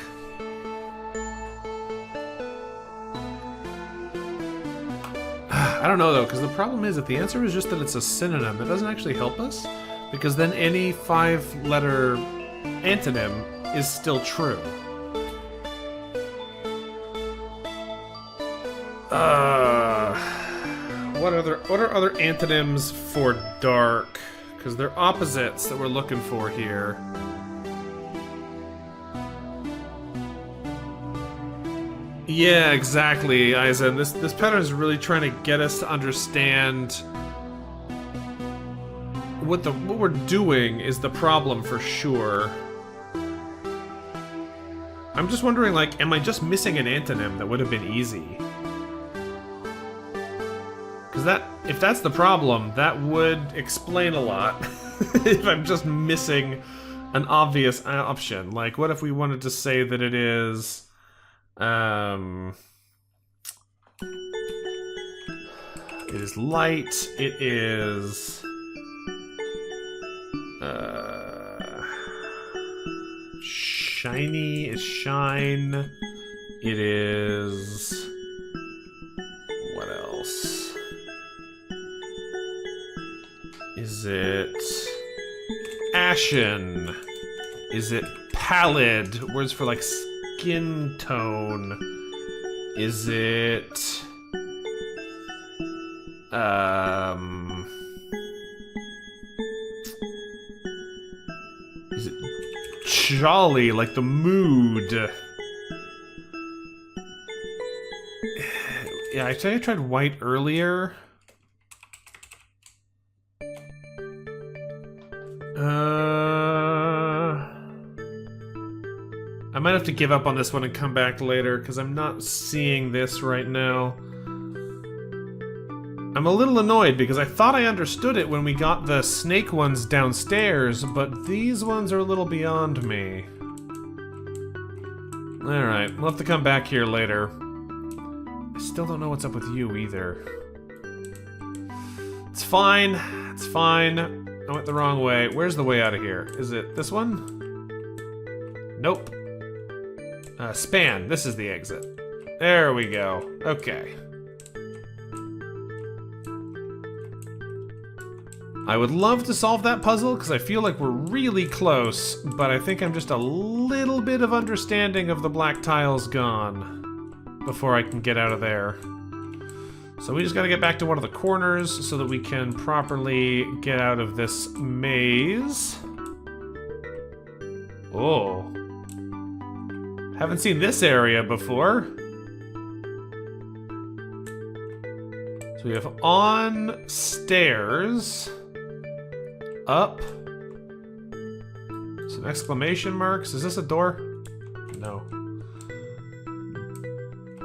I don't know though, because the problem is that the answer is just that it's a synonym. That doesn't actually help us, because then any 5-letter antonym is still true. What are other antonyms for dark? Because they're opposites that we're looking for here. Yeah, exactly, Eisen. This pattern is really trying to get us to understand what we're doing is the problem for sure. I'm just wondering, like, am I just missing an antonym that would have been easy? Because if that's the problem, that would explain a lot. If I'm just missing an obvious option. Like, what if we wanted to say that it is... it is light, it is... shiny is shine, it is... what else? Is it... ashen? Is it pallid? Words for, like, skin tone. Is it... is it jolly, like the mood? Yeah, I think I tried white earlier. I might have to give up on this one and come back later, because I'm not seeing this right now. I'm a little annoyed, because I thought I understood it when we got the snake ones downstairs, but these ones are a little beyond me. Alright, we'll have to come back here later. I still don't know what's up with you, either. It's fine. It's fine. I went the wrong way. Where's the way out of here? Is it this one? Nope. Span. This is the exit. There we go. Okay. I would love to solve that puzzle because I feel like we're really close, but I think I'm just a little bit of understanding of the black tiles gone before I can get out of there. So we just gotta get back to one of the corners so that we can properly get out of this maze. Oh. Haven't seen this area before. So we have on stairs, up, some exclamation marks. Is this a door? No.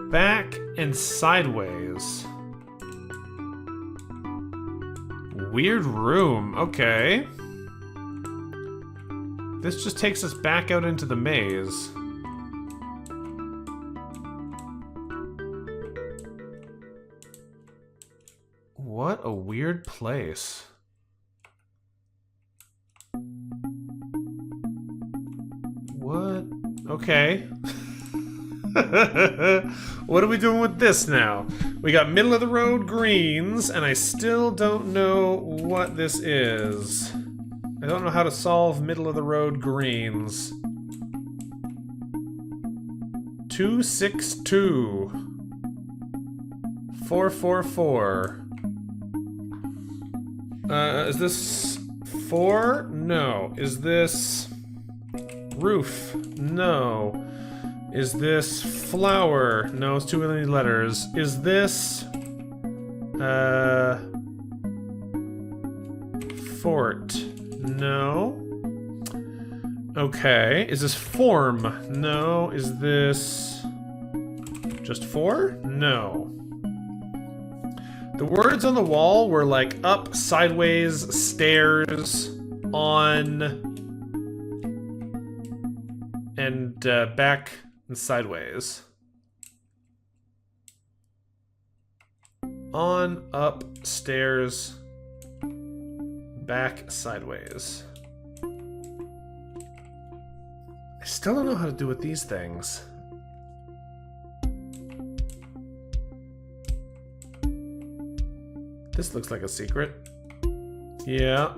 Back and sideways. Weird room. Okay. This just takes us back out into the maze. What a weird place. What? Okay. What are we doing with this now? We got middle of the road greens, and I still don't know what this is. I don't know how to solve middle of the road greens. 262. 444. Is this 4? No. Is this roof? No. Is this flower? No, it's too many letters. Is this fort? No. Okay. Is this form? No. Is this just 4? No. The words on the wall were like up, sideways, stairs, on, and back and sideways. On, up, stairs, back, sideways. I still don't know how to do with these things. This looks like a secret. Yeah.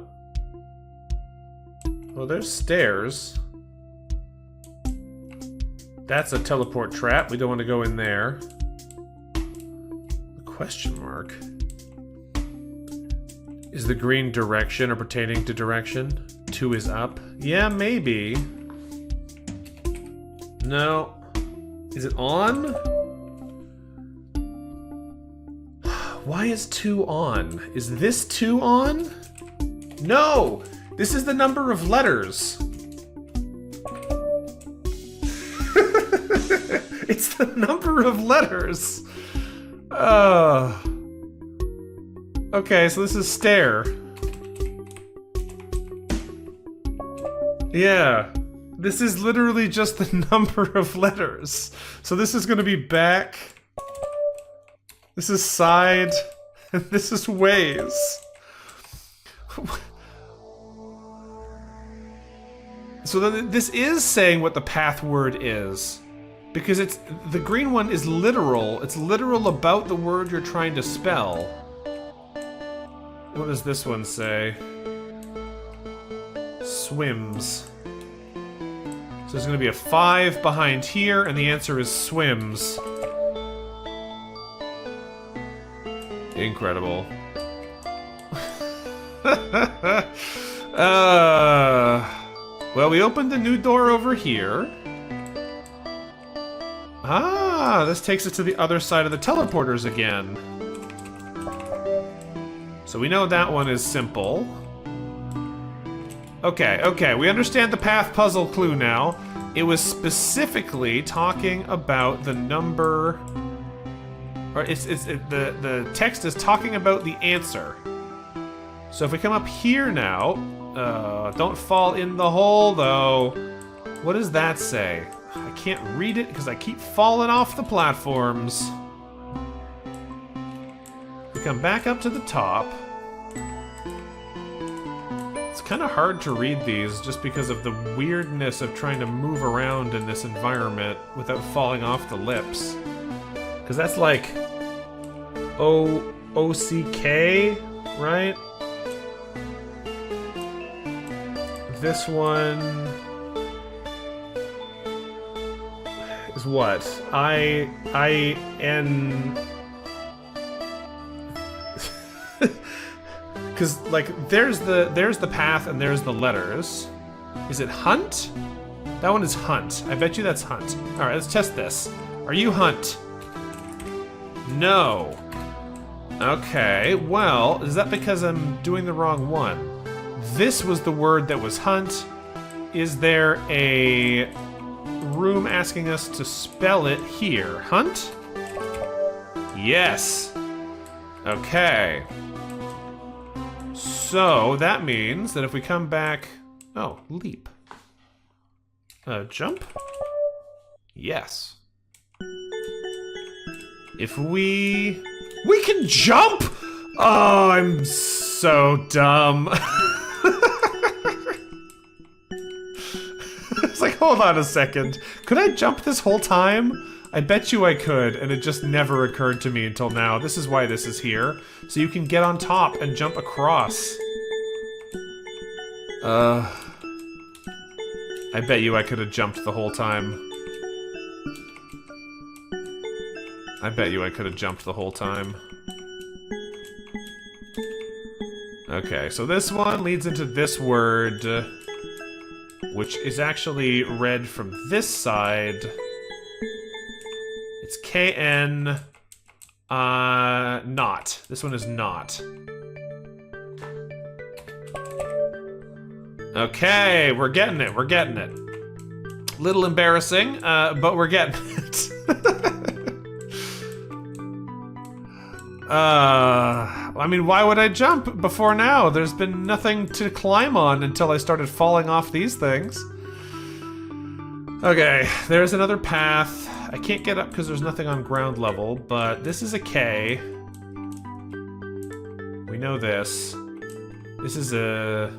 Well, there's stairs. That's a teleport trap. We don't want to go in there. Question mark. Is the green direction or pertaining to direction? 2 is up. Yeah, maybe. No. Is it on? Why is 2 on? Is this 2 on? No! This is the number of letters. It's the number of letters. Okay, so this is stair. Yeah. This is literally just the number of letters. So this is gonna be back. This is side, and this is ways. So this is saying what the path word is. Because it's the green one is literal. It's literal about the word you're trying to spell. What does this one say? Swims. So there's gonna be a 5 behind here, and the answer is swims. Incredible. Well, we opened a new door over here. Ah, Ah, this takes us to the other side of the teleporters again. So we know that one is simple. Okay, okay, we understand the path puzzle clue now. It was specifically talking about the number... Or the text is talking about the answer. So if we come up here now... don't fall in the hole, though. What does that say? I can't read it because I keep falling off the platforms. We come back up to the top. It's kind of hard to read these just because of the weirdness of trying to move around in this environment without falling off the lips. Because that's like... O-C-K, right? This one... is what? I-N... Because, like, there's the path and there's the letters. Is it hunt? That one is hunt. I bet you that's hunt. Alright, let's test this. Are you hunt? No. Okay, well, is that because I'm doing the wrong one? This was the word that was hunt. Is there a room asking us to spell it here? Hunt? Yes. Okay. So that means that if we come back... Oh, leap. Jump? Yes. If we can jump? Oh, I'm so dumb. It's like, hold on a second. Could I jump this whole time? I bet you I could, and it just never occurred to me until now. This is why this is here. So you can get on top and jump across. I bet you I could have jumped the whole time. I bet you I could have jumped the whole time. Okay, so this one leads into this word, which is actually read from this side. It's K-N, not. This one is not. Okay, we're getting it, we're getting it. Little embarrassing, but we're getting it. I mean, why would I jump before now? There's been nothing to climb on until I started falling off these things. Okay, there's another path. I can't get up because there's nothing on ground level, but this is a K. We know this. This is a...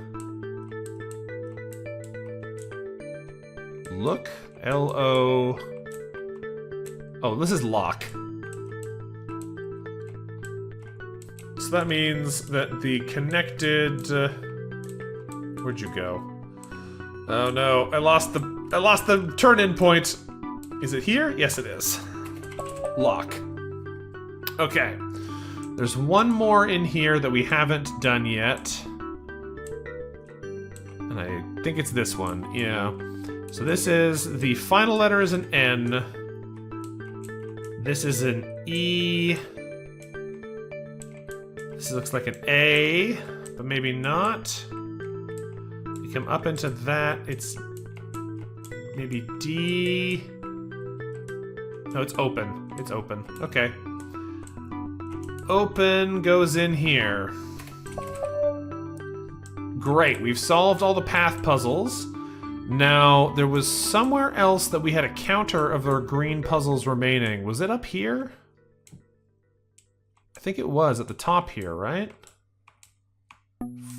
Look? L-O... Oh, this is lock. So that means that the connected... where'd you go? Oh no, I lost the turn-in point. Is it here? Yes, it is. Lock. Okay. There's one more in here that we haven't done yet. And I think it's this one, yeah. So this is, the final letter is an N. This is an E. This looks like an A, but maybe not. We come up into that, it's maybe D. No, it's open. It's open. Okay. Open goes in here. Great, we've solved all the path puzzles. Now, there was somewhere else that we had a counter of our green puzzles remaining. Was it up here? I think it was at the top here, right?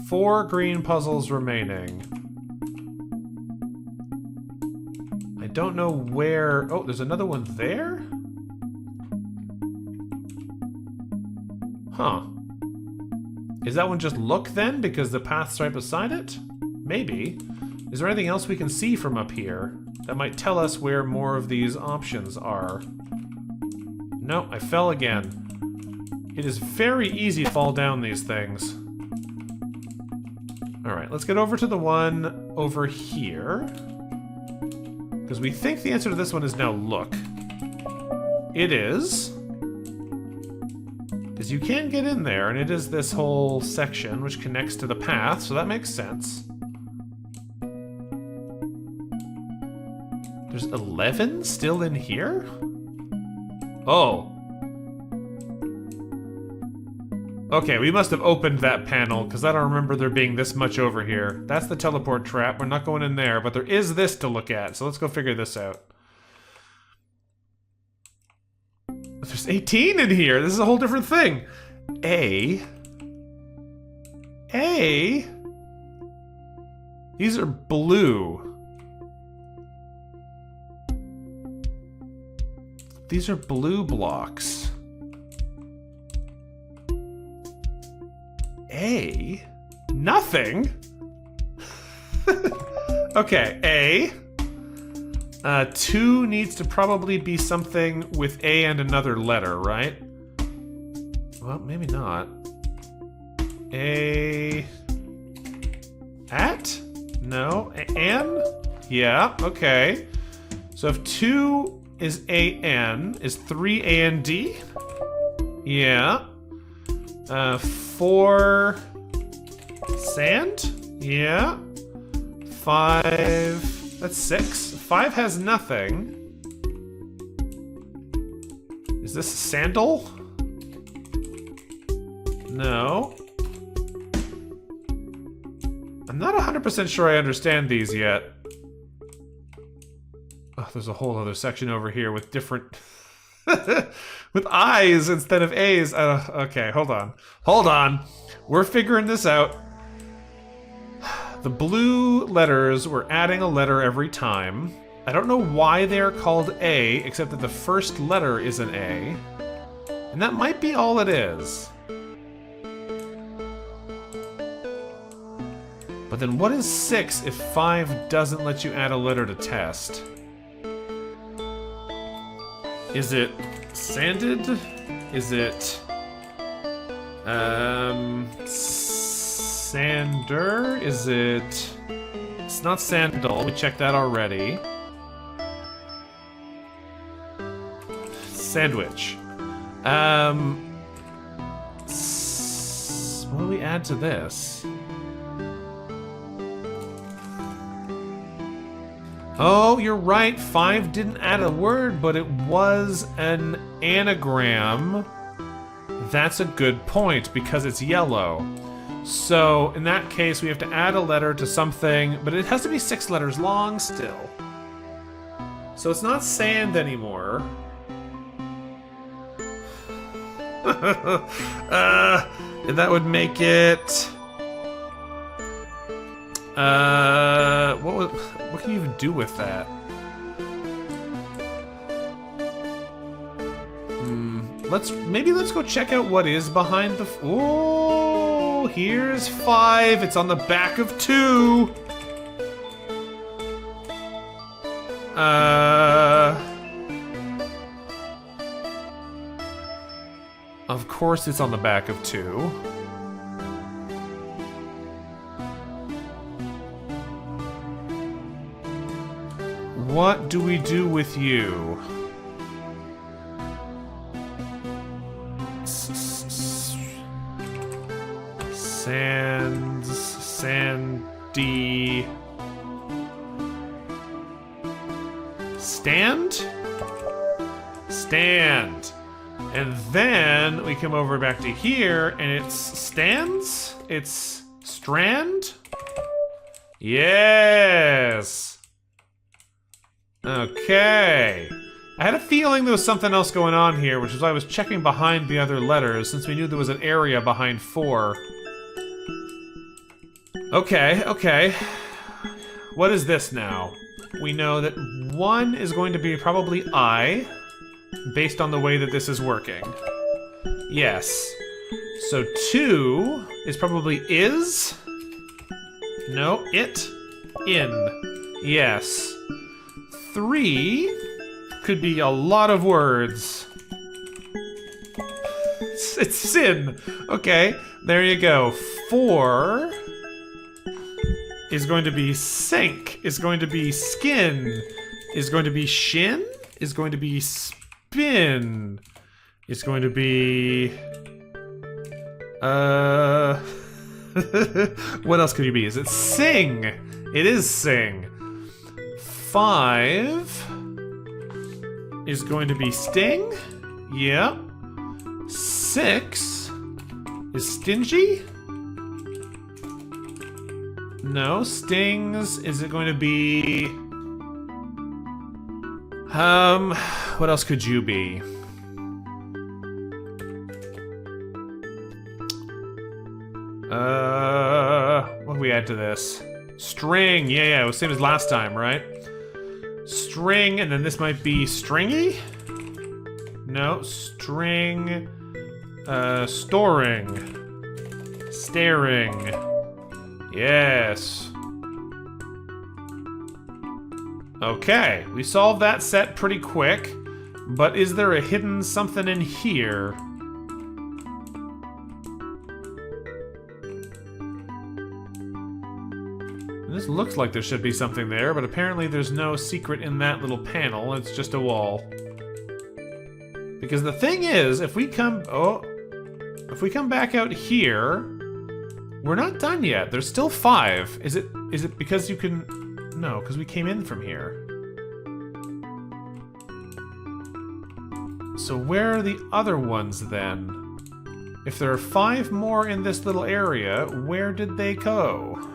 4 green puzzles remaining. I don't know where... Oh, there's another one there? Huh. Is that one just look then, because the path's right beside it? Maybe. Is there anything else we can see from up here that might tell us where more of these options are? No, I fell again. It is very easy to fall down these things. Alright, let's get over to the one over here. Because we think the answer to this one is now look. it is. Because you can get in there, and it is this whole section which connects to the path, so that makes sense. There's 11 still in here? Oh. Okay, we must have opened that panel, because I don't remember there being this much over here. That's the teleport trap. We're not going in there, but there is this to look at, so let's go figure this out. There's 18 in here. This is a whole different thing. A. These are blue. These are blue blocks. A? Nothing? Okay, A. 2 needs to probably be something with A and another letter, right? Well, maybe not. A... At? No. An? Yeah, okay. So if 2 is A-N, is 3 A-N-D? Yeah. 4... Sand? Yeah. 5... That's 6. 5 has nothing. Is this a sandal? No. I'm not 100% sure I understand these yet. Oh, there's a whole other section over here with different... with I's instead of A's. Okay, hold on. Hold on. We're figuring this out. The blue letters, we're adding a letter every time. I don't know why they're called A, except that the first letter is an A. And that might be all it is. But then what is 6 if 5 doesn't let you add a letter to test? Is it sanded? Is it... Sander? Is it... It's not sandal. We checked that already. Sandwich. What do we add to this? Oh, you're right. 5 didn't add a word, but it was an anagram. That's a good point, because it's yellow. So, in that case, we have to add a letter to something, but it has to be 6 letters long still. So it's not sand anymore. And that would make it... what can you even do with that? Maybe let's go check out what is behind the... Oh, here's 5. It's on the back of 2. Of course it's on the back of 2. What do we do with you? Sandy... Stand? Stand. And then we come over back to here, and it's stands? It's strand? Yes! Okay. I had a feeling there was something else going on here, which is why I was checking behind the other letters, since we knew there was an area behind 4. Okay, okay. What is this now? We know that 1 is going to be probably I, based on the way that this is working. Yes. So 2 is probably is? No, it, in. Yes. 3 could be a lot of words. It's sin. Okay, there you go. 4 is going to be sink, is going to be skin, is going to be shin, is going to be spin is going to be... what else could you be? Is it sing? It is sing. 5 is going to be sting. Yep. 6 is stingy. No, stings. Is it going to be... what else could you be? What do we add to this? String. Yeah, it was the same as last time, right? String, and then this might be stringy? No, string. Storing. Staring. Yes. Okay, we solved that set pretty quick, but is there a hidden something in here? This looks like there should be something there, but apparently there's no secret in that little panel. It's just a wall. Because the thing is, if we come back out here, we're not done yet. There's still 5. Is it because you can... No, because we came in from here. So where are the other ones then? If there are 5 more in this little area, where did they go?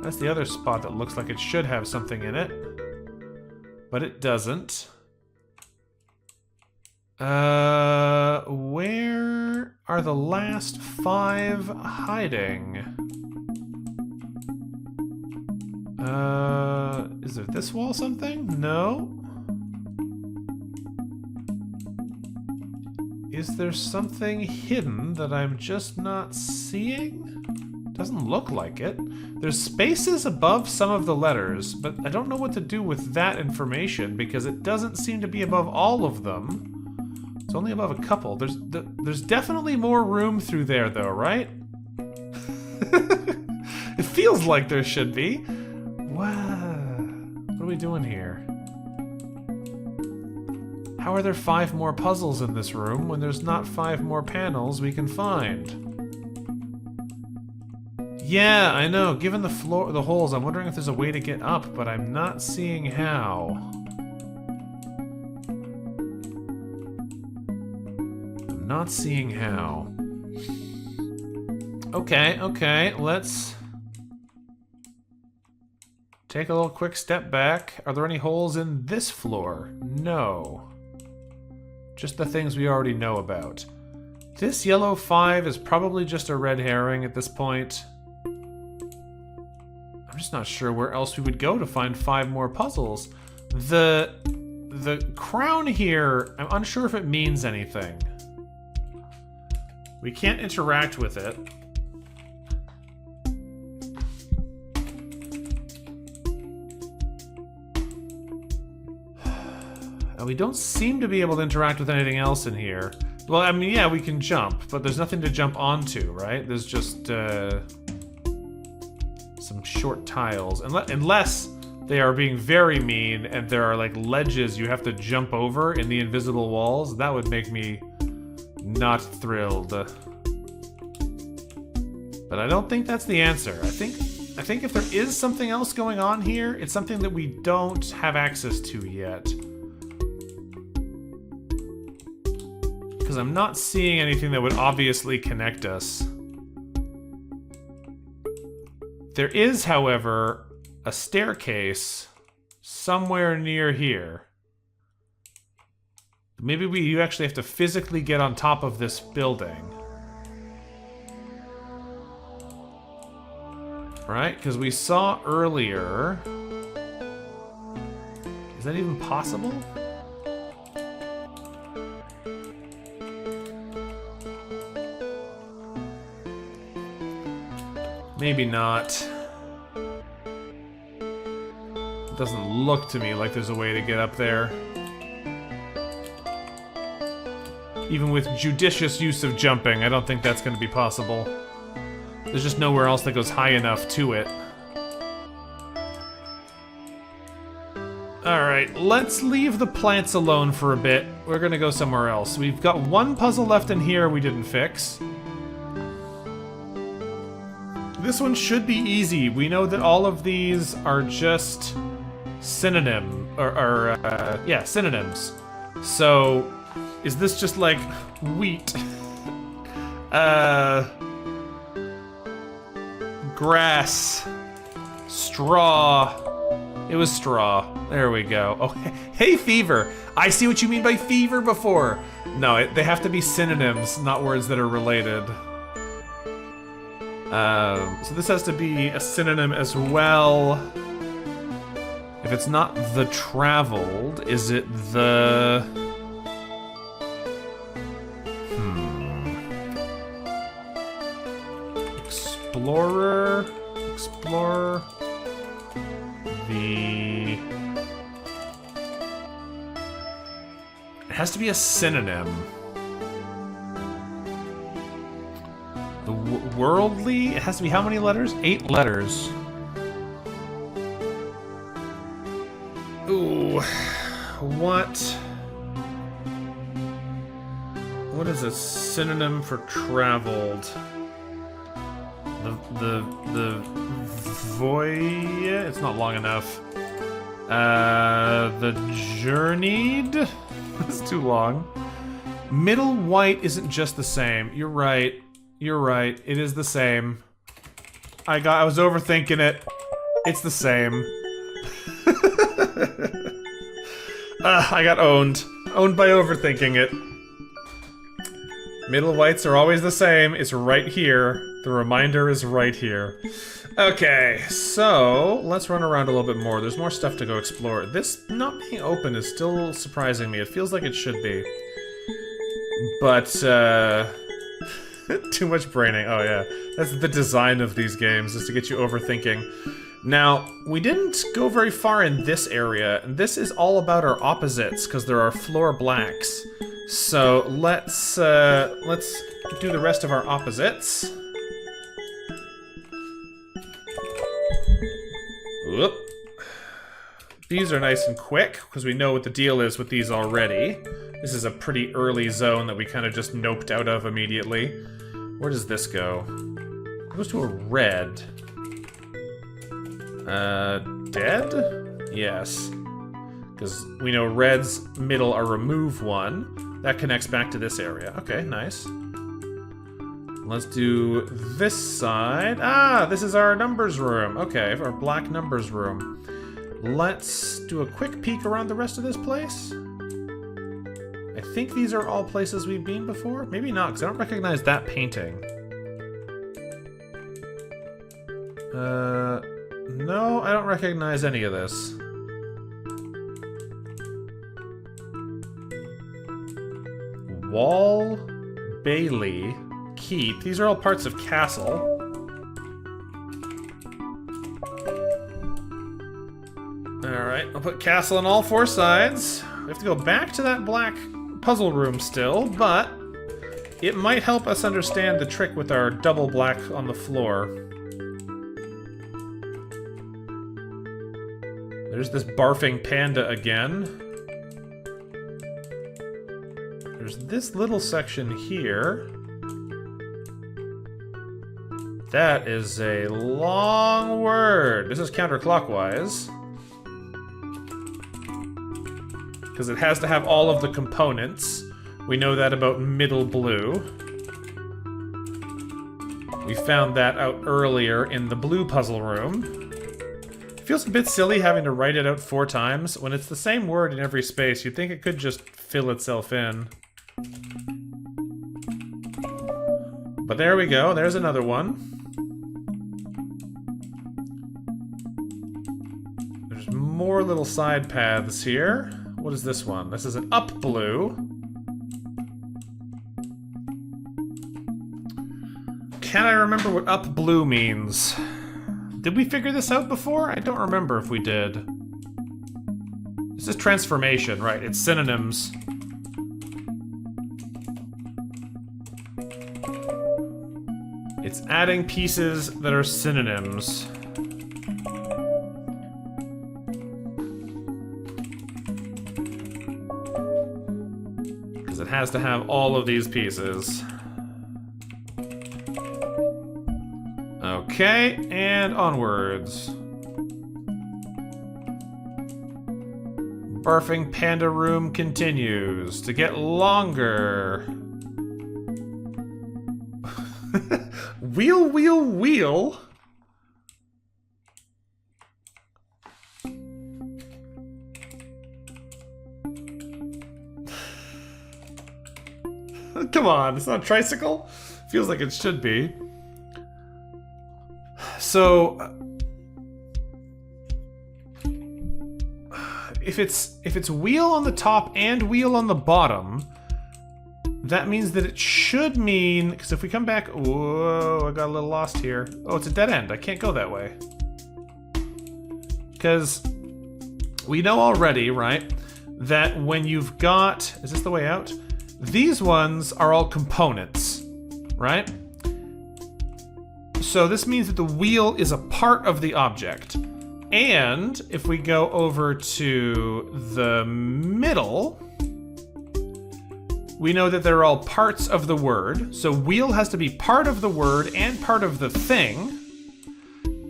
That's the other spot that looks like it should have something in it. But it doesn't. Where are the last 5 hiding? Is it this wall something? No. Is there something hidden that I'm just not seeing? Doesn't look like it. There's spaces above some of the letters, but I don't know what to do with that information because it doesn't seem to be above all of them. It's only above a couple. There's definitely more room through there though, right? It feels like there should be. Wow. What are we doing here? How are there 5 more puzzles in this room when there's not 5 more panels we can find? Yeah, I know. Given the holes, I'm wondering if there's a way to get up, but I'm not seeing how. I'm not seeing how. Okay, let's take a little quick step back. Are there any holes in this floor? No. Just the things we already know about. This yellow 5 is probably just a red herring at this point. I'm just not sure where else we would go to find 5 more puzzles. The crown here, I'm unsure if it means anything. We can't interact with it. And we don't seem to be able to interact with anything else in here. Well, I mean, yeah, we can jump, but there's nothing to jump onto, right? There's just some short tiles. Unless they are being very mean and there are like ledges you have to jump over in the invisible walls, that would make me not thrilled. But I don't think that's the answer. I think if there is something else going on here, it's something that we don't have access to yet. Because I'm not seeing anything that would obviously connect us. There is, however, a staircase somewhere near here. Maybe you actually have to physically get on top of this building. Right? Because we saw earlier... Is that even possible? Maybe not. It doesn't look to me like there's a way to get up there. Even with judicious use of jumping, I don't think that's going to be possible. There's just nowhere else that goes high enough to it. Alright. Alright, let's leave the plants alone for a bit. We're gonna go somewhere else. We've got one puzzle left in here we didn't fix. This one should be easy. We know that all of these are just synonyms. So, is this just like wheat? Grass. Straw. It was straw. There we go. Oh, hay fever. I see what you mean by fever before. No, they have to be synonyms, not words that are related. So this has to be a synonym as well. If it's not the traveled, is it the... Explorer? Explorer? The... It has to be a synonym. The worldly? It has to be how many letters? 8 letters. Ooh. What is a synonym for traveled? The voyage? It's not long enough. The journeyed? That's too long. Middle white isn't just the same. You're right. You're right. It is the same. I was overthinking it. It's the same. I got owned. Owned by overthinking it. Middle whites are always the same. It's right here. The reminder is right here. Okay, so let's run around a little bit more. There's more stuff to go explore. This not being open is still surprising me. It feels like it should be. But, too much braining. Oh yeah, that's the design of these games, is to get you overthinking. Now, we didn't go very far in this area, and this is all about our opposites, because there are floor blacks. So let's do the rest of our opposites. Whoop. These are nice and quick, because we know what the deal is with these already. This is a pretty early zone that we kind of just noped out of immediately. Where does this go? It goes to a red. Dead? Yes. Because we know red's middle are remove one. That connects back to this area. Okay, nice. Let's do this side. Ah, this is our numbers room. Okay, our black numbers room. Let's do a quick peek around the rest of this place. I think these are all places we've been before. Maybe not, because I don't recognize that painting. No, I don't recognize any of this. Wall, Bailey, Keep. These are all parts of Castle. Alright, I'll put Castle on all 4 sides. We have to go back to that black puzzle room still, but it might help us understand the trick with our double black on the floor. There's this barfing panda again. There's this little section here. That is a long word. This is counterclockwise. Because it has to have all of the components. We know that about middle blue. We found that out earlier in the blue puzzle room. It feels a bit silly having to write it out 4 times. When it's the same word in every space, you'd think it could just fill itself in. But there we go, there's another one. There's more little side paths here. What is this one? This is an up blue. Can I remember what up blue means? Did we figure this out before? I don't remember if we did. This is transformation, right? It's synonyms. It's adding pieces that are synonyms. has to have all of these pieces. Okay, and onwards. Barfing Panda Room continues to get longer. Wheel, wheel, wheel. Come on, it's not a tricycle? Feels like it should be. So, if it's wheel on the top and wheel on the bottom, that means that it should mean, because if we come back, whoa, I got a little lost here. Oh, it's a dead end. I can't go that way. Because we know already, right, that when you've got, is this the way out? These ones are all components, right? So this means that the wheel is a part of the object. And if we go over to the middle, we know that they're all parts of the word. So wheel has to be part of the word and part of the thing.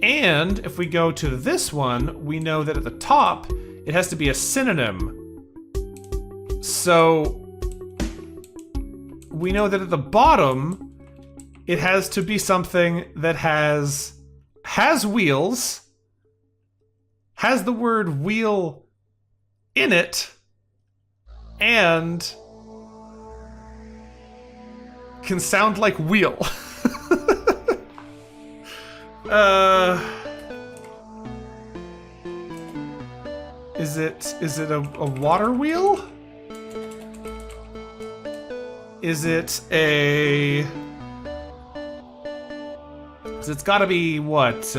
And if we go to this one, we know that at the top, it has to be a synonym. So we know that at the bottom, it has to be something that has wheels, has the word wheel in it, and can sound like wheel. Is it a water wheel? Is it a... So it's gotta be, what,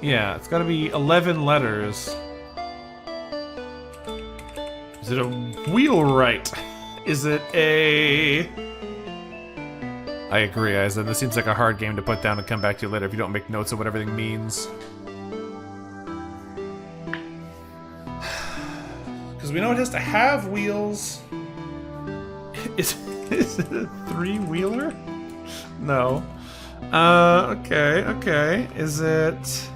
yeah, it's gotta be 11 letters. Is it a wheelwright? Is it a... I agree, Aizen. This seems like a hard game to put down and come back to later if you don't make notes of what everything means. Because we know it has to have wheels. Is it a three-wheeler? No. Okay. Is it...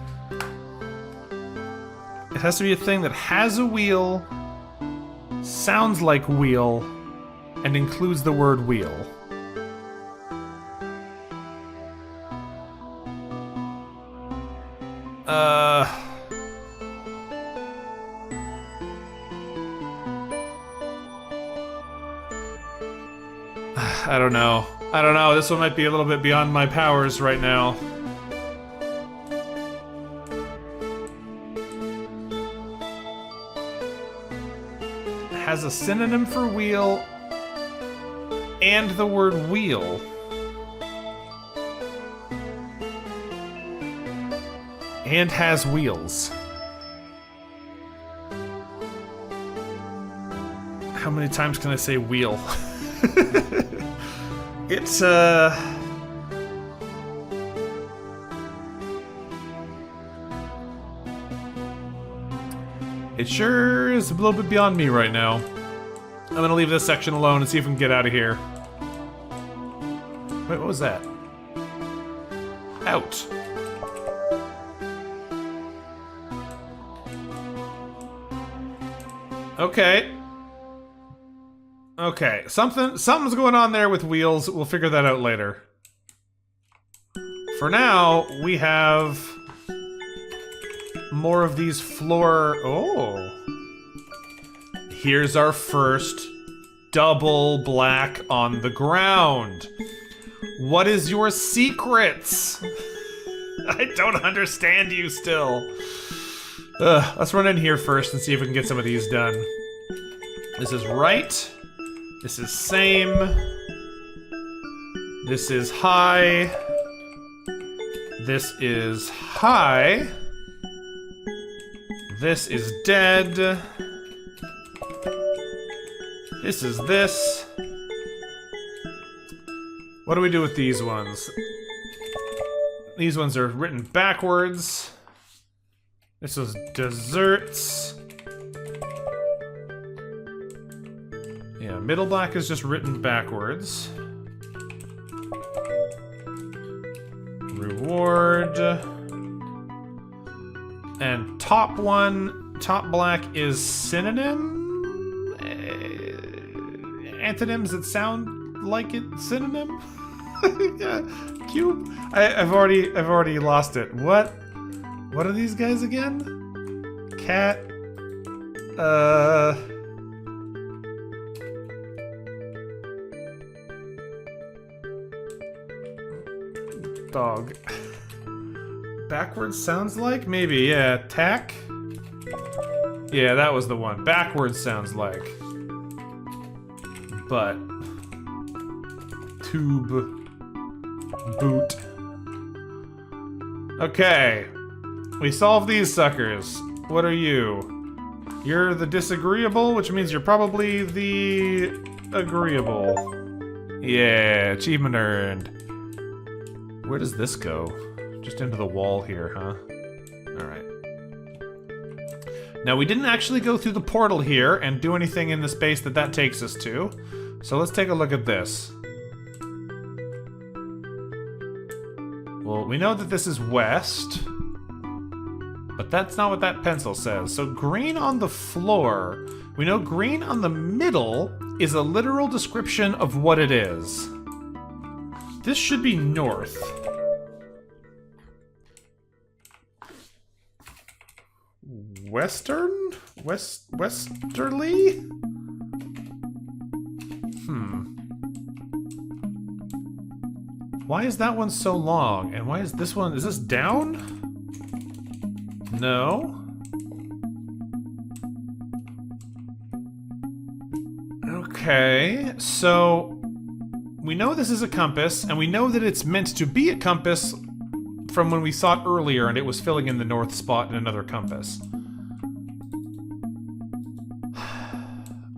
It has to be a thing that has a wheel, sounds like wheel, and includes the word wheel. I don't know. This one might be a little bit beyond my powers right now. It has a synonym for wheel and the word wheel. And has wheels. How many times can I say wheel? It's, it sure is a little bit beyond me right now. I'm gonna leave this section alone and see if we can get out of here. Wait, what was that? Out. Okay. Okay, something's going on there with wheels. We'll figure that out later. For now, we have more of these floor... Oh. Here's our first double black on the ground. What is your secrets? I don't understand you still. Let's run in here first and see if we can get some of these done. This is right. This is same. This is high. This is high. This is dead. This is this. What do we do with these ones? These ones are written backwards. This is desserts. middle black is just written backwards. Reward. And top black is synonym? Antonyms that sound like it synonym? Cube? I've already lost it. What are these guys again? Cat. Dog. Backwards sounds like? Maybe, yeah. Tack? Yeah, that was the one. Backwards sounds like. But. Tube. Boot. Okay. We solved these suckers. What are you? You're the disagreeable, which means you're probably the agreeable. Yeah, achievement earned. Where does this go? Just into the wall here, huh? Alright. Now, we didn't actually go through the portal here and do anything in the space that takes us to. So let's take a look at this. Well, we know that this is west. But that's not what that pencil says. So green on the floor. We know green on the middle is a literal description of what it is. This should be north. Western? Westerly? Why is that one so long? And why is this one... Is this down? No. Okay, so we know this is a compass, and we know that it's meant to be a compass from when we saw it earlier, and it was filling in the north spot in another compass.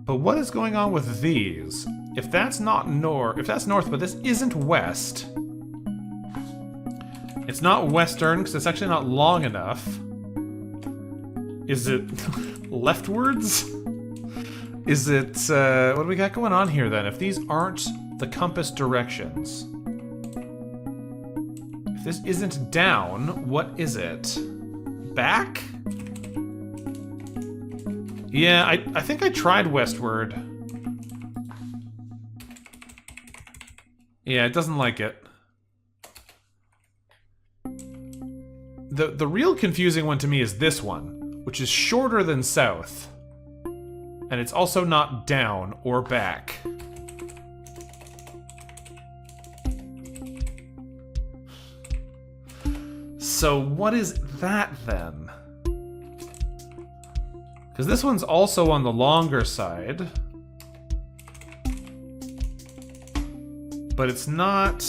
But what is going on with these? If that's not north, if that's north, but this isn't west, it's not western because it's actually not long enough. Is it leftwards? Is it, what do we got going on here then? If these aren't the compass directions. If this isn't down, what is it? Back? Yeah, I think I tried westward. Yeah, it doesn't like it. The real confusing one to me is this one, which is shorter than south. And it's also not down or back. So what is that then? Because this one's also on the longer side. But it's not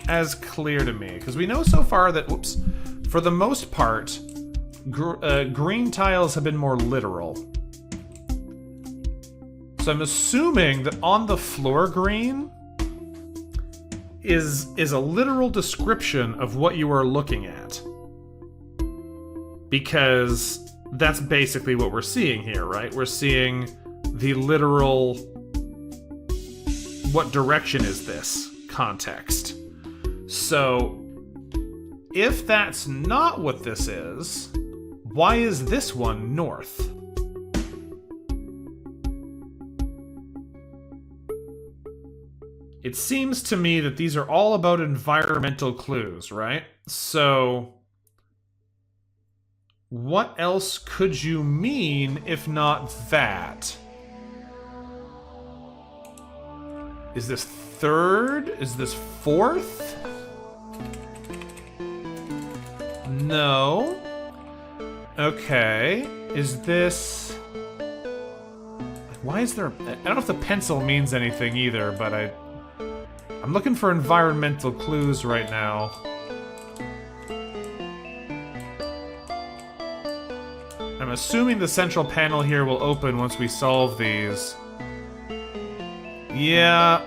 as clear to me. Because we know so far that, whoops, for the most part, green tiles have been more literal. So I'm assuming that on the floor green is a literal description of what you are looking at. Because that's basically what we're seeing here, right? We're seeing the literal what direction is this context. So if that's not what this is, why is this one north? It seems to me that these are all about environmental clues, right? So what else could you mean if not that? Is this third? Is this fourth? No. Okay. Is this... Why is there... I don't know if the pencil means anything either, but I'm looking for environmental clues right now. I'm assuming the central panel here will open once we solve these. Yeah.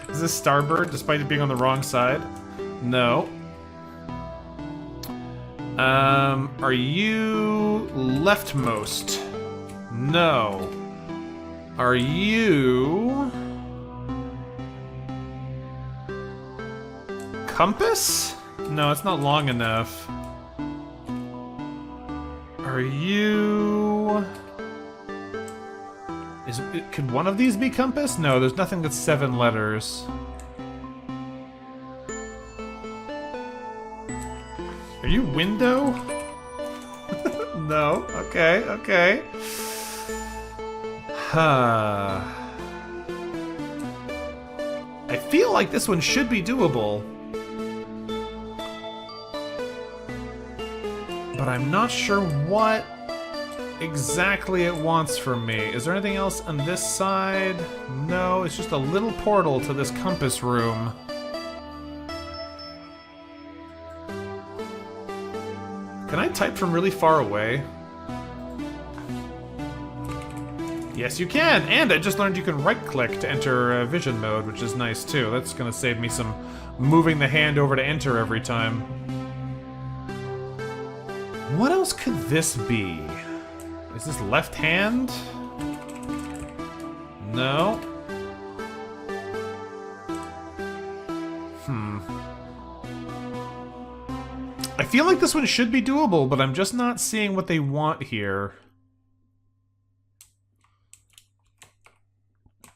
Is this starboard, despite it being on the wrong side? No. Are you leftmost? No. Are you... compass? No, it's not long enough. Are you... could one of these be compass? No, there's nothing that's 7 letters. Are you window? No. Okay, okay. Huh. I feel like this one should be doable. But I'm not sure what exactly it wants from me. Is there anything else on this side? No, it's just a little portal to this compass room. Can I type from really far away? Yes, you can! And I just learned you can right-click to enter vision mode, which is nice, too. That's gonna save me some moving the hand over to enter every time. What else could this be? Is this left hand? No. I feel like this one should be doable, but I'm just not seeing what they want here.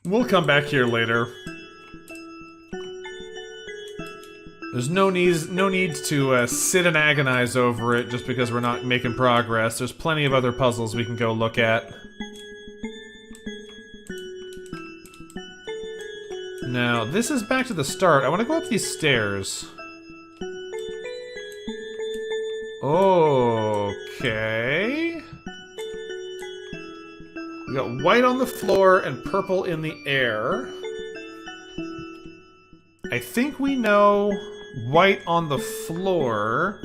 We'll come back here later. There's no need to sit and agonize over it just because we're not making progress. There's plenty of other puzzles we can go look at. Now, this is back to the start. I want to go up these stairs. Okay. We got white on the floor and purple in the air. I think we know white on the floor.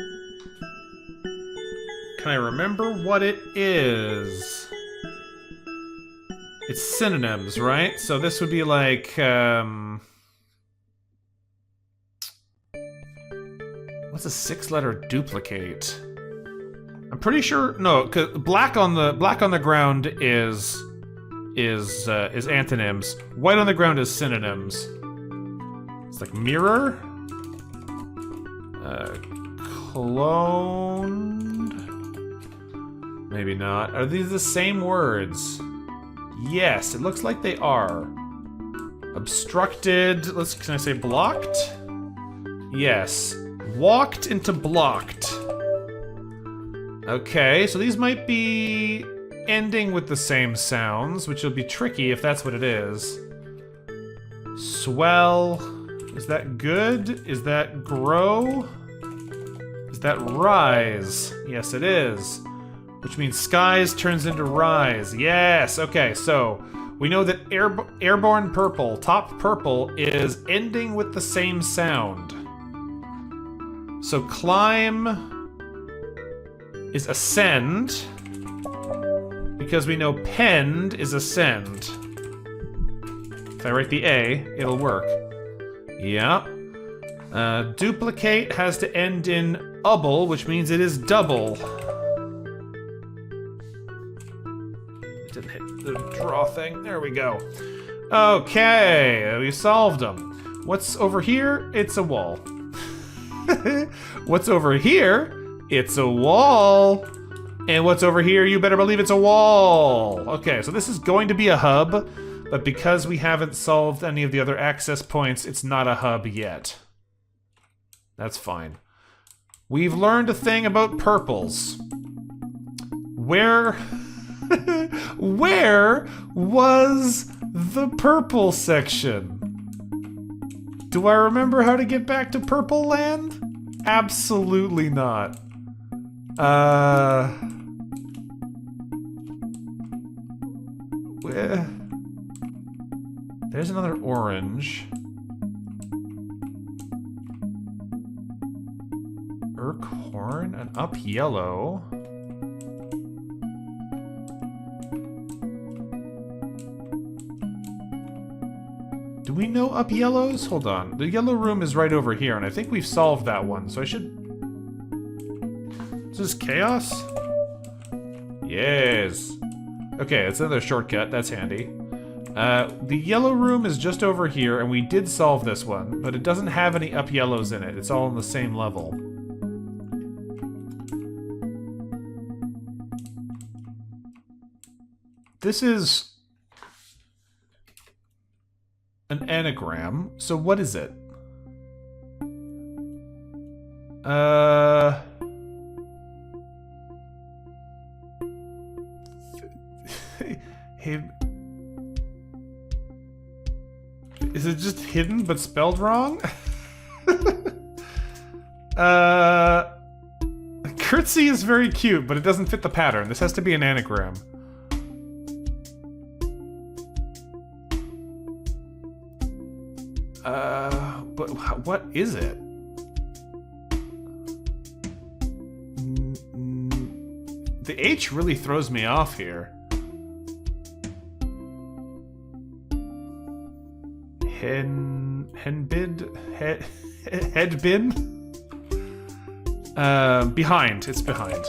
Can I remember what it is? It's synonyms, right? So this would be like, what's a 6-letter duplicate? I'm pretty sure, no, 'cause black on the ground is antonyms. White on the ground is synonyms. It's like mirror, cloned. Maybe not. Are these the same words? Yes, it looks like they are. Obstructed. Can I say blocked? Yes. Walked into blocked. Okay, so these might be ending with the same sounds, which will be tricky if that's what it is. Swell. Is that good? Is that grow? Is that rise? Yes, it is. Which means skies turns into rise. Yes, okay, so we know that airborne purple, top purple, is ending with the same sound. So climb is ascend, because we know pend is ascend. If I write the A, it'll work. Yeah. Duplicate has to end in ubble, which means it is double. Didn't hit the draw thing. There we go. Okay, we solved them. What's over here? It's a wall. What's over here? It's a wall. And what's over here? You better believe it's a wall. Okay, so this is going to be a hub, but because we haven't solved any of the other access points, it's not a hub yet. That's fine. We've learned a thing about purples. Where was the purple section? Do I remember how to get back to Purple Land? Absolutely not. There's another orange. Horn, and up yellow. Do we know up yellows? Hold on. The yellow room is right over here, and I think we've solved that one, so I should... Is this chaos? Yes. Okay, it's another shortcut. That's handy. The yellow room is just over here, and we did solve this one, but it doesn't have any up yellows in it. It's all on the same level. This is an anagram, so what is it? Is it just hidden but spelled wrong? Curtsy is very cute, but it doesn't fit the pattern. This has to be an anagram. But what is it? The H really throws me off here. Headbin? Behind. It's behind.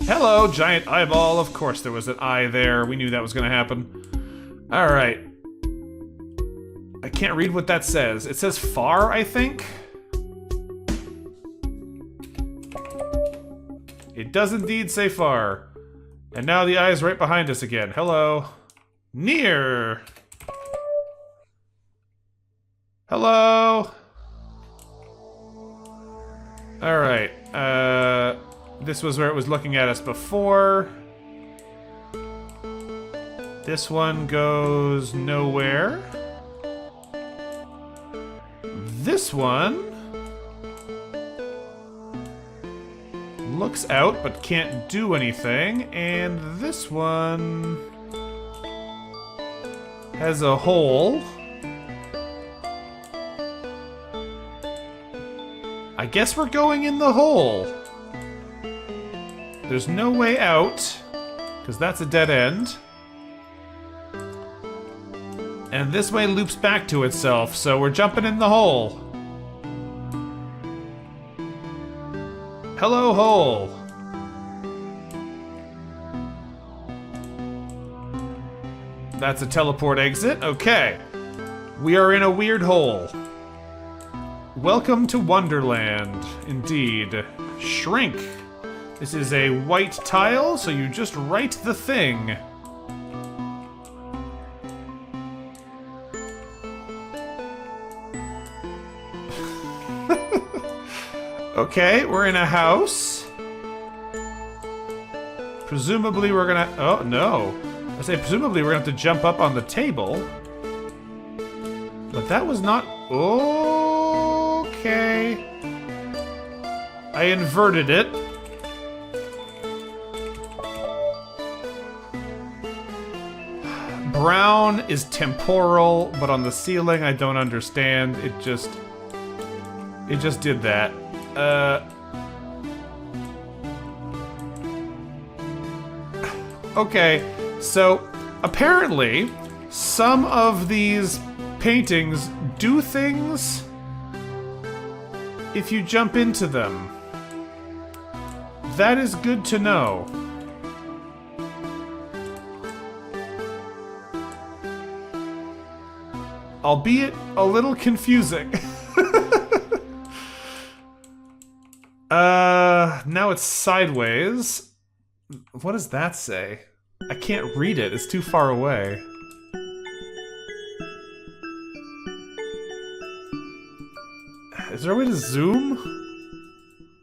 Hello, giant eyeball. Of course there was an eye there. We knew that was gonna happen. Alright. I can't read what that says. It says far, I think? It does indeed say far. And now the eye is right behind us again. Hello. Near! Hello! Alright, this was where it was looking at us before. This one goes nowhere. This one looks out but can't do anything, and this one has a hole. I guess we're going in the hole. There's no way out, because that's a dead end. And this way loops back to itself, so we're jumping in the hole. Hello, hole. That's a teleport exit. Okay. We are in a weird hole. Welcome to Wonderland, indeed. Shrink. This is a white tile, so you just write the thing. Okay, we're in a house. Presumably we're gonna... Oh, no. I say presumably we're gonna have to jump up on the table. But that was not... Okay. I inverted it. Brown is temporal, but on the ceiling I don't understand. It just did that. Okay, so apparently some of these paintings do things if you jump into them. That is good to know. Albeit a little confusing. Now it's sideways. What does that say? I can't read it, it's too far away. Is there a way to zoom?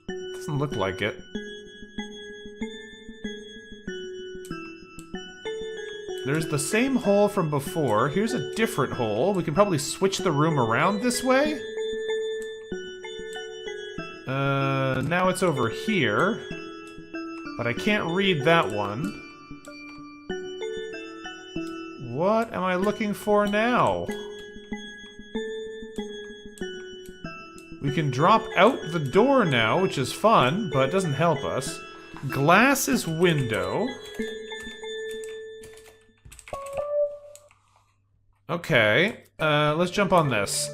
Doesn't look like it. There's the same hole from before. Here's a different hole. We can probably switch the room around this way. Now it's over here. But I can't read that one. What am I looking for now? We can drop out the door now, which is fun, but it doesn't help us. Glass is window. Okay, let's jump on this.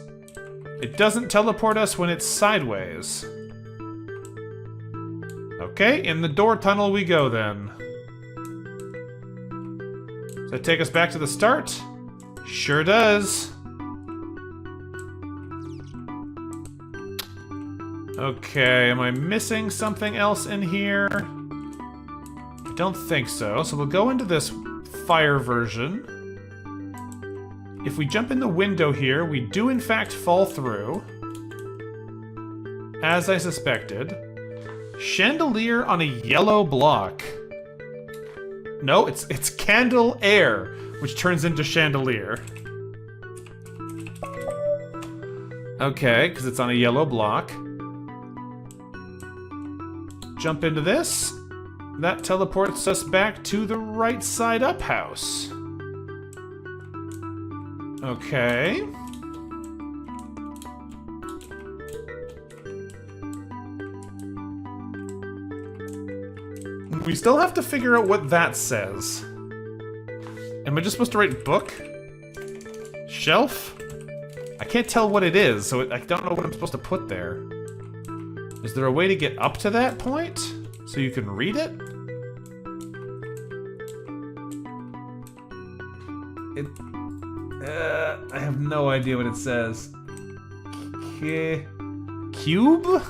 It doesn't teleport us when it's sideways. Okay, in the door tunnel we go then. Does that take us back to the start? Sure does. Okay, am I missing something else in here? I don't think so. So we'll go into this fire version. If we jump in the window here, we do in fact fall through. As I suspected. Chandelier on a yellow block. No, it's candle air, which turns into chandelier. Okay, because it's on a yellow block. Jump into this. That teleports us back to the right side up house. Okay. We still have to figure out what that says. Am I just supposed to write book? Shelf? I can't tell what it is, so I don't know what I'm supposed to put there. Is there a way to get up to that point? So you can read it? I have no idea what it says. Cube?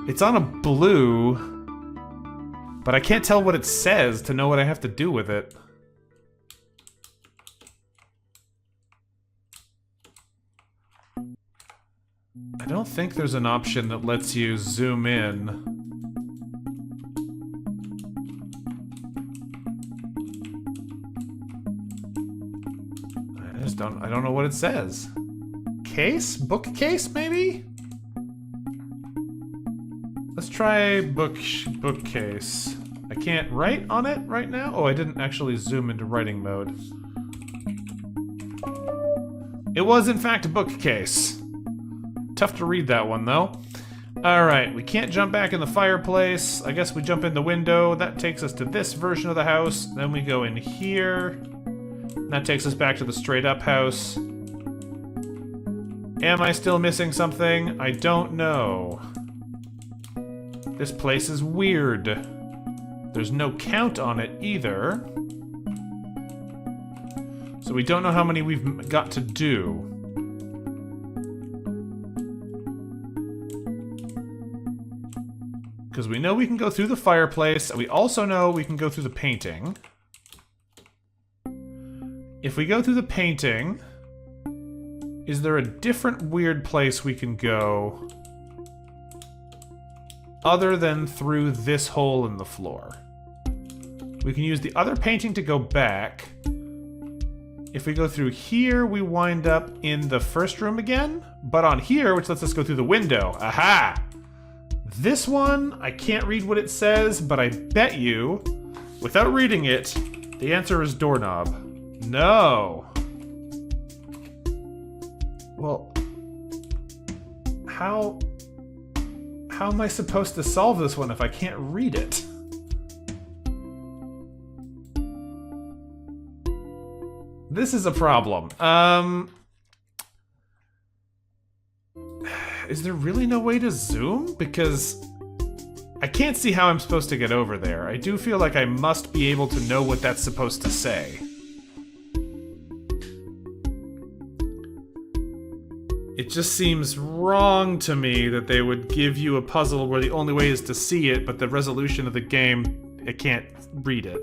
It's on a blue. But I can't tell what it says to know what I have to do with it. I don't think there's an option that lets you zoom in. I don't know what it says. Case? Bookcase, maybe? Let's try bookcase. I can't write on it right now? Oh, I didn't actually zoom into writing mode. It was, in fact, a bookcase. Tough to read that one, though. Alright, we can't jump back in the fireplace. I guess we jump in the window. That takes us to this version of the house. Then we go in here. That takes us back to the straight-up house. Am I still missing something? I don't know. This place is weird. There's no count on it either. So we don't know how many we've got to do. Because we know we can go through the fireplace. We also know we can go through the painting. If we go through the painting, is there a different weird place we can go other than through this hole in the floor? We can use the other painting to go back. If we go through here, we wind up in the first room again, but on here, which lets us go through the window. Aha! This one, I can't read what it says, but I bet you, without reading it, the answer is doorknob. No. Well, how am I supposed to solve this one if I can't read it? This is a problem. Is there really no way to zoom? Because I can't see how I'm supposed to get over there. I do feel like I must be able to know what that's supposed to say. It just seems wrong to me that they would give you a puzzle where the only way is to see it, but the resolution of the game, it can't read it.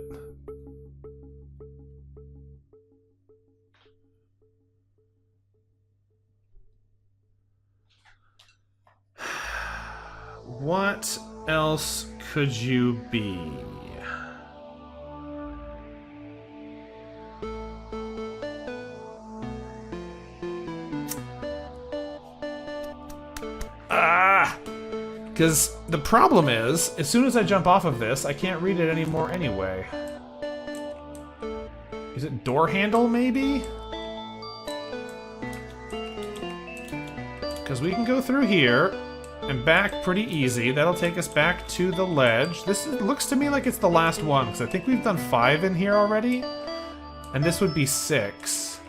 What else could you be? Because the problem is, as soon as I jump off of this, I can't read it anymore anyway. Is it door handle, maybe? Because we can go through here and back pretty easy. That'll take us back to the ledge. This looks to me like it's the last one, because I think we've done 5 in here already. And this would be 6.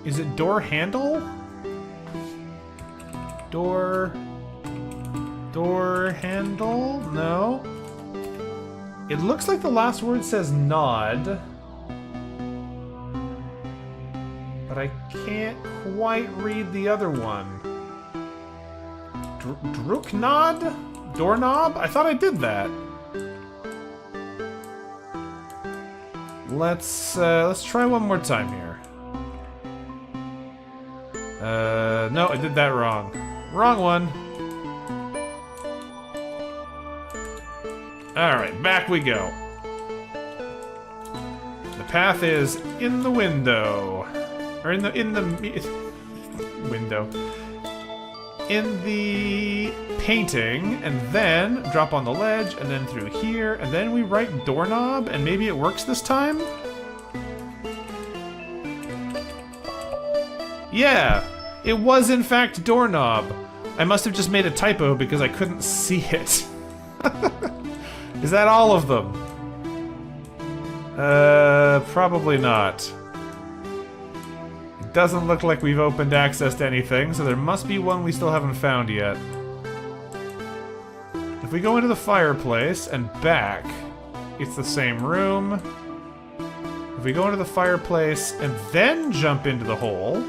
Is it door handle? Door handle? No. It looks like the last word says nod. But I can't quite read the other one. Druknod? Doorknob? I thought I did that. Let's try one more time here. No, I did that wrong. Wrong one. Alright, back we go. The path is in the window. Or in the window. In the painting, and then drop on the ledge, and then through here, and then we write doorknob, and maybe it works this time? Yeah, it was in fact doorknob. I must have just made a typo because I couldn't see it. Is that all of them? Probably not. It doesn't look like we've opened access to anything, so there must be one we still haven't found yet. If we go into the fireplace and back, it's the same room. If we go into the fireplace and then jump into the hole,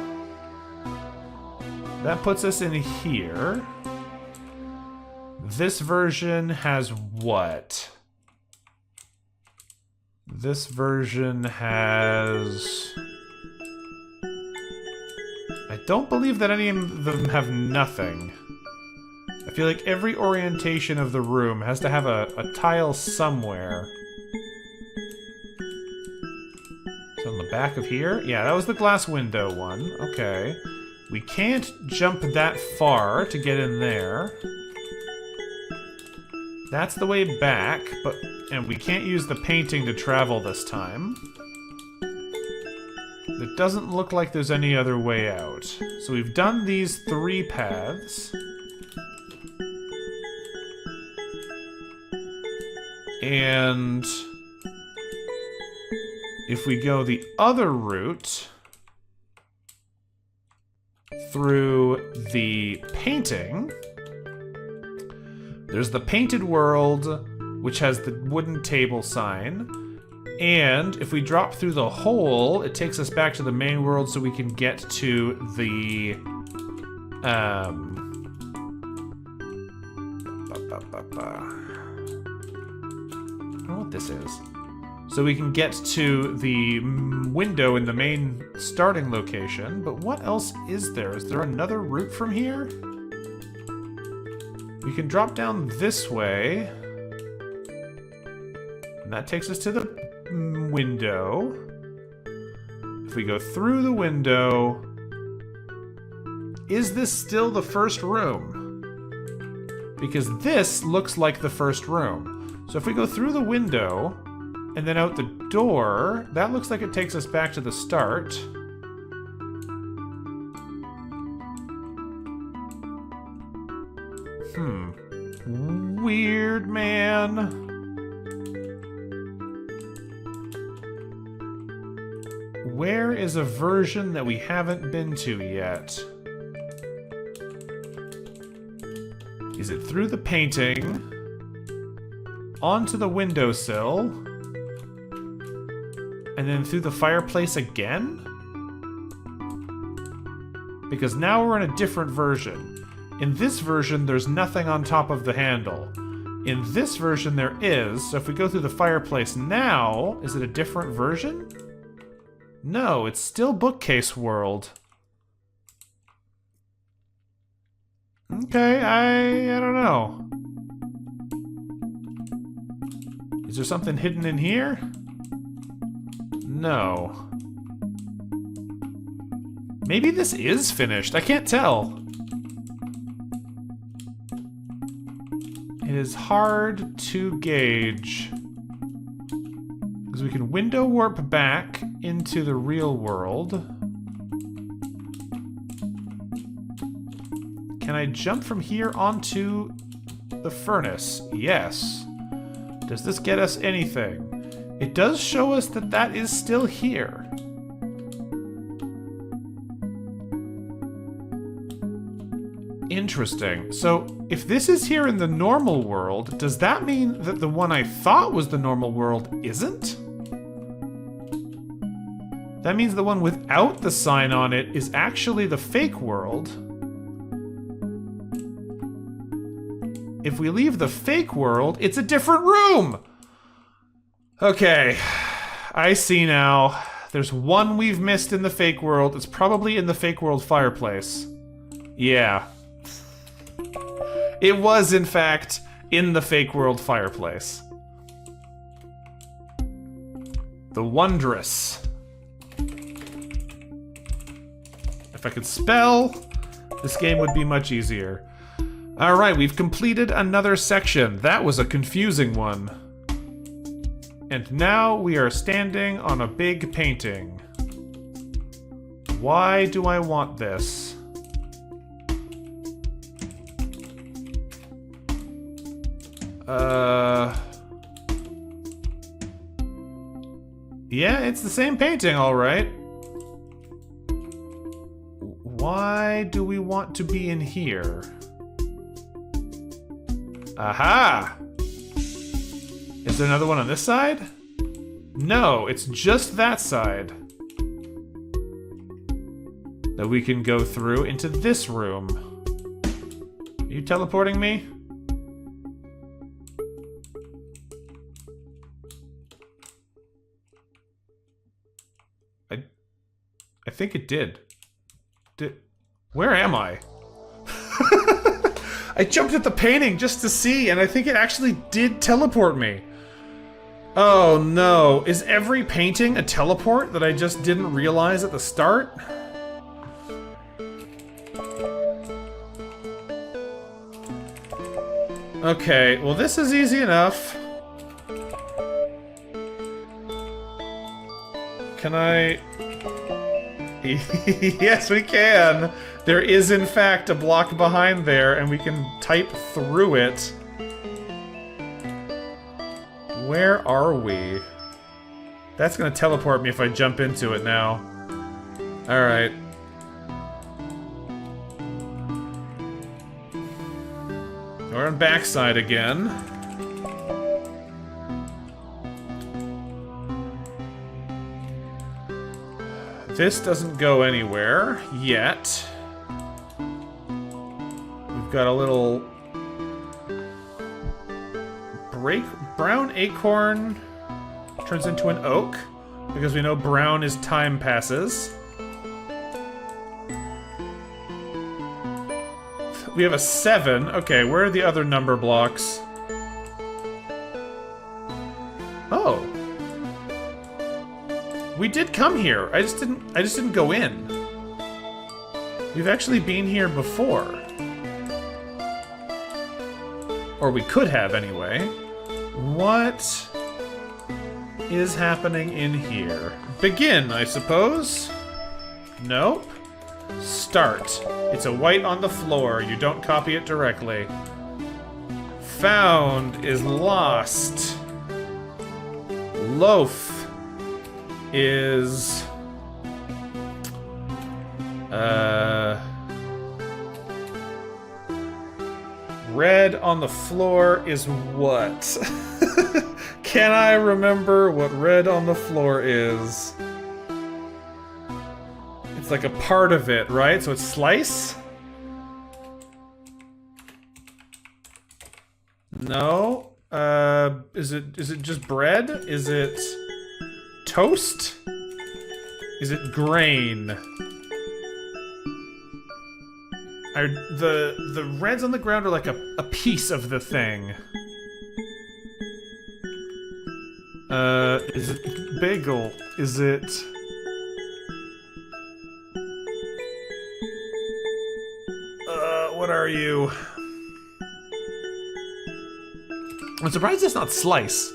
that puts us in here. This version has what? This version has... I don't believe that any of them have nothing. I feel like every orientation of the room has to have a tile somewhere. So on the back of here? Yeah, that was the glass window one. Okay. We can't jump that far to get in there. That's the way back, and we can't use the painting to travel this time. It doesn't look like there's any other way out. So we've done these 3 paths. And if we go the other route through the painting, there's the painted world, which has the wooden table sign. And if we drop through the hole, it takes us back to the main world so we can get to the... I don't know what this is. So we can get to the window in the main starting location. But what else is there? Is there another route from here? We can drop down this way. And that takes us to the window. If we go through the window... Is this still the first room? Because this looks like the first room. So if we go through the window, and then out the door, that looks like it takes us back to the start. Weird, man. Where is a version that we haven't been to yet? Is it through the painting, onto the windowsill, and then through the fireplace again? Because now we're in a different version. In this version, there's nothing on top of the handle. In this version, there is. So if we go through the fireplace now, is it a different version? No, it's still bookcase world. Okay, I don't know. Is there something hidden in here? No. Maybe this is finished. I can't tell. It is hard to gauge. Because we can window warp back into the real world. Can I jump from here onto the furnace? Yes. Does this get us anything? It does show us that that is still here. Interesting. So, if this is here in the normal world, does that mean that the one I thought was the normal world isn't? That means the one without the sign on it is actually the fake world. If we leave the fake world, it's a different room! Okay, I see now. There's one we've missed in the fake world. It's probably in the fake world fireplace. Yeah. It was, in fact, in the fake world fireplace. The Wondrous. If I could spell, this game would be much easier. Alright, we've completed another section. That was a confusing one. And now we are standing on a big painting. Why do I want this? Yeah, it's the same painting, alright. Why do we want to be in here? Aha! Is there another one on this side? No, it's just that side. That we can go through into this room. Are you teleporting me? I think it did. Where am I? I jumped at the painting just to see, and I think it actually did teleport me. Oh no, is every painting a teleport that I just didn't realize at the start? Okay, well this is easy enough. Can I... Yes, we can! There is, in fact, a block behind there, and we can type through it. Where are we? That's gonna teleport me if I jump into it now. Alright. We're on backside again. This doesn't go anywhere yet. We've got a little brown acorn turns into an oak because we know brown is time passes. We have a 7. Okay, where are the other number blocks? Oh. We did come here. I just didn't go in. We've actually been here before. Or we could have anyway. What is happening in here? Begin, I suppose? Nope. Start. It's a white on the floor. You don't copy it directly. Found is lost. Loaf is red on the floor is what? Can I remember what red on the floor is? It's like a part of it, right? So it's slice? No. Is it just bread? Is it toast? Is it grain? The reds on the ground are like a piece of the thing. Is it bagel? Is it... what are you? I'm surprised it's not slice.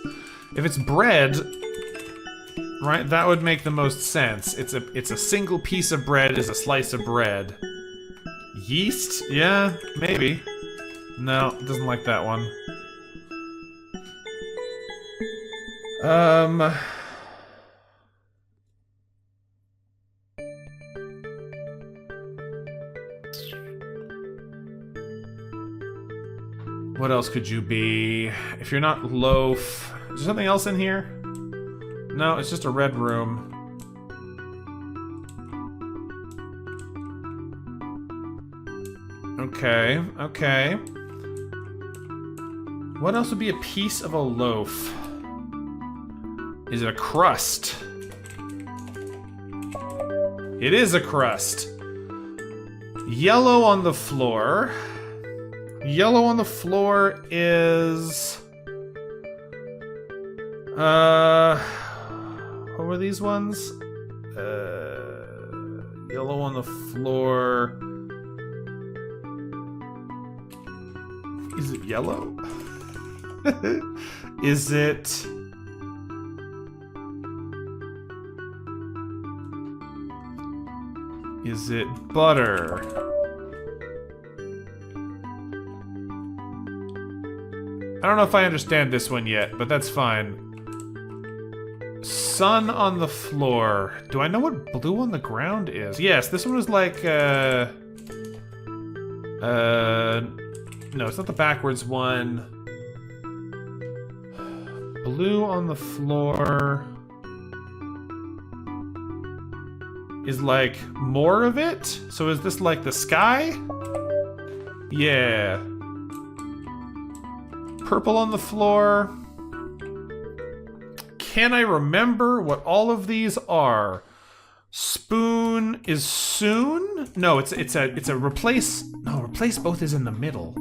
If it's bread, right, that would make the most sense. It's a single piece of bread is a slice of bread. Yeast? Yeah, maybe. No, it doesn't like that one. What else could you be? If you're not loaf... Is there something else in here? No, it's just a red room. Okay, okay. What else would be a piece of a loaf? Is it a crust? It is a crust. Yellow on the floor. Yellow on the floor is... What were these ones? Yellow on the floor... Is it yellow? Is it... Is it butter? I don't know if I understand this one yet, but that's fine. Sun on the floor. Do I know what blue on the ground is? Yes, this one was like, no, it's not the backwards one. Blue on the floor is like more of it? So is this like the sky? Yeah. Purple on the floor. Can I remember what all of these are? Spoon is soon? No, it's a replace. No, replace both is in the middle.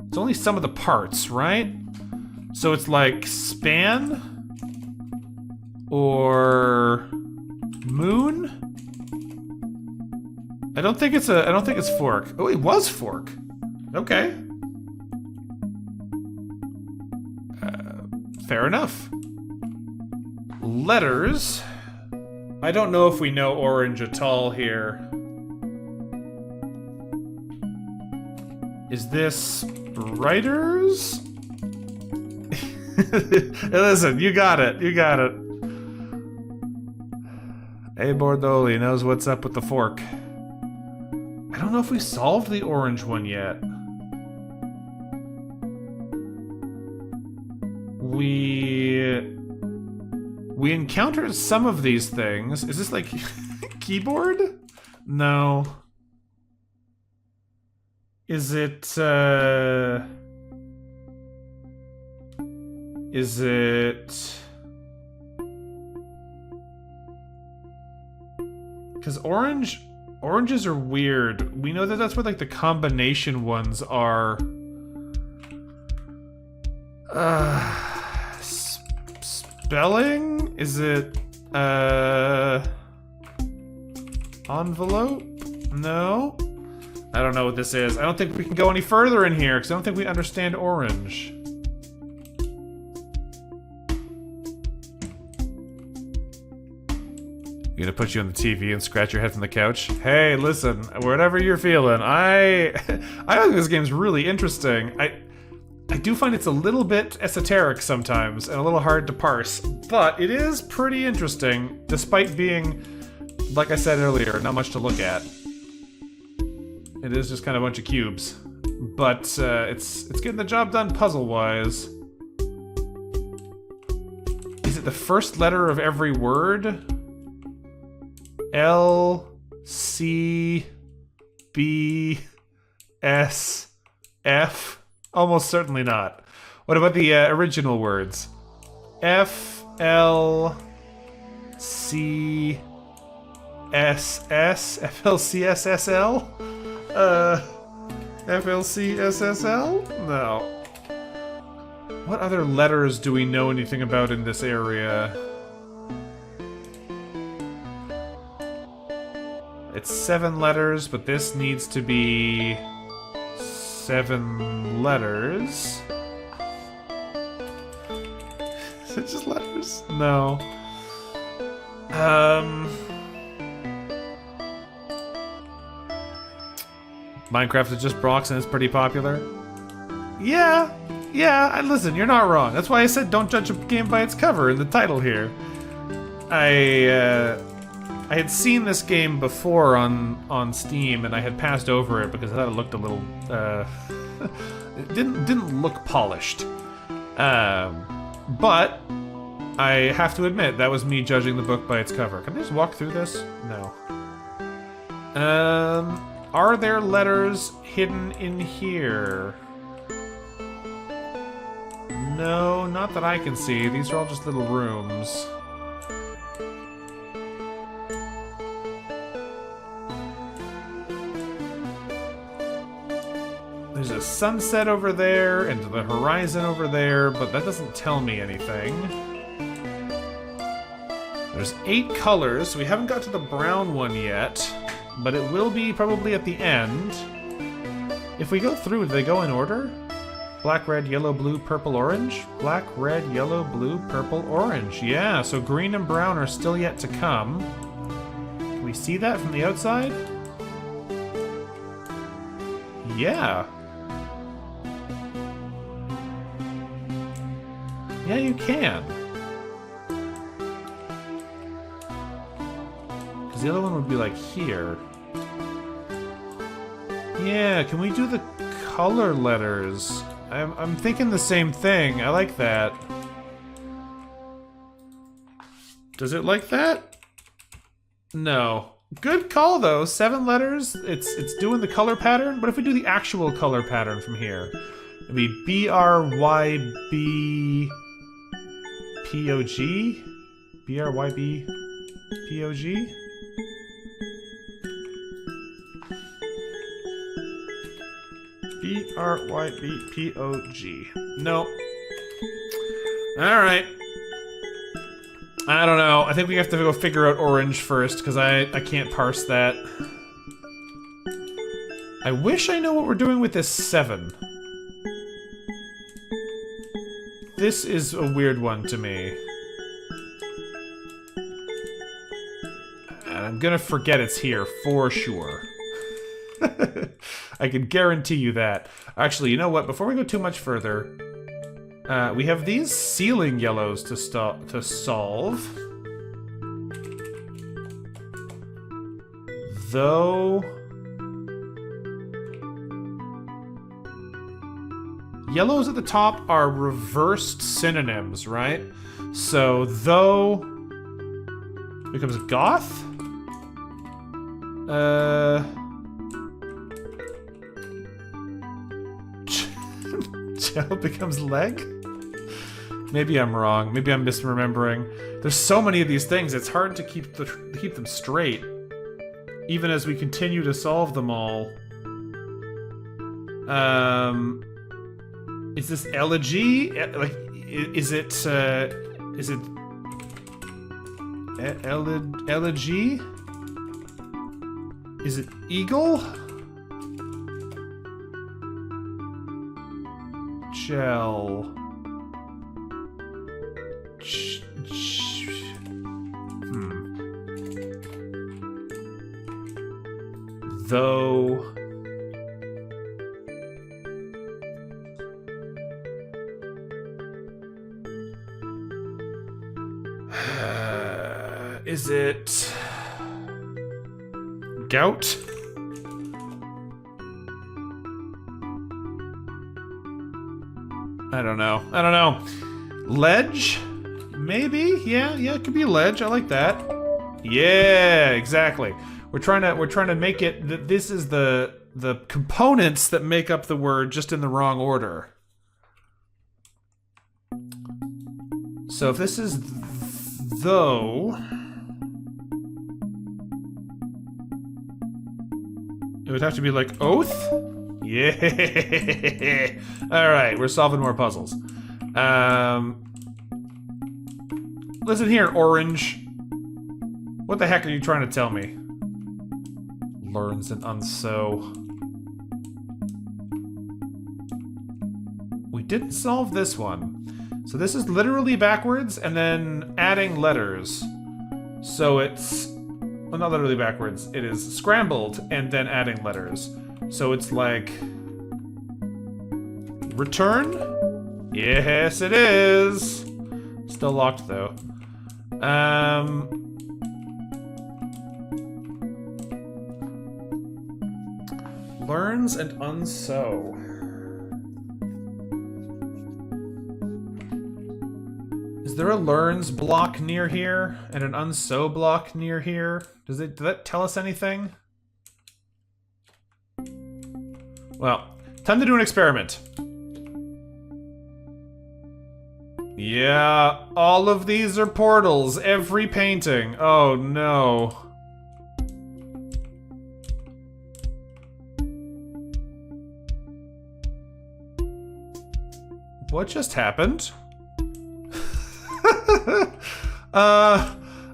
It's only some of the parts, right? So it's like span or moon. I don't think it's fork. Oh, it was fork. Okay. Fair enough. Letters. I don't know if we know orange at all here. Is this writers? Listen, you got it. You got it. Hey, Bordoli knows what's up with the fork. I don't know if we solved the orange one yet. We encountered some of these things. Is this like keyboard? No. Is it because oranges are weird. We know that that's where like the combination ones are. Spelling? Is it envelope? No. I don't know what this is. I don't think we can go any further in here because I don't think we understand orange. I'm gonna put you on the TV and scratch your head from the couch. Hey, listen, whatever you're feeling, I think this game's really interesting. I do find it's a little bit esoteric sometimes and a little hard to parse, but it is pretty interesting, despite being, like I said earlier, not much to look at. It is just kind of a bunch of cubes, but it's getting the job done puzzle-wise. Is it the first letter of every word? L, C, B, S, F? Almost certainly not. What about the original words? F, L, C, S, S? F, L, C, S, S, L? F, L, C, S, S, L? No. What other letters do we know anything about in this area? It's 7 letters, but this needs to be 7 letters. Is it just letters? No. Minecraft is just blocks and it's pretty popular. Yeah, listen, you're not wrong. That's why I said don't judge a game by its cover in the title here. I had seen this game before on Steam, and I had passed over it because I thought it looked a little it didn't look polished. But I have to admit that was me judging the book by its cover. Can I just walk through this? No. Are there letters hidden in here? No, not that I can see. These are all just little rooms. There's a sunset over there and the horizon over there, but that doesn't tell me anything. There's 8 colors. We haven't got to the brown one yet, but it will be probably at the end. If we go through, do they go in order? Black, red, yellow, blue, purple, orange? Black, red, yellow, blue, purple, orange. Yeah, so green and brown are still yet to come. Can we see that from the outside? Yeah. Yeah, you can. Because the other one would be like here. Yeah, can we do the color letters? I'm thinking the same thing. I like that. Does it like that? No. Good call though. 7 letters. It's doing the color pattern. What if we do the actual color pattern from here? It'd be BRYB POG? BRYB POG? BRYBPOG. No. Alright. I don't know. I think we have to go figure out orange first, because I can't parse that. I wish I know what we're doing with this 7. This is a weird one to me. And I'm gonna forget it's here, for sure. I can guarantee you that. Actually, you know what? Before we go too much further, we have these ceiling yellows to solve. Though... yellows at the top are reversed synonyms, right? So, though... becomes goth? Gel becomes leg? Maybe I'm wrong. Maybe I'm misremembering. There's so many of these things, it's hard to keep them straight. Even as we continue to solve them all. Is this elegy? Like, is it elegy? Is it eagle? Gel. Though... is it... gout? I don't know. I don't know. Ledge? Maybe? Yeah, it could be ledge. I like that. Yeah, exactly. We're trying to make it this is the components that make up the word just in the wrong order. So if this is though, it would have to be like oath? Yeah. All right, we're solving more puzzles. Listen here, orange. What the heck are you trying to tell me? Learns and unsew. We didn't solve this one. So this is literally backwards and then adding letters. So it's... well, not literally backwards. It is scrambled and then adding letters. So it's like... return? Yes, it is! Still locked, though. Learns and unsew. Is there a learns block near here and an unsew block near here? Does that tell us anything? Well, time to do an experiment. Yeah, all of these are portals. Every painting. Oh no. What just happened?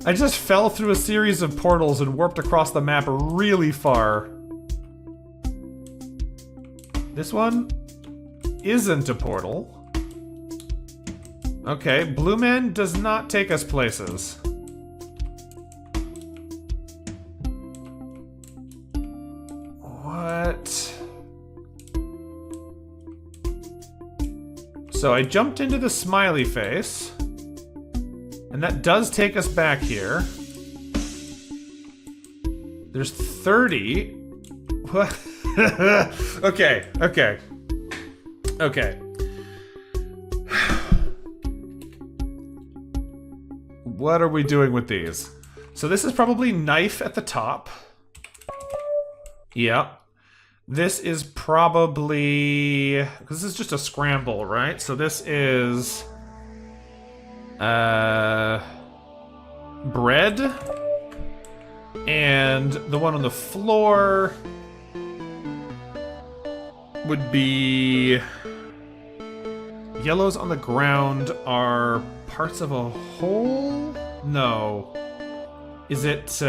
I just fell through a series of portals and warped across the map really far. This one isn't a portal. Okay, Blue Man does not take us places. What? So I jumped into the smiley face. And that does take us back here. There's 30. What? Okay. What are we doing with these? So this is probably knife at the top. Yep. This is probably... This is just a scramble, right? So this is... bread. And the one on the floor would be... Yellows on the ground are parts of a whole? No. Is it,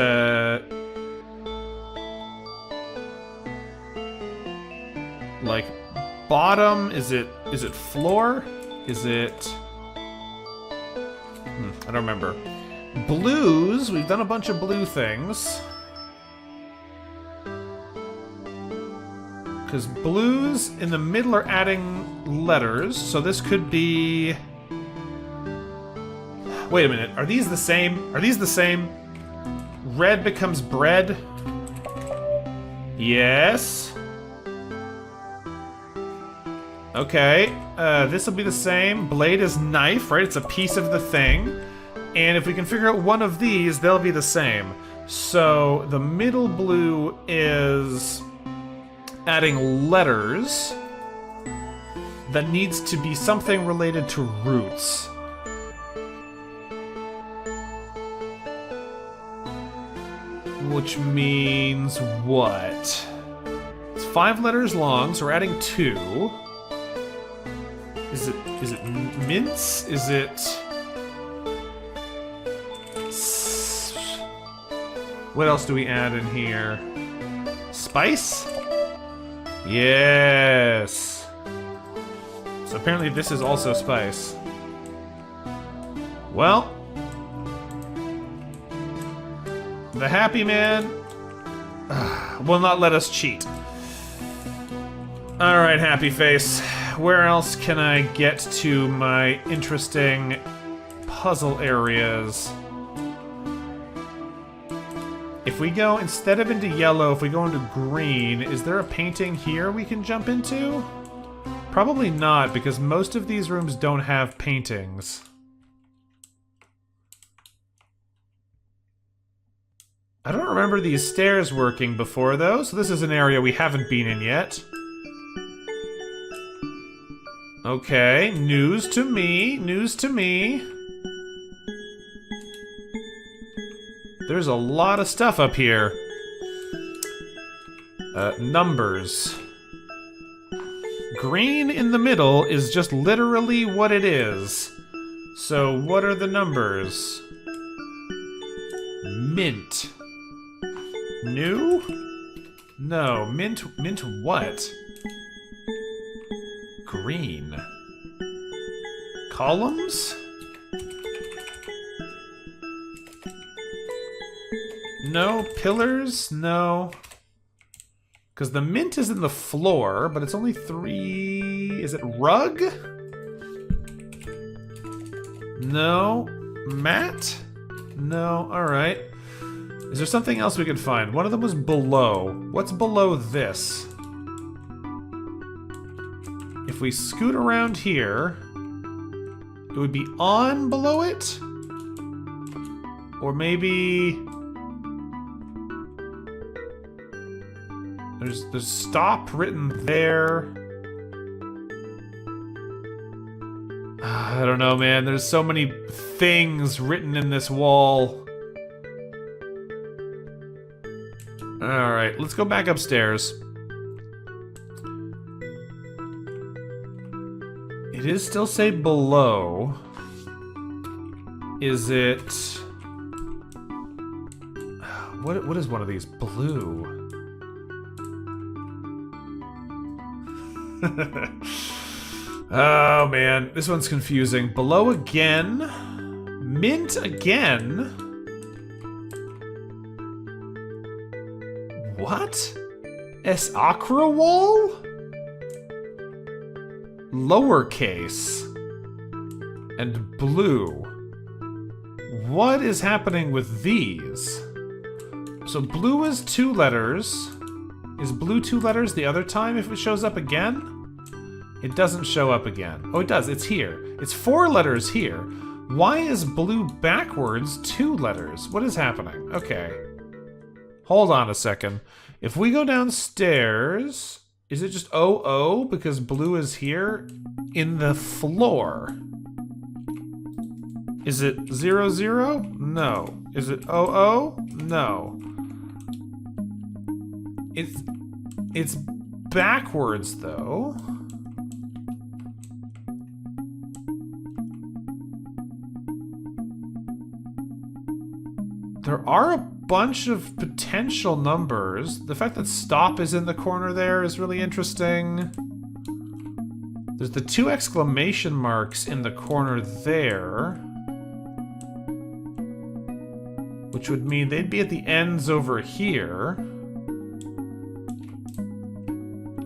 like, bottom? Is it floor? Is it... I don't remember. Blues, we've done a bunch of blue things. Because blues in the middle are adding letters, so this could be... Wait a minute, are these the same? Are these the same? Red becomes bread? Yes. Okay, this will be the same. Blade is knife, right? It's a piece of the thing. And if we can figure out one of these, they'll be the same. So the middle blue is adding letters that needs to be something related to roots. Which means what? It's 5 letters long, so we're adding 2. Is it mince? Is it... What else do we add in here? Spice? Yes! So apparently this is also spice. Well... The happy man will not let us cheat. Alright, happy face. Where else can I get to my interesting puzzle areas? If we go, instead of into yellow, if we go into green, is there a painting here we can jump into? Probably not, because most of these rooms don't have paintings. I don't remember these stairs working before, though, so this is an area we haven't been in yet. Okay, news to me, news to me. There's a lot of stuff up here. Numbers. Green in the middle is just literally what it is. So what are the numbers? Mint. New? No, mint what? Green. Columns? No. Pillars? No. Because the mint is in the floor, but it's only 3... Is it rug? No. Mat? No. Alright. Is there something else we could find? One of them was below. What's below this? if we scoot around here, it would be on below it? Or maybe... There's stop written there. I don't know, man. There's so many things written in this wall. Alright, let's go back upstairs. It is still say below. Is it... What is one of these? Blue. Oh man, this one's confusing. Below again. Mint again. What? S Acra wall? Lowercase. And blue. What is happening with these? So blue is 2 letters. Is blue 2 letters the other time if it shows up again? It doesn't show up again. Oh, it does. It's here. It's 4 letters here. Why is blue backwards 2 letters? What is happening? Okay. Hold on a second. If we go downstairs, is it just OO because blue is here in the floor? Is it 00? No. Is it OO? No. It's backwards though. There are a bunch of potential numbers. The fact that stop is in the corner there is really interesting. There's the 2 exclamation marks in the corner there, which would mean they'd be at the ends over here.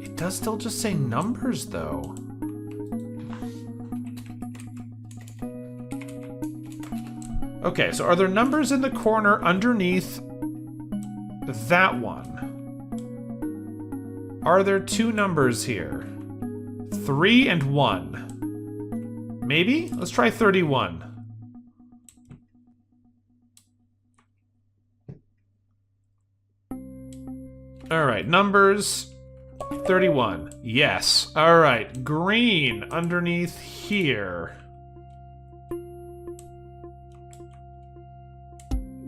It does still just say numbers though. Okay, so are there numbers in the corner underneath that one? Are there 2 numbers here? 3 and 1. Maybe? Let's try 31. Alright, numbers. 31. Yes. Alright, green underneath here.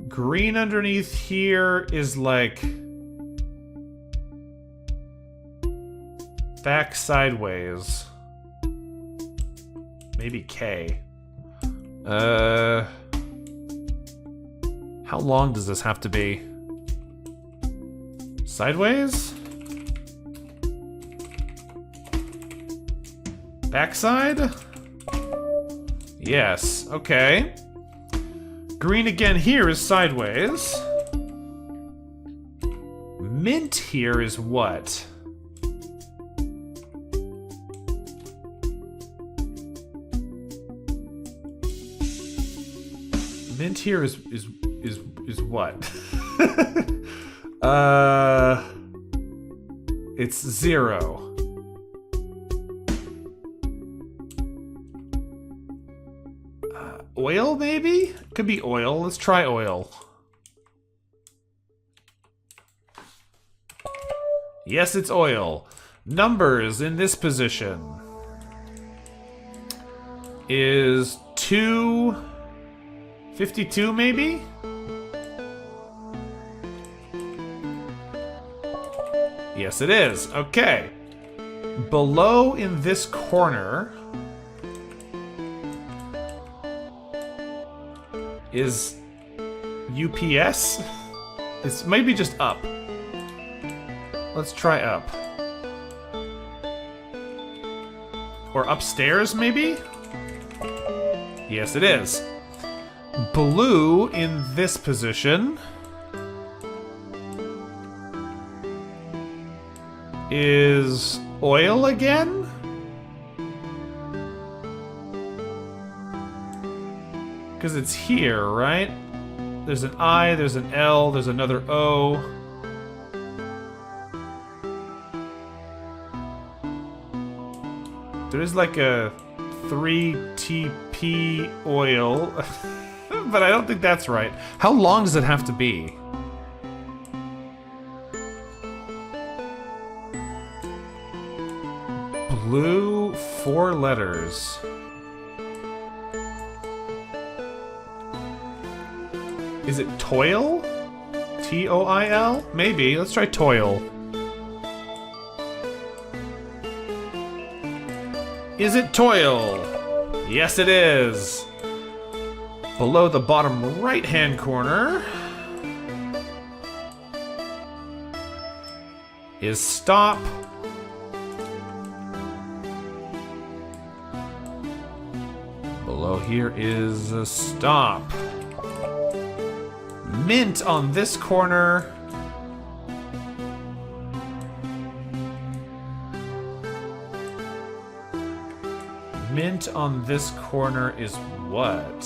Green underneath here is like back sideways. Maybe K. How long does this have to be? Sideways? Backside? Yes, okay. Green again here is sideways. Mint here is what? Mint here is what? It's 0. Oil, maybe? Could be oil. Let's try oil. Yes, it's oil. Numbers in this position is 252, maybe? Yes, it is. Okay. Below in this corner is UPS? It's maybe just up. Let's try up. Or upstairs, maybe? Yes, it is. Blue in this position is oil again? Because it's here, right? There's an I, there's an L, there's another O. There is like a 3-TP oil, but I don't think that's right. How long does it have to be? Blue, 4 letters. Is it toil? T-O-I-L? Maybe. Let's try toil. Is it toil? Yes, it is. Below the bottom right-hand corner is stop. Below here is a stop. Mint on this corner. Mint on this corner is what?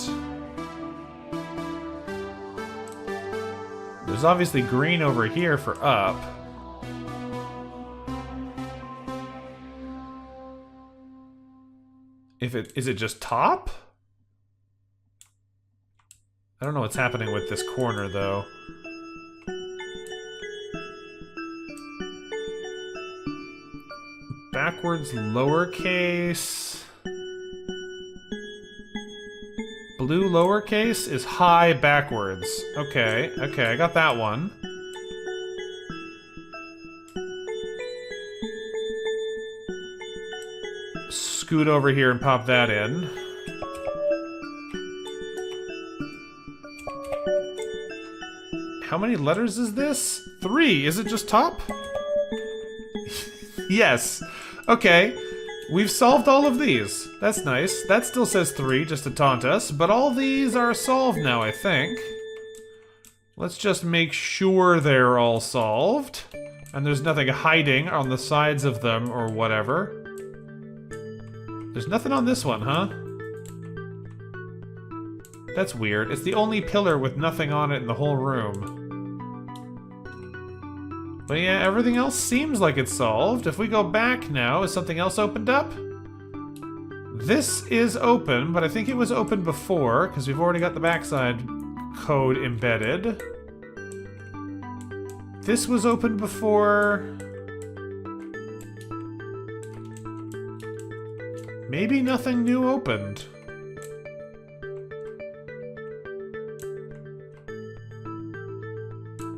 There's obviously green over here for up. Is it just top? I don't know what's happening with this corner though. Backwards lowercase. Blue lowercase is high backwards. Okay, I got that one. Scoot over here and pop that in. How many letters is this? 3. Is it just top? Yes. Okay. We've solved all of these. That's nice. That still says 3 just to taunt us, but all these are solved now, I think. Let's just make sure they're all solved. And there's nothing hiding on the sides of them or whatever. There's nothing on this one, huh? That's weird. It's the only pillar with nothing on it in the whole room. But yeah, everything else seems like it's solved. If we go back now, is something else opened up? This is open, but I think it was open before, because we've already got the backside code embedded. This was open before. Maybe nothing new opened.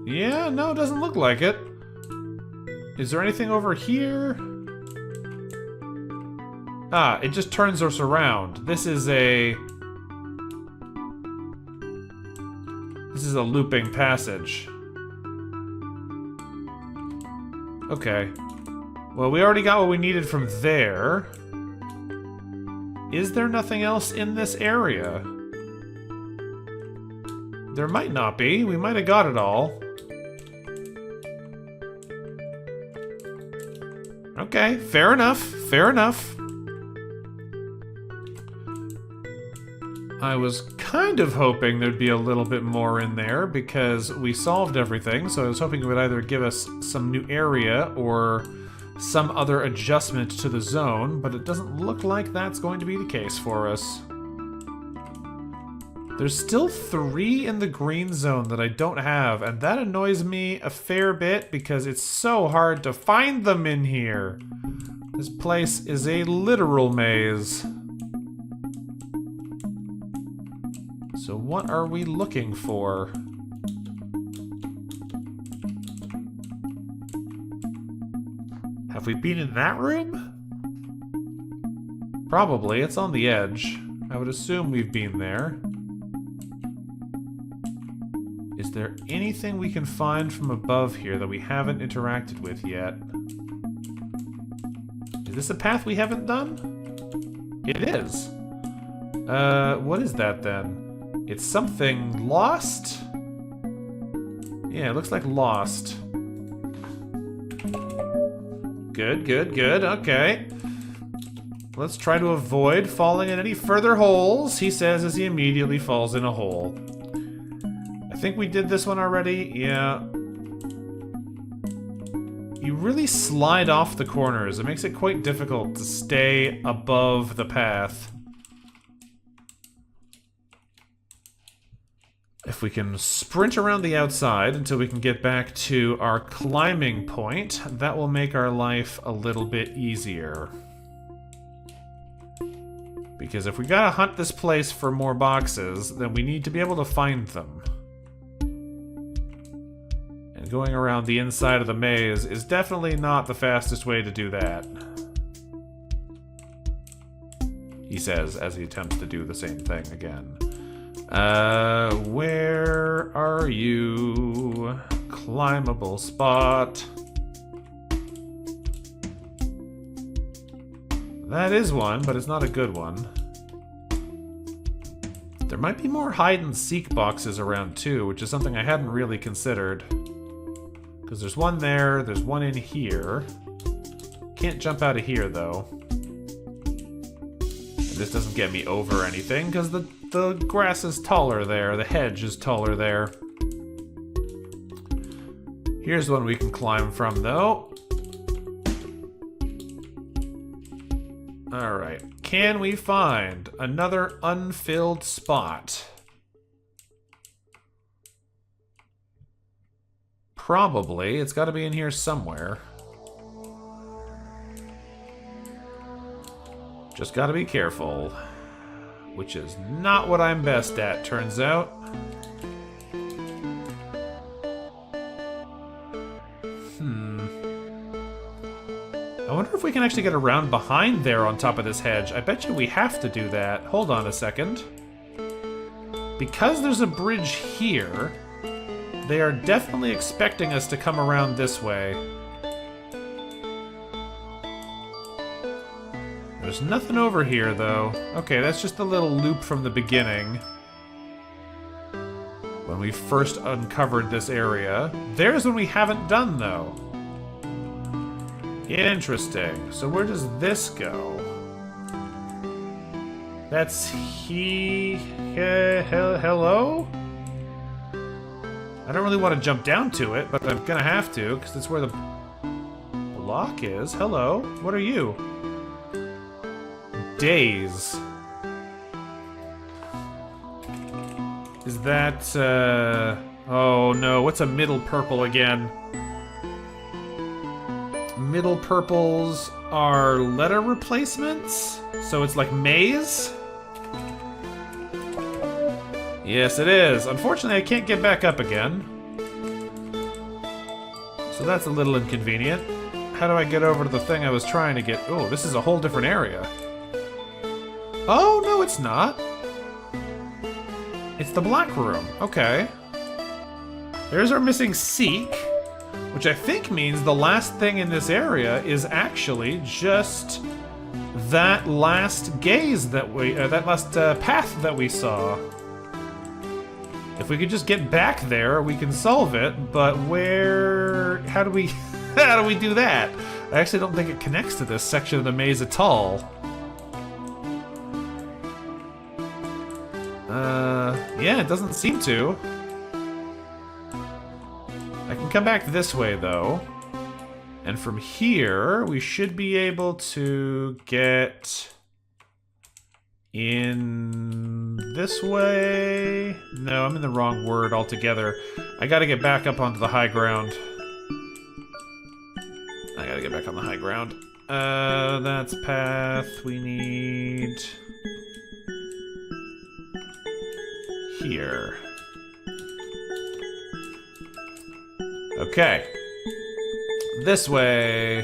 Yeah, no, it doesn't look like it. Is there anything over here? Ah, it just turns us around. This is a looping passage. Okay. Well, we already got what we needed from there. Is there nothing else in this area? There might not be. We might have got it all. Okay, fair enough. Fair enough. I was kind of hoping there'd be a little bit more in there because we solved everything, so I was hoping it would either give us some new area or some other adjustment to the zone, but it doesn't look like that's going to be the case for us. There's still 3 in the green zone that I don't have, and that annoys me a fair bit because it's so hard to find them in here. This place is a literal maze. So what are we looking for? Have we been in that room? Probably, it's on the edge. I would assume we've been there. Is there anything we can find from above here that we haven't interacted with yet? Is this a path we haven't done? It is. What is that then? It's something lost? Yeah, it looks like lost. Good, good, good, okay. Let's try to avoid falling in any further holes, he says as he immediately falls in a hole. I think we did this one already, yeah. You really slide off the corners. It makes it quite difficult to stay above the path. If we can sprint around the outside until we can get back to our climbing point, that will make our life a little bit easier. Because if we gotta hunt this place for more boxes, then we need to be able to find them. And going around the inside of the maze is definitely not the fastest way to do that. He says as he attempts to do the same thing again. Where are you? Climbable spot. That is one, but it's not a good one. There might be more hide-and-seek boxes around too, which is something I hadn't really considered. Because there's one there, there's one in here. Can't jump out of here, though. And this doesn't get me over anything, because the grass is taller there, the hedge is taller there. Here's one we can climb from, though. Alright, can we find another unfilled spot? Probably. It's got to be in here somewhere. Just got to be careful. Which is not what I'm best at, turns out. I wonder if we can actually get around behind there on top of this hedge. I bet you we have to do that. Hold on a second. Because there's a bridge here, they are definitely expecting us to come around this way. There's nothing over here, though. Okay, that's just a little loop from the beginning. When we first uncovered this area. There's one we haven't done, though. Interesting. So where does this go? That's hello? I don't really want to jump down to it, but I'm gonna have to, because that's where the block is. Hello. What are you? Days. Is that, oh no, what's a middle purple again? Middle purples are letter replacements? So it's like maze? Yes, it is. Unfortunately, I can't get back up again. So that's a little inconvenient. How do I get over to the thing I was trying to get? Oh, this is a whole different area. Oh, no, it's not. It's the black room. Okay. There's our missing seek, which I think means the last thing in this area is actually just that last gaze that we, that last path that we saw. If we could just get back there, we can solve it, but where... How do we... how do we do that? I actually don't think it connects to this section of the maze at all. Yeah, it doesn't seem to. I can come back this way, though. And from here, we should be able to get in this way. No, I'm in the wrong word altogether. I gotta get back up onto the high ground. I gotta get back on the high ground. That's path we need... here. Okay. This way.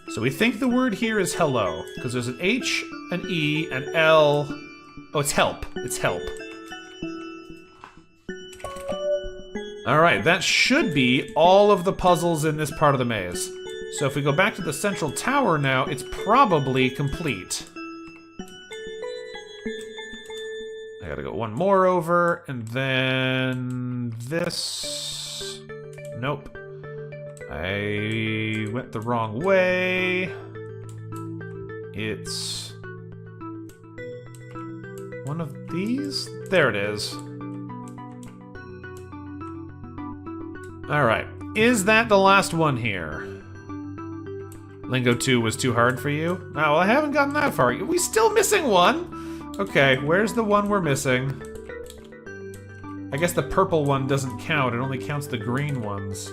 So we think the word here is hello, because there's an H, an E, an L. Oh, it's help. It's help. Alright, that should be all of the puzzles in this part of the maze. So if we go back to the central tower now, it's probably complete. I gotta go one more over, and then this... Nope. I went the wrong way. It's... one of these? There it is. Alright. Is that the last one here? Lingo 2 was too hard for you? Oh, well, I haven't gotten that far. Are we still missing one? Okay, where's the one we're missing? I guess the purple one doesn't count. It only counts the green ones.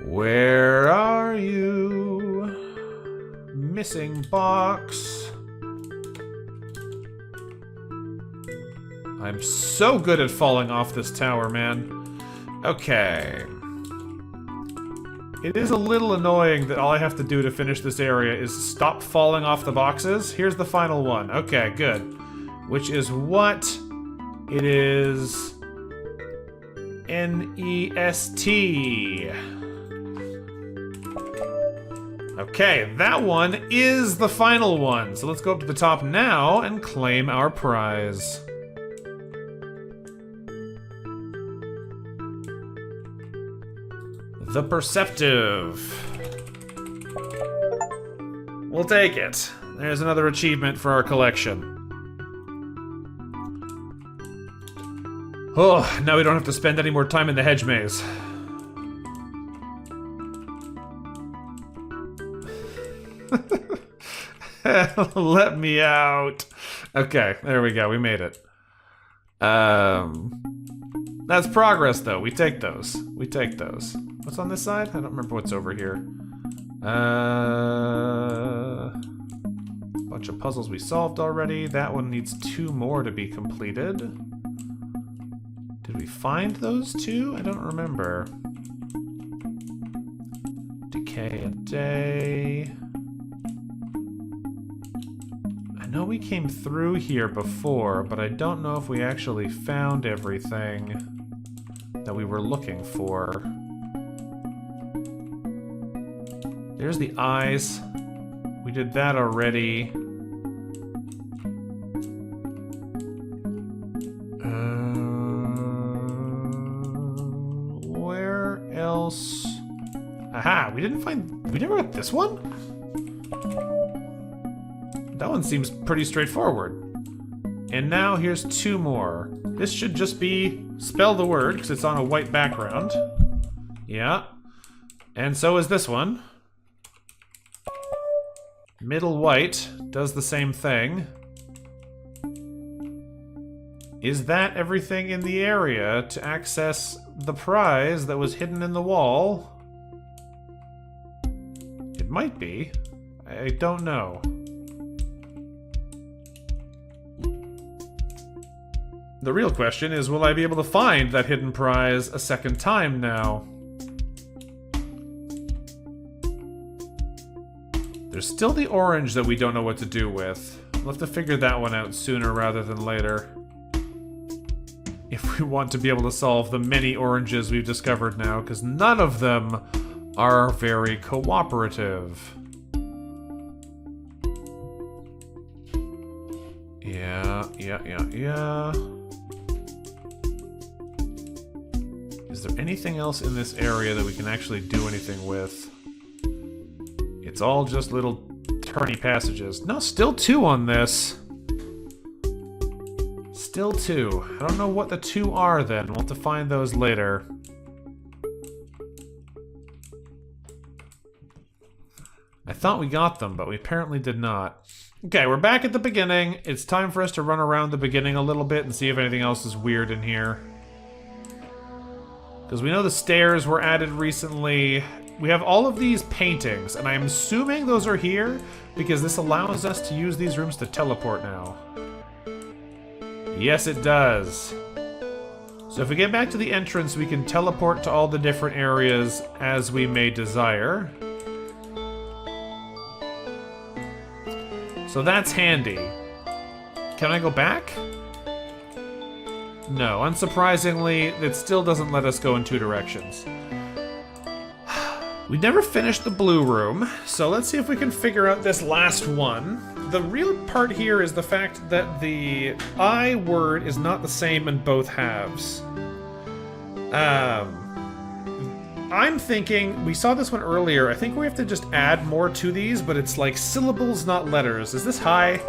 Where are you? Missing box. I'm so good at falling off this tower, man. Okay. It is a little annoying that all I have to do to finish this area is stop falling off the boxes. Here's the final one. Okay, good. Which is what? It is... N-E-S-T. Okay, that one is the final one. So let's go up to the top now and claim our prize. The Perceptive. We'll take it. There's another achievement for our collection. Oh, now we don't have to spend any more time in the hedge maze. Let me out. Okay, there we go. We made it. That's progress, though. We take those. We take those. What's on this side? I don't remember what's over here. Bunch of puzzles we solved already. That one needs 2 more to be completed. Did we find those 2? I don't remember. Decay a day. I know we came through here before, but I don't know if we actually found everything that we were looking for. There's the eyes. We did that already. Where else? Aha! We didn't find... We never got this one? That one seems pretty straightforward. And now here's 2 more. This should just be spell the word, because it's on a white background. Yeah. And so is this one. Middle white does the same thing. Is that everything in the area to access the prize that was hidden in the wall? It might be. I don't know. The real question is, will I be able to find that hidden prize a second time now? There's still the orange that we don't know what to do with. We'll have to figure that one out sooner rather than later. If we want to be able to solve the many oranges we've discovered now, because none of them are very cooperative. Yeah. Is there anything else in this area that we can actually do anything with? It's all just little turny passages. No, still 2 on this. Still 2. I don't know what the 2 are then. We'll have to find those later. I thought we got them, but we apparently did not. Okay, we're back at the beginning. It's time for us to run around the beginning a little bit and see if anything else is weird in here. Because we know the stairs were added recently. We have all of these paintings, and I'm assuming those are here because this allows us to use these rooms to teleport now. Yes, it does. So if we get back to the entrance, we can teleport to all the different areas as we may desire. So that's handy. Can I go back? No, unsurprisingly, it still doesn't let us go in 2 directions. We never finished the blue room, so let's see if we can figure out this last one. The real part here is the fact that the I word is not the same in both halves. I'm thinking, we saw this one earlier, I think we have to just add more to these, but it's like syllables, not letters. Is this high?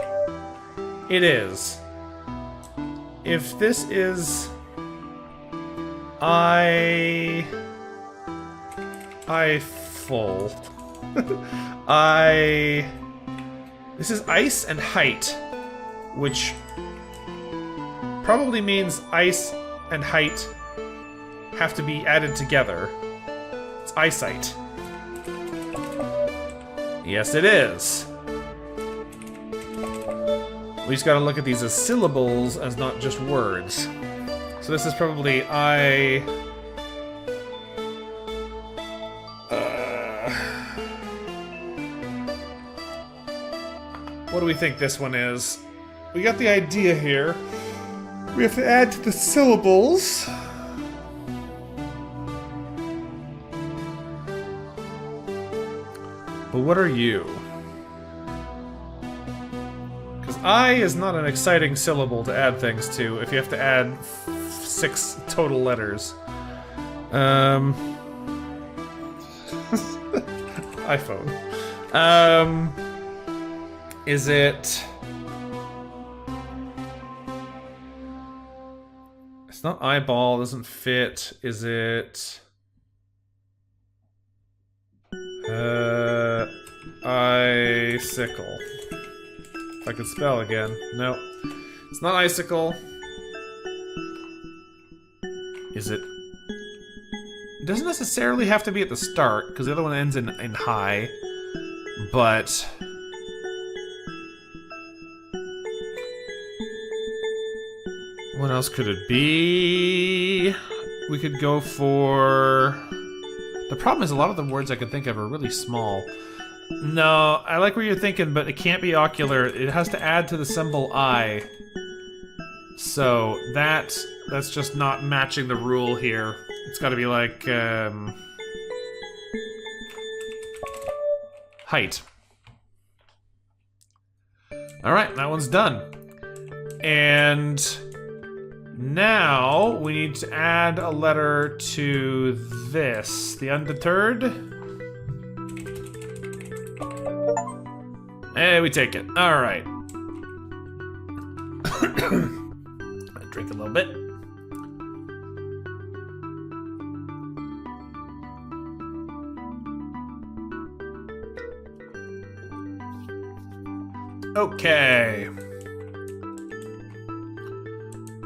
It is. if this is full. This is ice and height, which probably means ice and height have to be added together. It's eyesight. Yes, it is. We just gotta look at these as syllables as not just words. So this is probably what do we think this one is? We got the idea here. We have to add to the syllables. But what are you? Because I is not an exciting syllable to add things to if you have to add 6 total letters. iPhone. Is it... It's not eyeball, doesn't fit. Is it... icicle. If I could spell again. No. It's not icicle. Is it... It doesn't necessarily have to be at the start, because the other one ends in high. But... what else could it be? We could go for... The problem is a lot of the words I could think of are really small. No, I like where you're thinking, but it can't be ocular. It has to add to the symbol I. So that's just not matching the rule here. It's got to be like height. All right, that one's done. And now we need to add a letter to this. The undeterred. Hey, we take it. All right. Drink a little bit. Okay.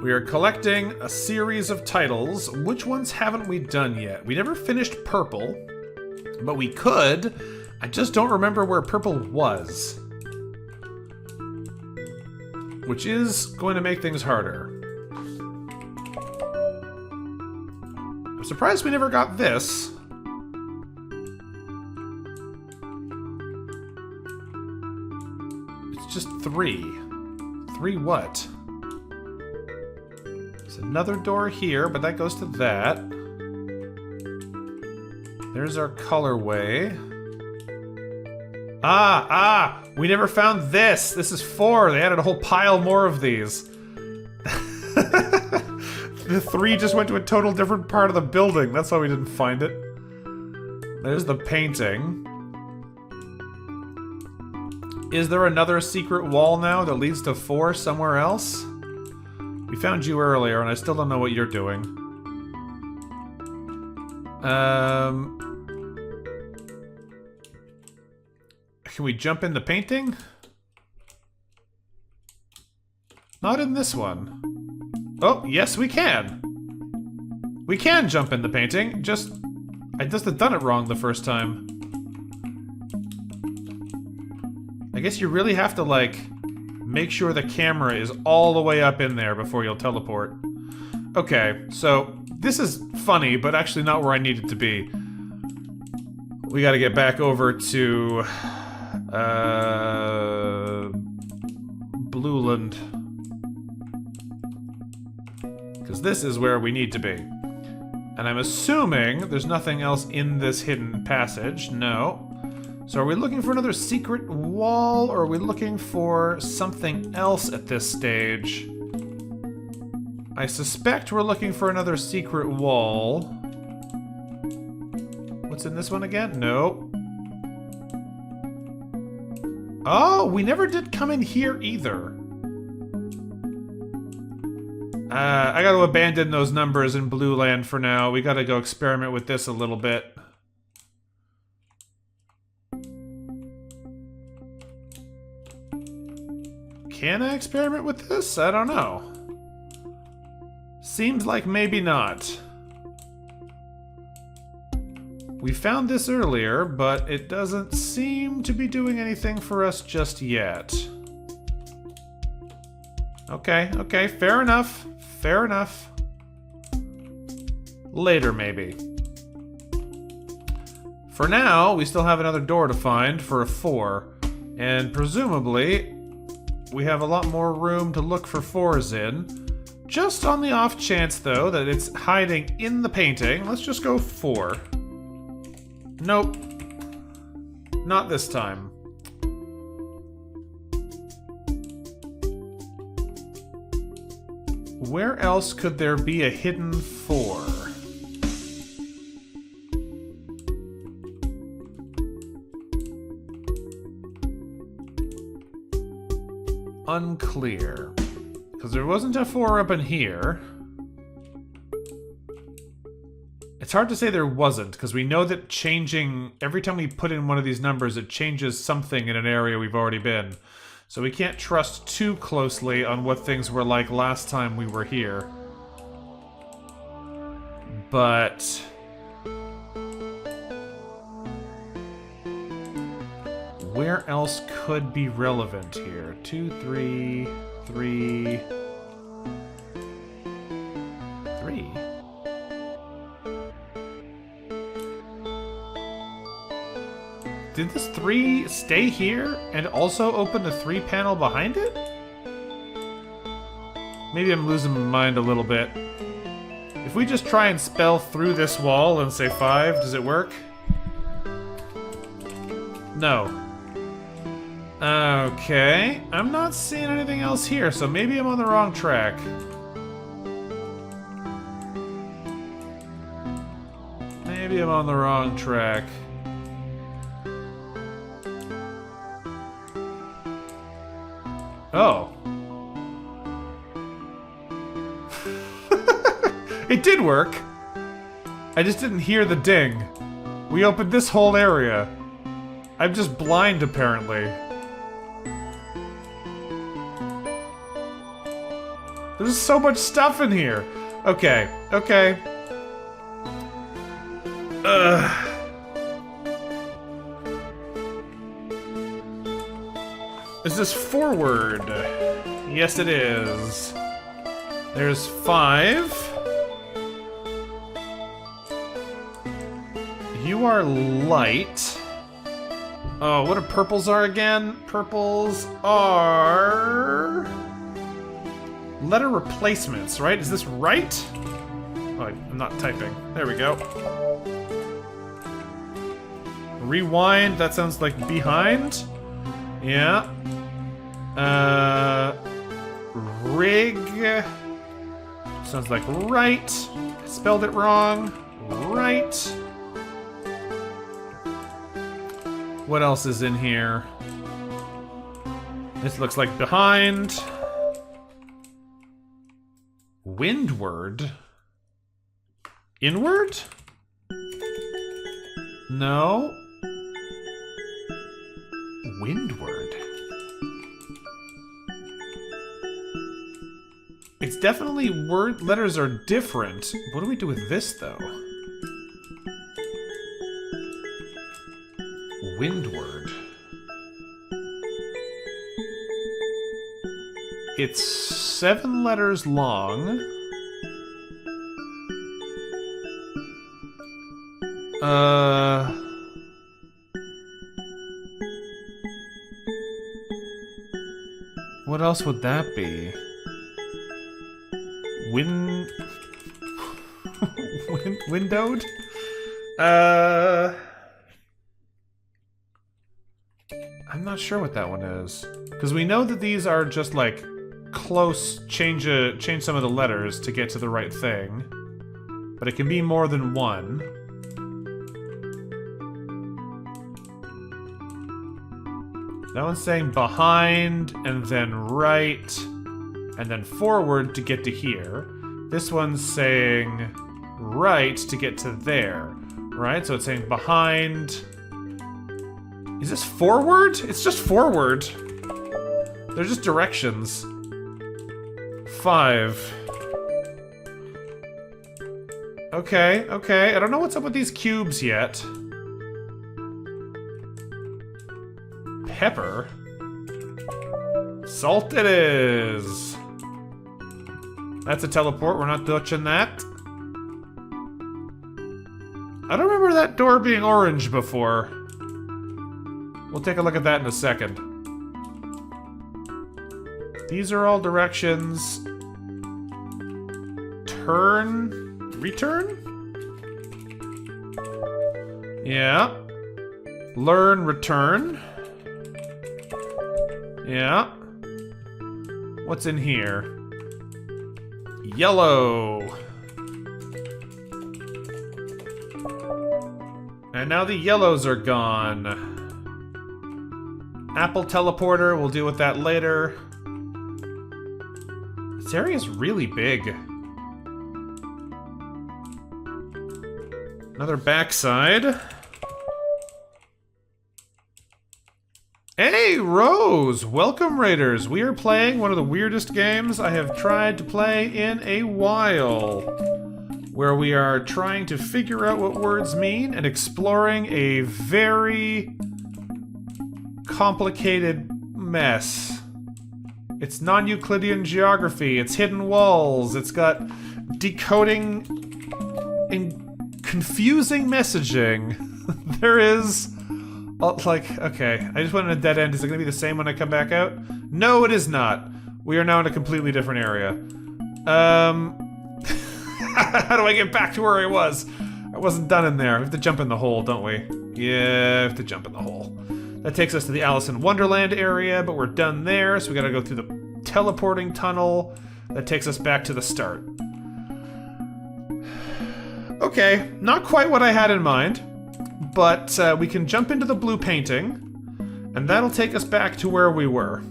We are collecting a series of titles. Which ones haven't we done yet? We never finished purple, but we could. I just don't remember where purple was. Which is going to make things harder. I'm surprised we never got this. It's just 3. 3 what? There's another door here, but that goes to that. There's our colorway. We never found this. This is 4. They added a whole pile more of these. The 3 just went to a total different part of the building. That's why we didn't find it. There's the painting. Is there another secret wall now that leads to 4 somewhere else? We found you earlier, and I still don't know what you're doing. Can we jump in the painting? Not in this one. Oh, yes we can. We can jump in the painting, I just have done it wrong the first time. I guess you really have to, like, make sure the camera is all the way up in there before you'll teleport. Okay, so this is funny, but actually not where I need it to be. We gotta get back over to... Blueland. Because this is where we need to be. And I'm assuming there's nothing else in this hidden passage. No. So are we looking for another secret wall, or are we looking for something else at this stage? I suspect we're looking for another secret wall. What's in this one again? Nope. Oh, we never did come in here either. I gotta abandon those numbers in Blue Land for now. We gotta go experiment with this a little bit. Can I experiment with this? I don't know. Seems like maybe not. We found this earlier, but it doesn't seem to be doing anything for us just yet. Okay, fair enough. Fair enough. Later, maybe. For now, we still have another door to find for a 4. And presumably, we have a lot more room to look for 4s in. Just on the off chance, though, that it's hiding in the painting, let's just go 4. Nope. Not this time. Where else could there be a hidden 4? Unclear. Because there wasn't a 4 up in here. It's hard to say there wasn't, because we know that changing... Every time we put in one of these numbers, it changes something in an area we've already been. So we can't trust too closely on what things were like last time we were here. But... where else could be relevant here? 2, 3, 3... 3? Did this 3 stay here and also open the 3 panel behind it? Maybe I'm losing my mind a little bit. If we just try and spell through this wall and say 5, does it work? No. Okay. I'm not seeing anything else here, so maybe I'm on the wrong track. Maybe I'm on the wrong track. Oh. It did work. I just didn't hear the ding. We opened this whole area. I'm just blind, apparently. There's so much stuff in here. Okay, okay. Is this forward? Yes, it is. There's 5. You are light. Oh, what do purples are again? Purples are... letter replacements, right? Is this right? Oh, I'm not typing. There we go. Rewind, that sounds like behind. Yeah. Rig. Sounds like right. Spelled it wrong. Right. What else is in here? This looks like behind. Windward? Inward? No. Windward? It's definitely word letters are different. What do we do with this, though? Windward. It's 7 letters long. What else would that be? Windowed? I'm not sure what that one is. Because we know that these are just like close, change some of the letters to get to the right thing. But it can be more than one. That one's saying behind and then right. and then forward to get to here. This one's saying right to get to there, right? So it's saying behind. Is this forward? It's just forward. They're just directions. 5. Okay, okay. I don't know what's up with these cubes yet. Pepper. Salt it is. That's a teleport. We're not touching that. I don't remember that door being orange before. We'll take a look at that in a second. These are all directions. Turn. Return? Yeah. Learn, return. Yeah. What's in here? Yellow. And now the yellows are gone. Apple teleporter, we'll deal with that later. This area is really big. Another backside. Hey, Rose! Welcome, Raiders! We are playing one of the weirdest games I have tried to play in a while. Where we are trying to figure out what words mean and exploring a very complicated mess. It's non-Euclidean geography, it's hidden walls, it's got decoding and confusing messaging. There is... like, okay, I just went in a dead end. Is it going to be the same when I come back out? No, it is not. We are now in a completely different area. How do I get back to where I was? I wasn't done in there. We have to jump in the hole, don't we? Yeah, we have to jump in the hole. That takes us to the Alice in Wonderland area, but we're done there, so we gotta go through the teleporting tunnel. That takes us back to the start. Okay, not quite what I had in mind. But we can jump into the blue painting, and that'll take us back to where we were.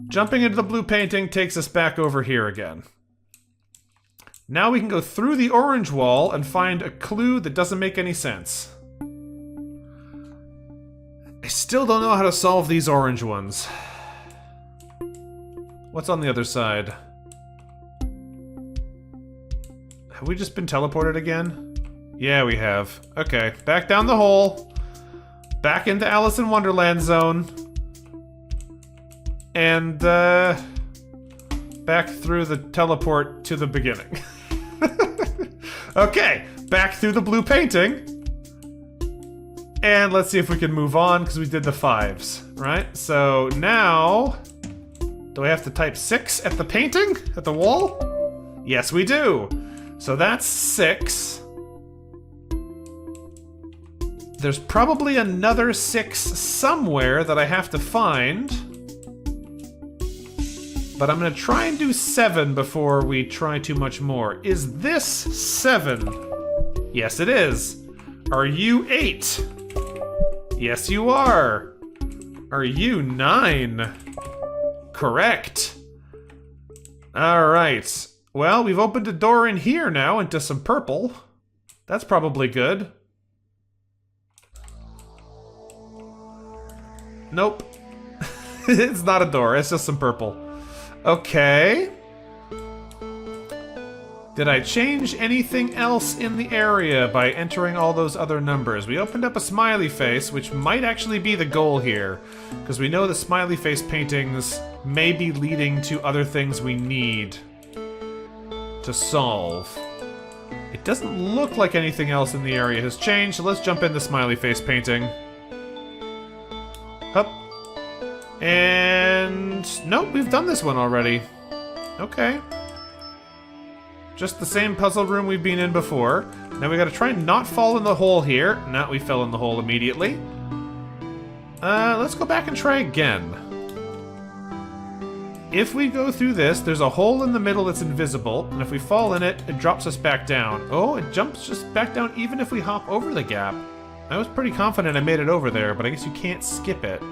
Jumping into the blue painting takes us back over here again. Now we can go through the orange wall and find a clue that doesn't make any sense. I still don't know how to solve these orange ones. What's on the other side? Have we just been teleported again? Yeah, we have. Okay, back down the hole. Back into Alice in Wonderland zone. And, back through the teleport to the beginning. Okay, back through the blue painting. And let's see if we can move on, because we did the 5s, right? So now... do I have to type 6 at the painting? At the wall? Yes, we do! So that's 6. There's probably another 6 somewhere that I have to find. But I'm gonna try and do 7 before we try too much more. Is this 7? Yes, it is. Are you 8? Yes, you are. Are you 9? Correct. Alright. Well, we've opened a door in here now into some purple. That's probably good. Nope. It's not a door, it's just some purple. Okay. Did I change anything else in the area by entering all those other numbers? We opened up a smiley face, which might actually be the goal here. Because we know the smiley face paintings may be leading to other things we need to solve. It doesn't look like anything else in the area has changed, so let's jump in the smiley face painting. Hup. And... nope, we've done this one already. Okay. Just the same puzzle room we've been in before. Now we gotta try and not fall in the hole here. Now we fell in the hole immediately. Let's go back and try again. If we go through this, there's a hole in the middle that's invisible, and if we fall in it, it drops us back down. Oh, it jumps just back down even if we hop over the gap. I was pretty confident I made it over there, but I guess you can't skip it.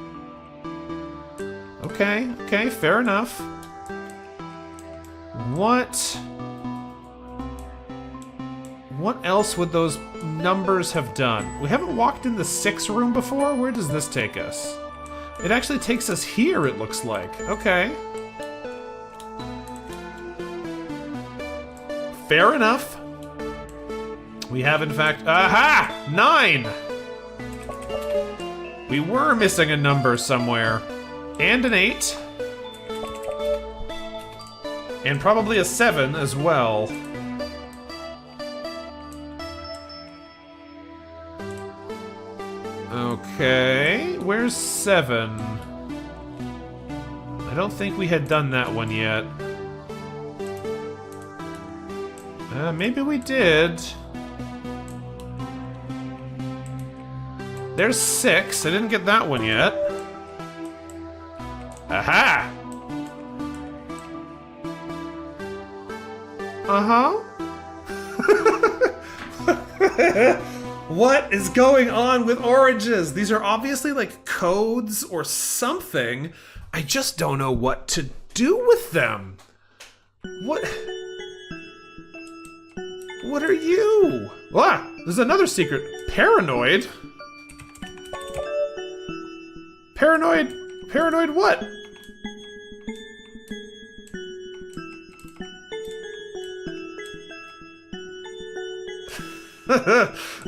Okay, fair enough. What else would those numbers have done? We haven't walked in the 6 room before? Where does this take us? It actually takes us here, it looks like. Okay. Fair enough. We have, in fact... Aha! 9! We were missing a number somewhere. And an 8. And probably a 7 as well. Okay, where's 7? I don't think we had done that one yet. Maybe we did. There's 6. I didn't get that one yet. Aha! Uh-huh. What is going on with oranges? These are obviously like codes or something. I just don't know what to do with them. What are you? Ah, there's another secret. Paranoid? Paranoid what?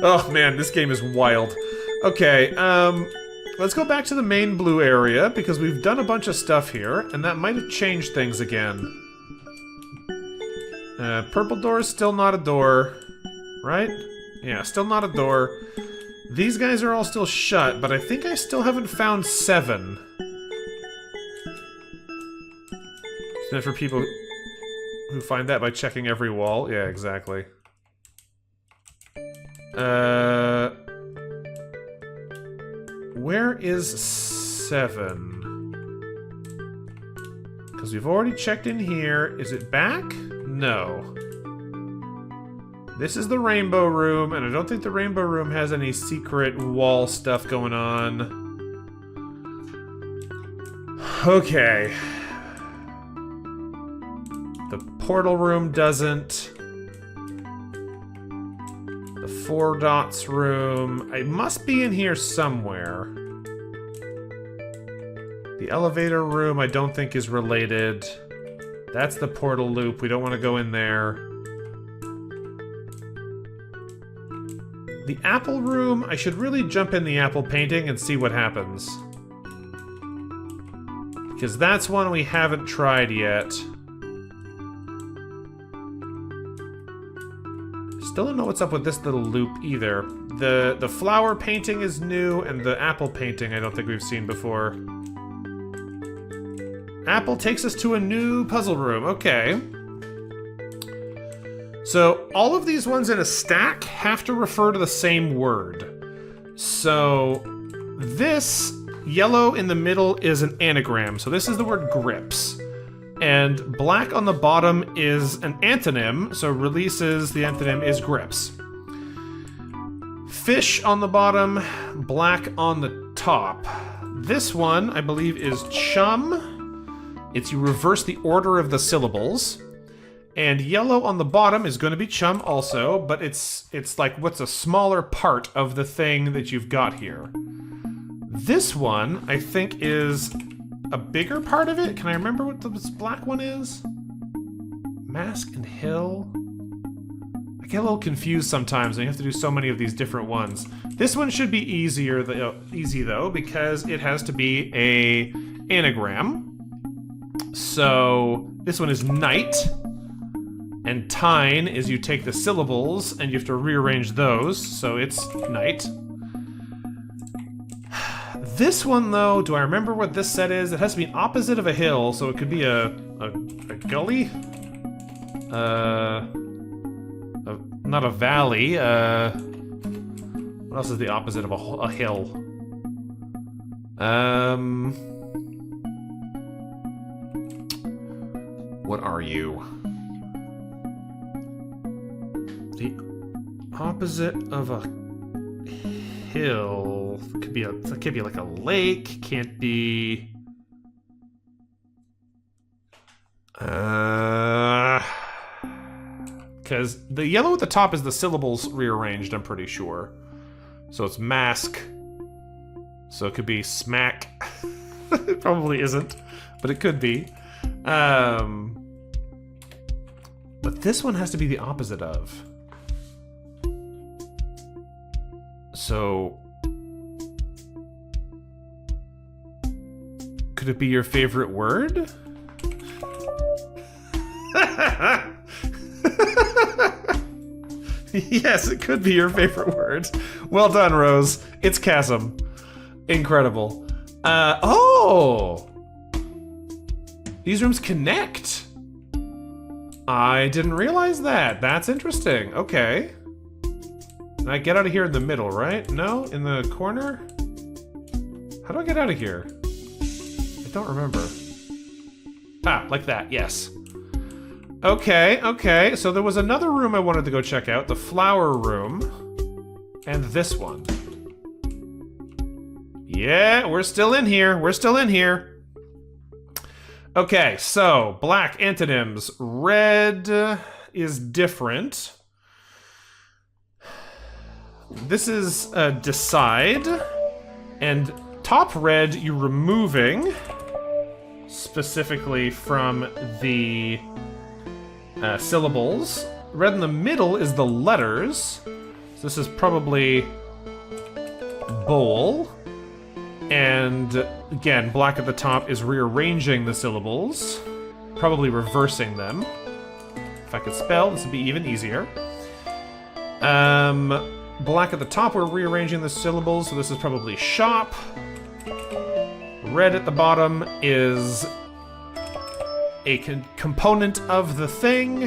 Oh man, this game is wild. Okay, let's go back to the main blue area because we've done a bunch of stuff here, and that might have changed things again. Purple door is still not a door, right? Yeah, still not a door. These guys are all still shut, but I think I still haven't found 7. Is that for people who find that by checking every wall? Yeah, exactly. Where is 7? Because we've already checked in here. Is it back? No. This is the rainbow room, and I don't think the rainbow room has any secret wall stuff going on. Okay. The portal room doesn't. The 4 dots room. I must be in here somewhere. The elevator room I don't think is related. That's the portal loop. We don't want to go in there. The apple room, I should really jump in the apple painting and see what happens. Because that's one we haven't tried yet. Still don't know what's up with this little loop either. The flower painting is new, and the apple painting I don't think we've seen before. Apple takes us to a new puzzle room. Okay. So all of these ones in a stack have to refer to the same word. So this yellow in the middle is an anagram. So this is the word grips. And black on the bottom is an antonym. So releases, the antonym is grips. Fish on the bottom, black on the top. This one, I believe, is chum. It's you reverse the order of the syllables. And yellow on the bottom is going to be chum also, but it's like what's a smaller part of the thing that you've got here. This one, I think, is a bigger part of it. Can I remember what this black one is? Mask and hill? I get a little confused sometimes, and you have to do so many of these different ones. This one should be easy though, because it has to be a anagram. So this one is night. And tine is you take the syllables and you have to rearrange those, so it's night. This one, though, do I remember what this set is? It has to be opposite of a hill, so it could be a gully? Not a valley. What else is the opposite of a hill? What are you? The opposite of a hill could be like a lake. Can't be. Because the yellow at the top is the syllables rearranged, I'm pretty sure. So it's mask. So it could be smack. It probably isn't, but it could be. But this one has to be the opposite of. So... could it be your favorite word? Yes, it could be your favorite word. Well done, Rose. It's chasm. Incredible. Oh! These rooms connect. I didn't realize that. That's interesting. Okay. And I get out of here in the middle, right? No? In the corner? How do I get out of here? I don't remember. Ah, like that, yes. Okay, okay. So there was another room I wanted to go check out. The flower room. And this one. Yeah, we're still in here. We're still in here. Okay, so black antonyms. Red is different. This is decide. And top red, you're removing. Specifically from the syllables. Red in the middle is the letters. So this is probably bowl. And again, black at the top is rearranging the syllables. Probably reversing them. If I could spell, this would be even easier. Black at the top, we're rearranging the syllables, so this is probably shop. Red at the bottom is a component of the thing.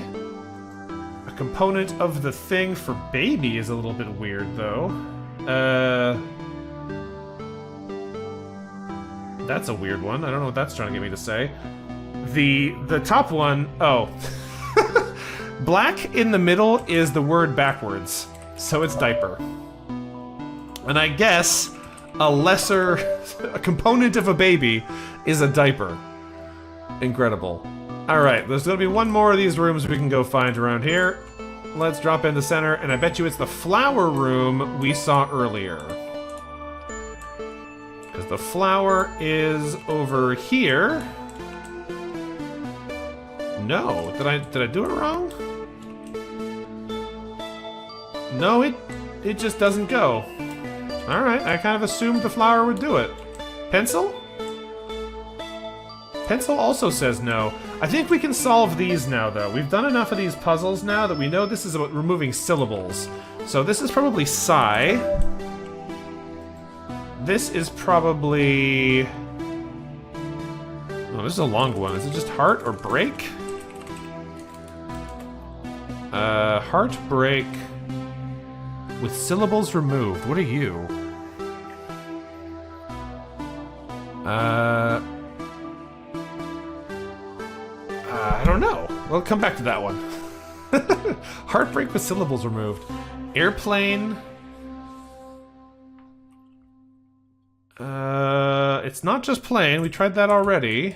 A component of the thing for baby is a little bit weird, though. That's a weird one. I don't know what that's trying to get me to say. The top one, oh. Black in the middle is the word backwards, so it's diaper. And I guess a component of a baby is a diaper. Incredible. Alright, there's gonna be one more of these rooms we can go find around here. Let's drop in the center, and I bet you it's the flower room we saw earlier. Because the flower is over here. No, did I do it wrong? No, it just doesn't go. Alright, I kind of assumed the flower would do it. Pencil? Pencil also says no. I think we can solve these now, though. We've done enough of these puzzles now that we know this is about removing syllables. So this is probably sigh. This is probably... oh, this is a long one. Is it just heart or break? Heart, break... with syllables removed. What are you? I don't know. We'll come back to that one. Heartbreak with syllables removed. Airplane. It's not just plane. We tried that already.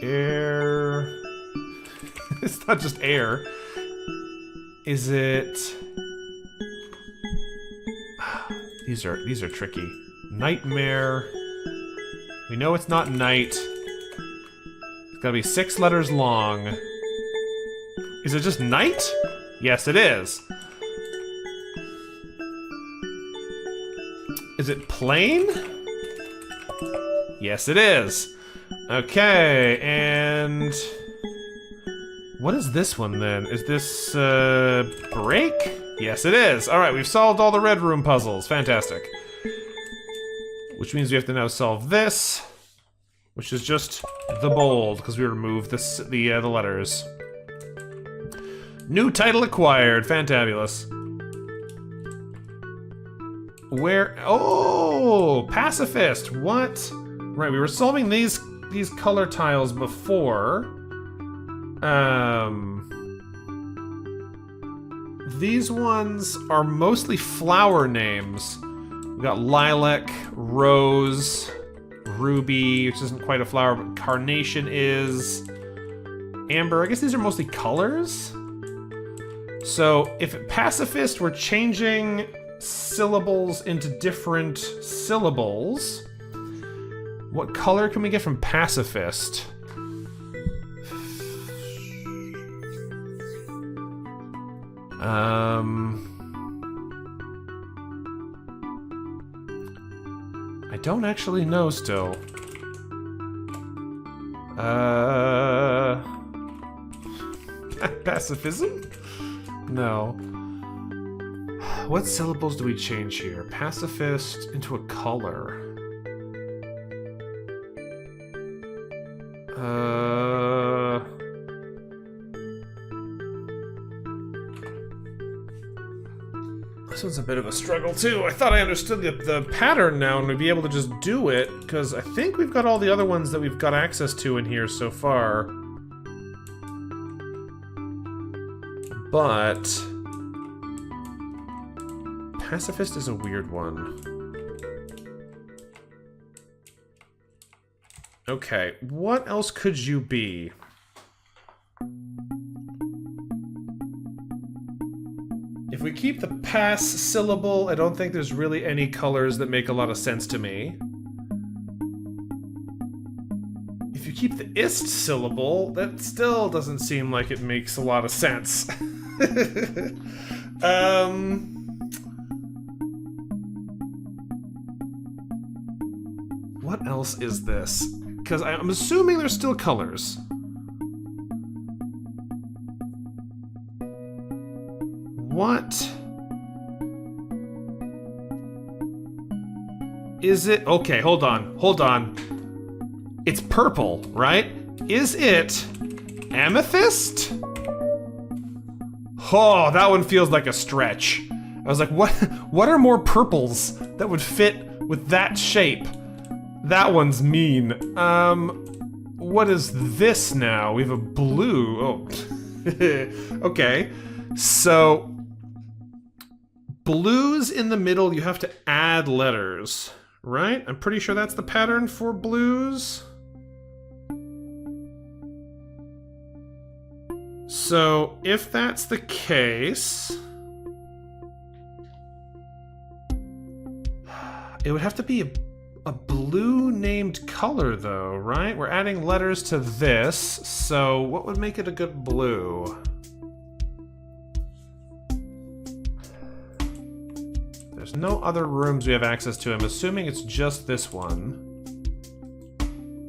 Air. It's not just air. Is it? These are tricky. Nightmare. We know it's not night. It's gotta be 6 letters long. Is it just night? Yes, it is. Is it plane? Yes, it is. Okay, and... what is this one, then? Is this, break? Yes, it is. Alright, we've solved all the red room puzzles. Fantastic. Which means we have to now solve this, which is just the bold, because we removed the letters. New title acquired. Fantabulous. Where... oh! Pacifist! What? Right, we were solving these color tiles before. These ones are mostly flower names. We got lilac, rose, ruby, which isn't quite a flower, but carnation is. Amber, I guess these are mostly colors. So if pacifist, we're changing syllables into different syllables. What color can we get from pacifist? I don't actually know still. Pacifism? No. What syllables do we change here? Pacifist into a color. This one's a bit of a struggle too. I thought I understood the pattern now and would be able to just do it, because I think we've got all the other ones that we've got access to in here so far. But pacifist is a weird one. Okay, what else could you be? If we keep the pass syllable, I don't think there's really any colors that make a lot of sense to me. If you keep the ist syllable, that still doesn't seem like it makes a lot of sense. What else is this? Because I'm assuming there's still colors. What is it? Okay, hold on. It's purple, right? Is it amethyst? Oh, that one feels like a stretch. I was like, what are more purples that would fit with that shape? That one's mean. What is this now? We have a blue. Oh. Okay. So blues in the middle, you have to add letters, right? I'm pretty sure that's the pattern for blues. So if that's the case, it would have to be a blue named color though, right? We're adding letters to this, so what would make it a good blue? There's no other rooms we have access to. I'm assuming it's just this one.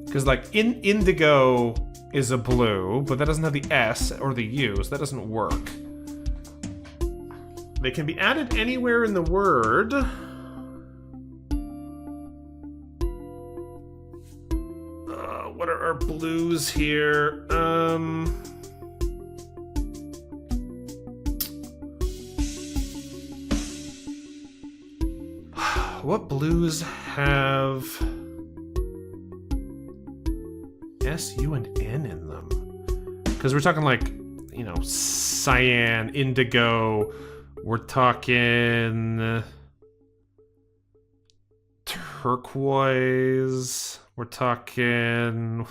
Because like indigo is a blue, but that doesn't have the S or the U, so that doesn't work. They can be added anywhere in the word. What are our blues here? What blues have S, U, and N in them? Because we're talking like, you know, cyan, indigo. We're talking turquoise. We're talking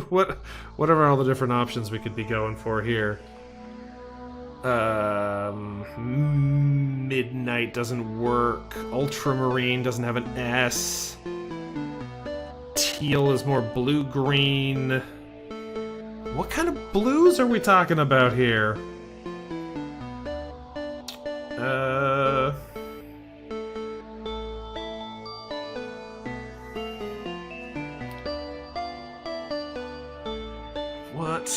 whatever all the different options we could be going for here. Midnight doesn't work. Ultramarine doesn't have an S. Teal is more blue-green. What kind of blues are we talking about here? What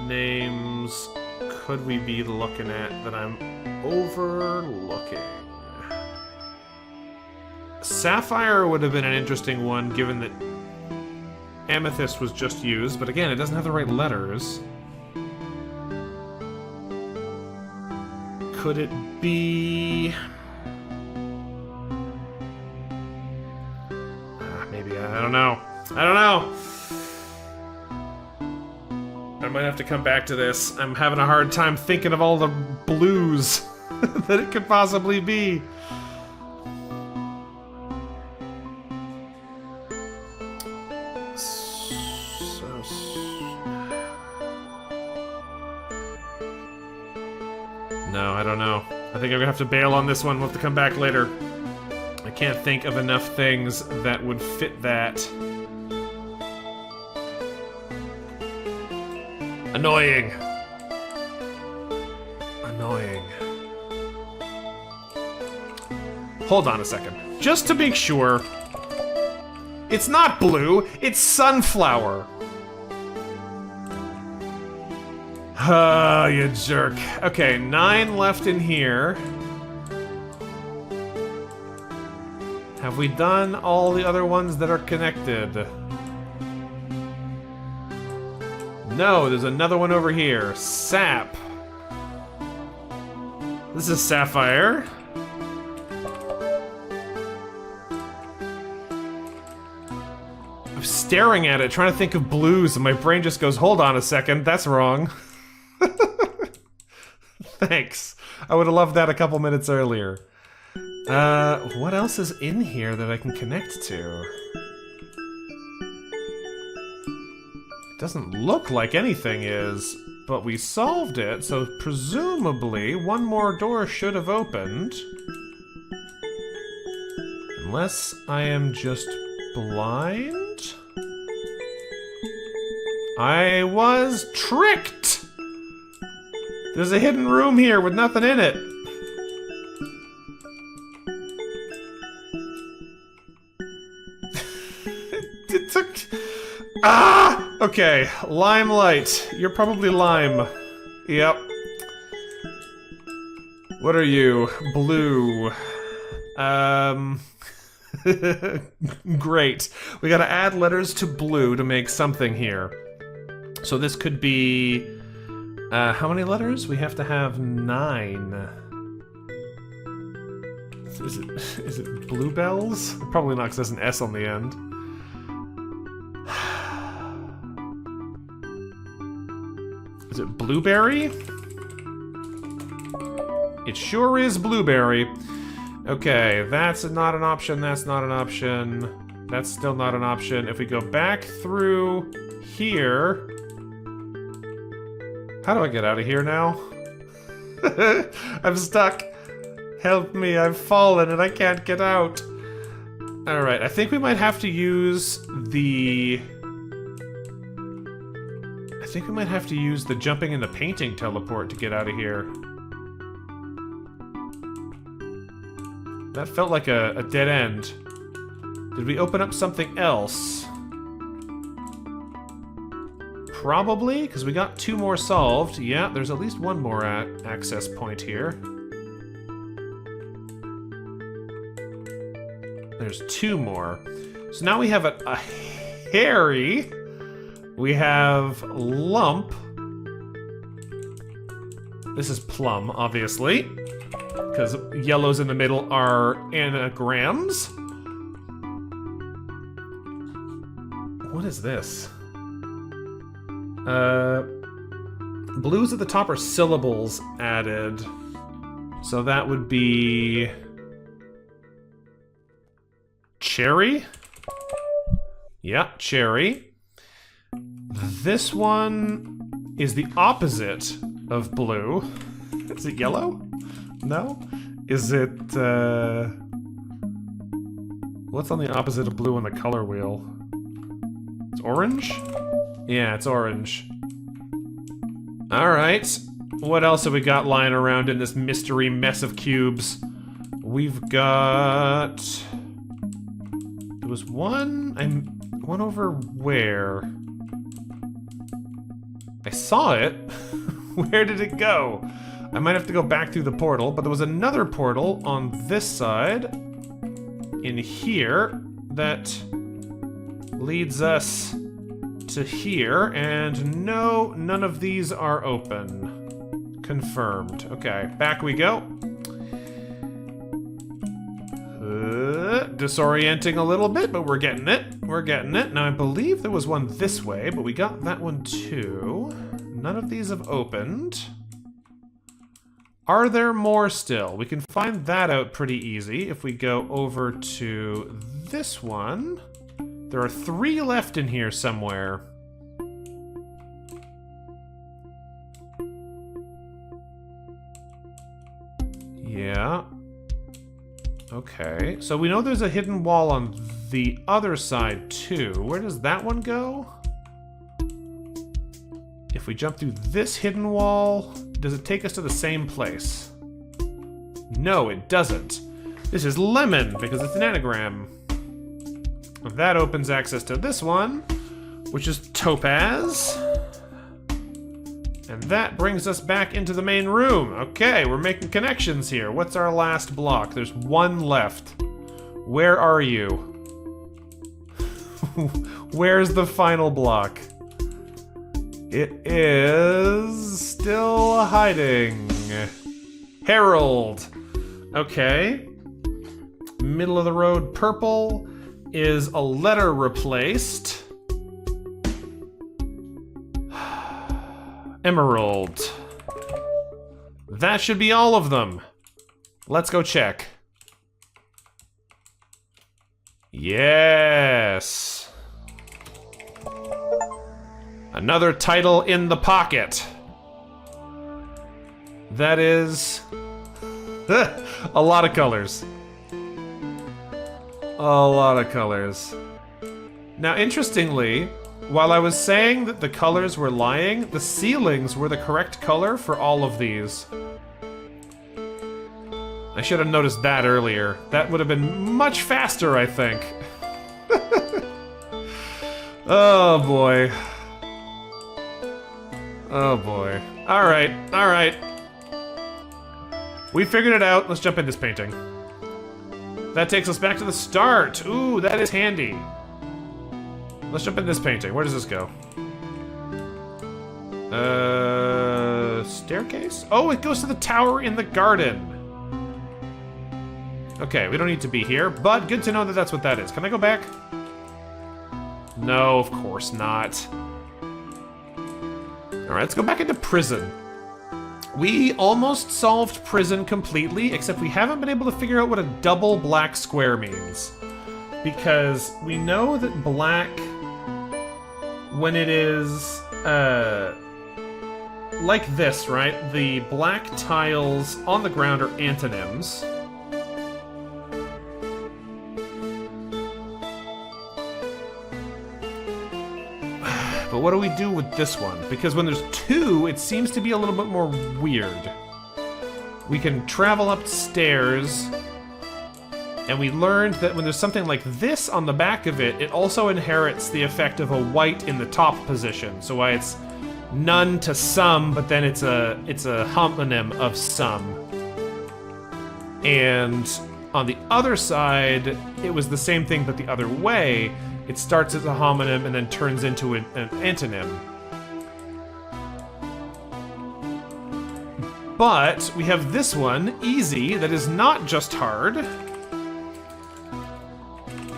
names could we be looking at that I'm overlooking? Sapphire would have been an interesting one, given that amethyst was just used, but again, it doesn't have the right letters. Could it be... maybe, I don't know. I might have to come back to this. I'm having a hard time thinking of all the blues that it could possibly be. No, I don't know. I think I'm gonna have to bail on this one. We'll have to come back later. I can't think of enough things that would fit that. Annoying. Annoying. Hold on a second. Just to make sure. It's not blue, it's sunflower. Ah, you jerk. Okay, 9 left in here. Have we done all the other ones that are connected? No, there's another one over here. Sap. This is sapphire. I'm staring at it, trying to think of blues, and my brain just goes, hold on a second, that's wrong. Thanks. I would have loved that a couple minutes earlier. What else is in here that I can connect to? It doesn't look like anything is, but we solved it, so presumably one more door should have opened. Unless I am just blind? I was tricked! There's a hidden room here with nothing in it. It took... Ah! Okay, limelight. You're probably lime. Yep. What are you? Blue. Great. We gotta add letters to blue to make something here. So this could be... how many letters? We have to have 9. Is it bluebells? Probably not, because there's an S on the end. Is it blueberry? It sure is blueberry. Okay, that's not an option, that's not an option. That's still not an option. If we go back through here... How do I get out of here now? I'm stuck. Help me, I've fallen and I can't get out. Alright, I think we might have to use the... I think we might have to use the jumping into painting teleport to get out of here. That felt like a dead end. Did we open up something else? Probably, because we got 2 more solved. Yeah, there's at least 1 more access point here. There's 2 more. So now we have a Harry. We have lump. This is plum, obviously. Because yellows in the middle are anagrams. What is this? Blues at the top are syllables added. So that would be... cherry? Yeah, cherry. This one is the opposite of blue. Is it yellow? No? Is it, what's on the opposite of blue on the color wheel? It's orange? Yeah, it's orange. Alright. What else have we got lying around in this mystery mess of cubes? We've got... There was one... One over where? I saw it. Where did it go? I might have to go back through the portal, but there was another portal on this side, in here, that leads us to here, and no, none of these are open. Confirmed. Okay, back we go. Disorienting a little bit, but we're getting it. We're getting it. Now, I believe there was one this way, but we got that one too. None of these have opened. Are there more still? We can find that out pretty easy if we go over to this one. There are 3 left in here somewhere. Yeah. Okay, so we know there's a hidden wall on the other side too. Where does that one go? If we jump through this hidden wall, does it take us to the same place? No, it doesn't. This is lemon because it's an anagram. That opens access to this one, which is topaz. And that brings us back into the main room. Okay, we're making connections here. What's our last block? There's one left. Where are you? Where's the final block? It is still hiding. Herald. Okay. Middle of the road purple is a letter replaced. Emerald. That should be all of them. Let's go check. Yes. Another title in the pocket. That is a lot of colors. A lot of colors. Now, interestingly, while I was saying that the colors were lying, the ceilings were the correct color for all of these. I should have noticed that earlier. That would have been much faster, I think. Oh boy. Oh boy. Alright, alright. We figured it out. Let's jump in this painting. That takes us back to the start. Ooh, that is handy. Let's jump in this painting. Where does this go? Staircase? Oh, it goes to the tower in the garden. Okay, we don't need to be here, but good to know that that's what that is. Can I go back? No, of course not. Alright, let's go back into prison. We almost solved prison completely, except we haven't been able to figure out what a double black square means. Because we know that black, when it is, like this, right? The black tiles on the ground are antonyms. But what do we do with this one? Because when there's two, it seems to be a little bit more weird. We can travel upstairs, and we learned that when there's something like this on the back of it, it also inherits the effect of a white in the top position. So why it's none to some, but then it's a homonym of some. And on the other side, it was the same thing, but the other way. It starts as a homonym and then turns into an antonym. But we have this one, easy, that is not just hard.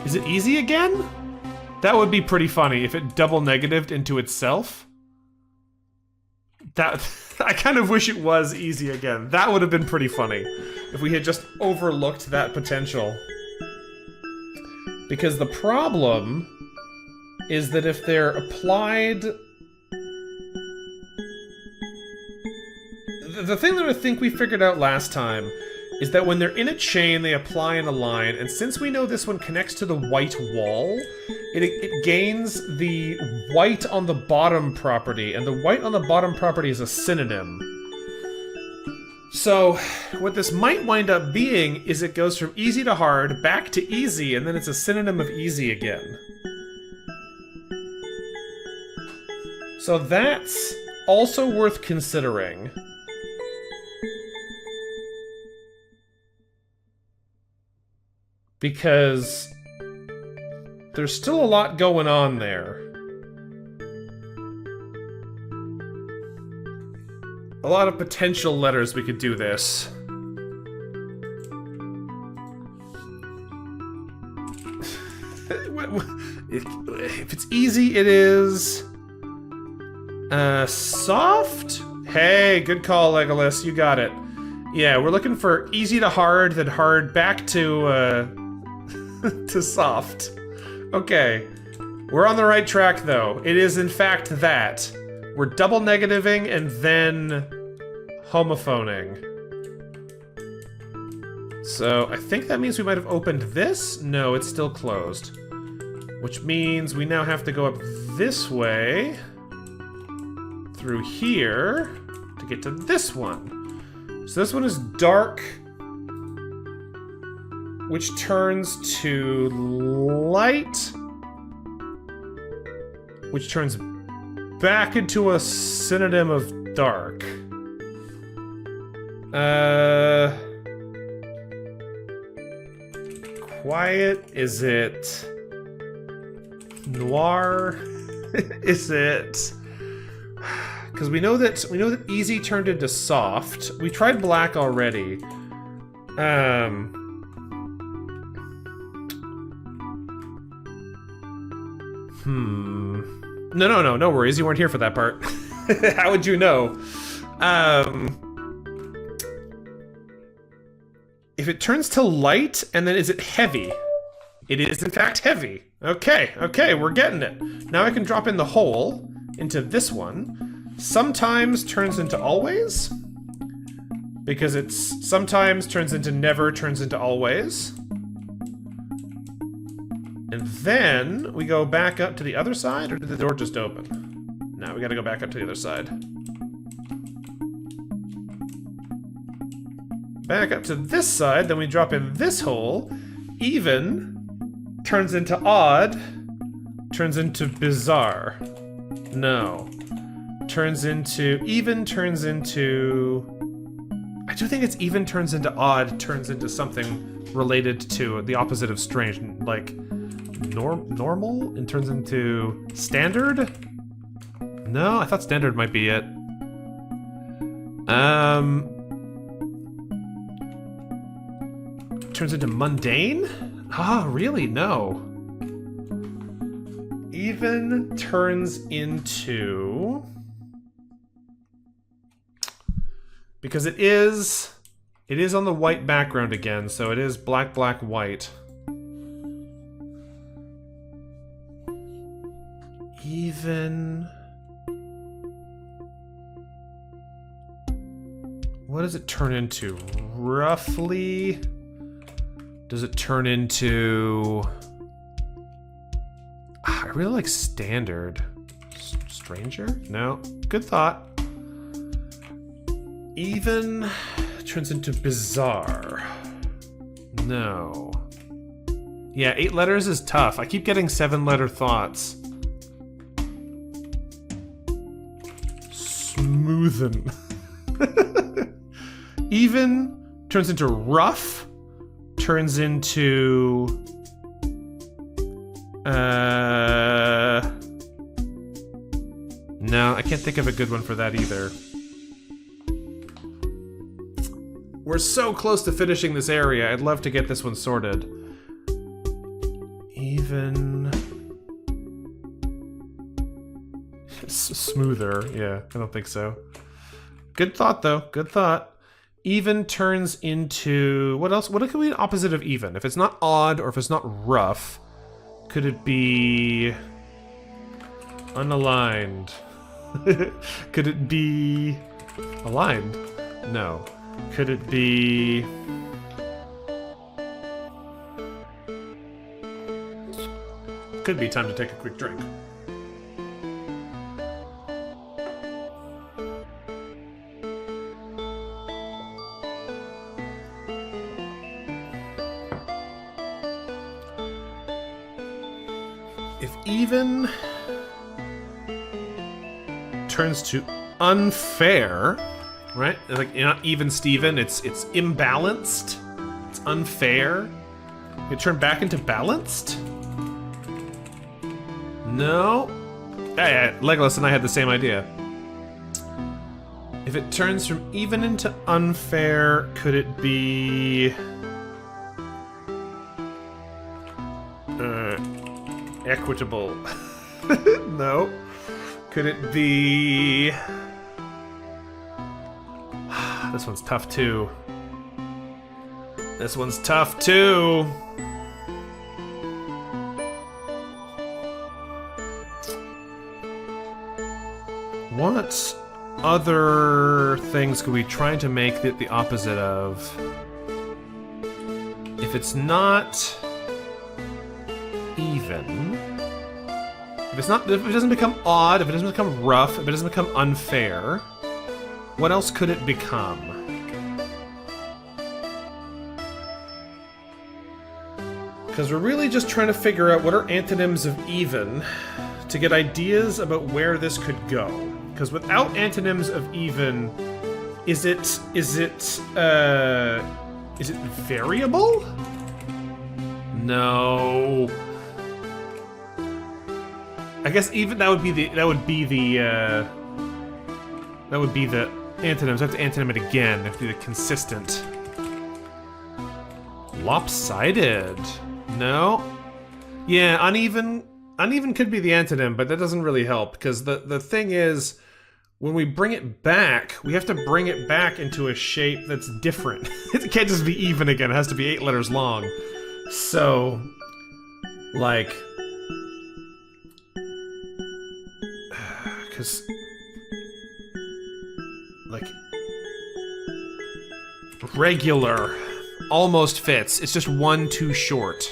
Is it easy again? That would be pretty funny if it double negatived into itself. That I kind of wish it was easy again. That would have been pretty funny if we had just overlooked that potential. Because the problem is that if they're applied... The thing that I think we figured out last time is that when they're in a chain, they apply in a line, and since we know this one connects to the white wall, it gains the white on the bottom property, and the white on the bottom property is a synonym. So, what this might wind up being is it goes from easy to hard, back to easy, and then it's a synonym of easy again. So that's also worth considering. Because there's still a lot going on there. A lot of potential letters we could do this. If it's easy, it is... soft? Hey, good call, Legolas. You got it. Yeah, we're looking for easy to hard, then hard back to, to soft. Okay. We're on the right track, though. It is, in fact, that. We're double negativing and then homophoning. So I think that means we might have opened this. No, it's still closed. Which means we now have to go up this way through here to get to this one. So this one is dark, which turns to light, which turns back into a synonym of dark. Quiet? Is it noir? Is it? Because we know that easy turned into soft. We tried black already. No worries. You weren't here for that part. How would you know? If it turns to light, and then is it heavy? It is, in fact, heavy. Okay, we're getting it. Now I can drop in the hole into this one. Sometimes turns into always. Because it's sometimes turns into never, turns into always. And then we go back up to the other side, or did the door just open? No, we gotta go back up to the other side. Back up to this side, then we drop in this hole. Even turns into odd, turns into bizarre. No. Turns into, even turns into... I do think it's even turns into odd, turns into something related to the opposite of strange, like normal? It turns into standard? No, I thought standard might be it. Turns into mundane? Ah, really? No. Even turns into... Because it is on the white background again, so it is black, black, white. Even... What does it turn into? Roughly... Does it turn into... I really like standard. Stranger? No. Good thought. Even turns into bizarre. No. Yeah, 8 letters is tough. I keep getting 7-letter thoughts. Smoothen. Even turns into rough. Turns into... No, I can't think of a good one for that either. We're so close to finishing this area. I'd love to get this one sorted. Even... Smoother. Yeah, I don't think so. Good thought, though. Good thought. Even turns into... What else? What could be an opposite of even? If it's not odd or if it's not rough, could it be... unaligned? Could it be... aligned? No. Could it be... Could be time to take a quick drink. If even turns to unfair, right? Like not even Steven, it's imbalanced. It's unfair. It turned back into balanced? No. Yeah, Legolas and I had the same idea. If it turns from even into unfair, could it be equitable? No. Could it be... This one's tough too. This one's tough too. What other things could we try to make it the opposite of? if it's not even, if it doesn't become odd, if it doesn't become rough, if it doesn't become unfair, what else could it become? Because we're really just trying to figure out what are antonyms of even to get ideas about where this could go. Because without antonyms of even, is it variable? No. I guess even that would be the antonyms. I have to antonym it again. It have to be the consistent. Lopsided. No. Yeah, uneven. Uneven could be the antonym, but that doesn't really help because the thing is, when we bring it back, we have to bring it back into a shape that's different. It can't just be even again. It has to be 8 letters long. So, like, because, like, regular almost fits. It's just one too short.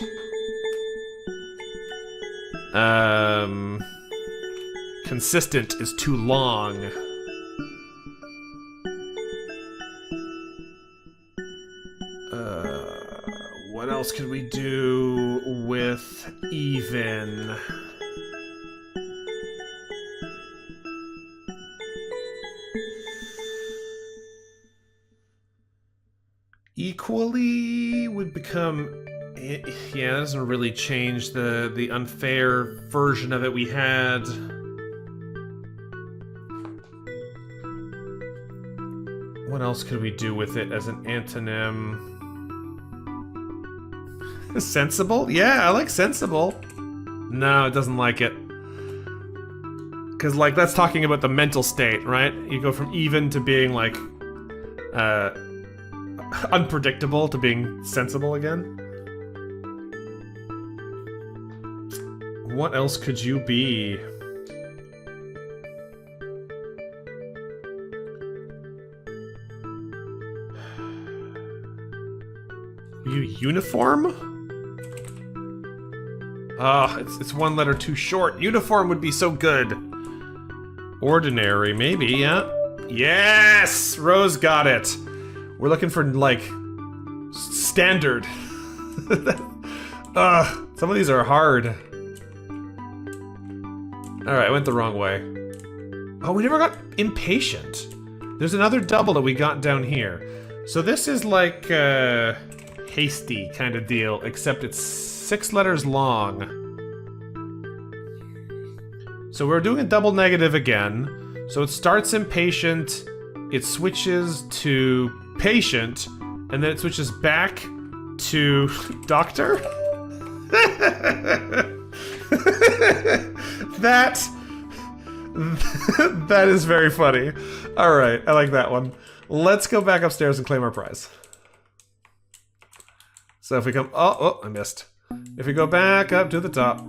Consistent is too long. What else could we do with even? Equally would become... Yeah, that doesn't really change the unfair version of it we had. What else could we do with it as an antonym? Sensible? Yeah, I like sensible. No, it doesn't like it. Because, like, that's talking about the mental state, right? You go from even to being, like, unpredictable to being sensible again. What else could you be? You uniform? Ah, it's one letter too short. Uniform would be so good. Ordinary, maybe, yeah. Yes! Rose got it. We're looking for, like, standard. Some of these are hard. Alright, I went the wrong way. Oh, we never got impatient. There's another double that we got down here. So this is like hasty kind of deal, except it's 6 letters long. So we're doing a double negative again. So it starts impatient, it switches to patient, and then it switches back to doctor? That is very funny. Alright, I like that one. Let's go back upstairs and claim our prize. So if we come... Oh, I missed. If we go back up to the top,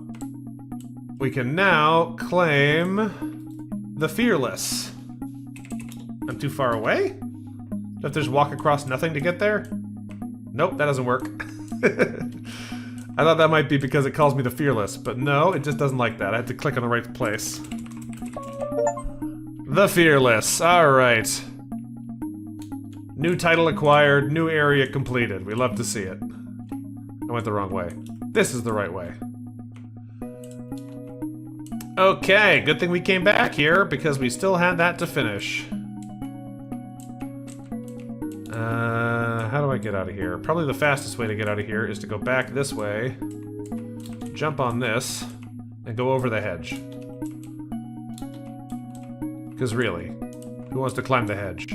we can now claim the Fearless. I'm too far away? Do I have to just walk across nothing to get there? Nope, that doesn't work. I thought that might be because it calls me the Fearless, but no, it just doesn't like that. I had to click on the right place. The Fearless, alright. New title acquired, new area completed. We love to see it. I went the wrong way. This is the right way. Okay, good thing we came back here, because we still had that to finish. How do I get out of here? Probably the fastest way to get out of here is to go back this way, jump on this, and go over the hedge. Because really, who wants to climb the hedge?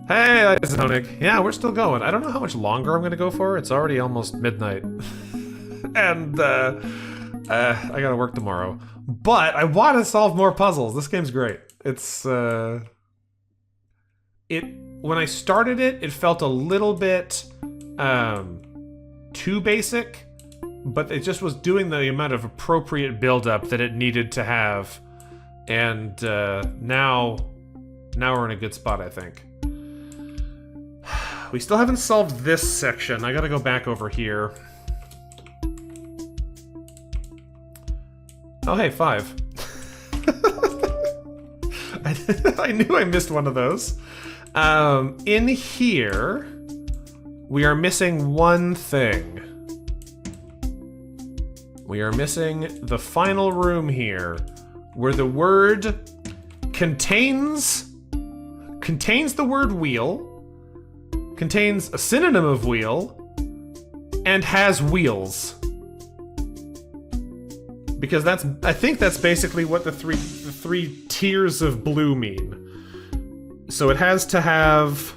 Hey, this is Honig. Yeah, we're still going. I don't know how much longer I'm going to go for. It's already almost midnight. And, I gotta work tomorrow. But I want to solve more puzzles. This game's great. It's, when I started it, it felt a little bit too basic, but it just was doing the amount of appropriate build-up that it needed to have. And now we're in a good spot, I think. We still haven't solved this section. I gotta go back over here. Oh, hey, 5. I knew I missed one of those. In here, we are missing one thing. We are missing the final room here, where the word contains the word wheel, contains a synonym of wheel, and has wheels. Because I think that's basically what the three tiers of blue mean. So it has to have...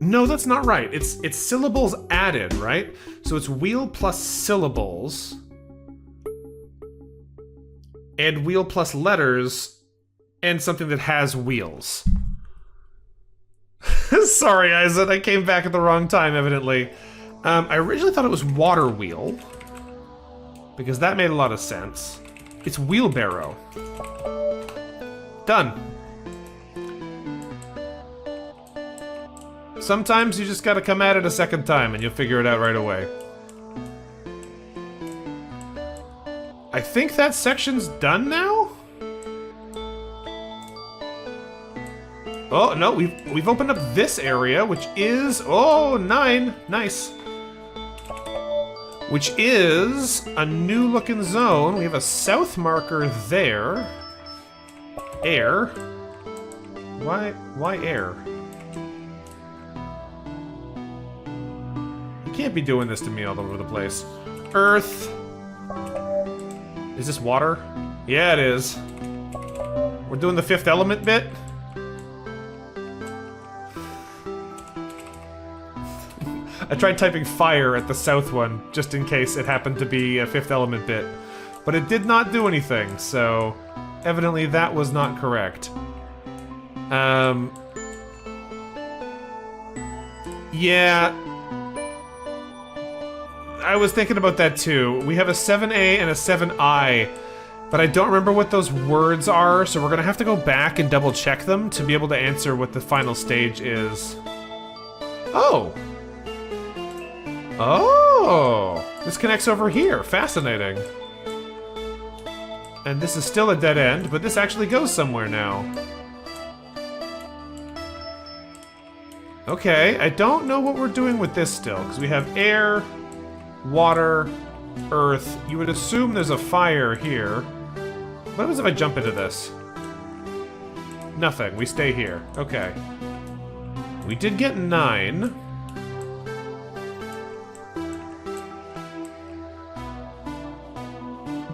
No, that's not right. It's syllables added, right? So it's wheel plus syllables. And wheel plus letters. And something that has wheels. Sorry, Isaac, I came back at the wrong time, evidently. I originally thought it was water wheel. Because that made a lot of sense. It's wheelbarrow. Done. Sometimes you just gotta come at it a second time and you'll figure it out right away. I think that section's done now? Oh, no, we've opened up this area, which is... Oh, 9. Nice. Which is a new looking zone. We have a south marker there. Air. Why air? You can't be doing this to me all over the place. Earth. Is this water? Yeah, it is. We're doing the fifth element bit. I tried typing fire at the south one, just in case it happened to be a fifth element bit. But it did not do anything, so evidently that was not correct. Yeah. I was thinking about that too. We have a 7A and a 7I, but I don't remember what those words are, so we're gonna have to go back and double check them to be able to answer what the final stage is. Oh! Oh! This connects over here. Fascinating. And this is still a dead end, but this actually goes somewhere now. Okay, I don't know what we're doing with this still, because we have air, water, earth. You would assume there's a fire here. What happens if I jump into this? Nothing. We stay here. Okay. We did get 9.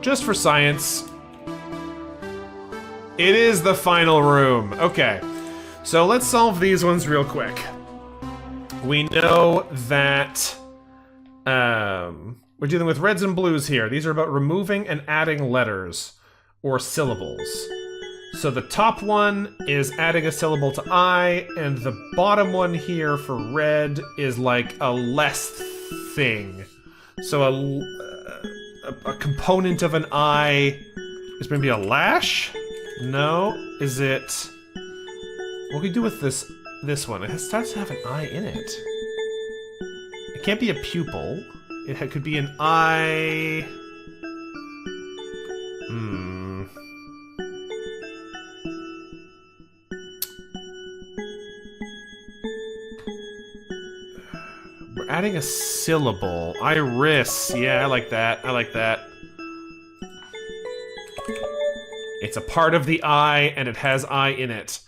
Just for science. It is the final room. Okay. So let's solve these ones real quick. We know that we're dealing with reds and blues here. These are about removing and adding letters or syllables. So the top one is adding a syllable to I, and the bottom one here for red is like a less thing. So a component of an I is maybe a lash? No? Is it... What do we do with this one? It starts to have an I in it. It can't be a pupil. It could be an I... We're adding a syllable. Iris. Yeah, I like that. I like that. It's a part of the I, and it has I in it.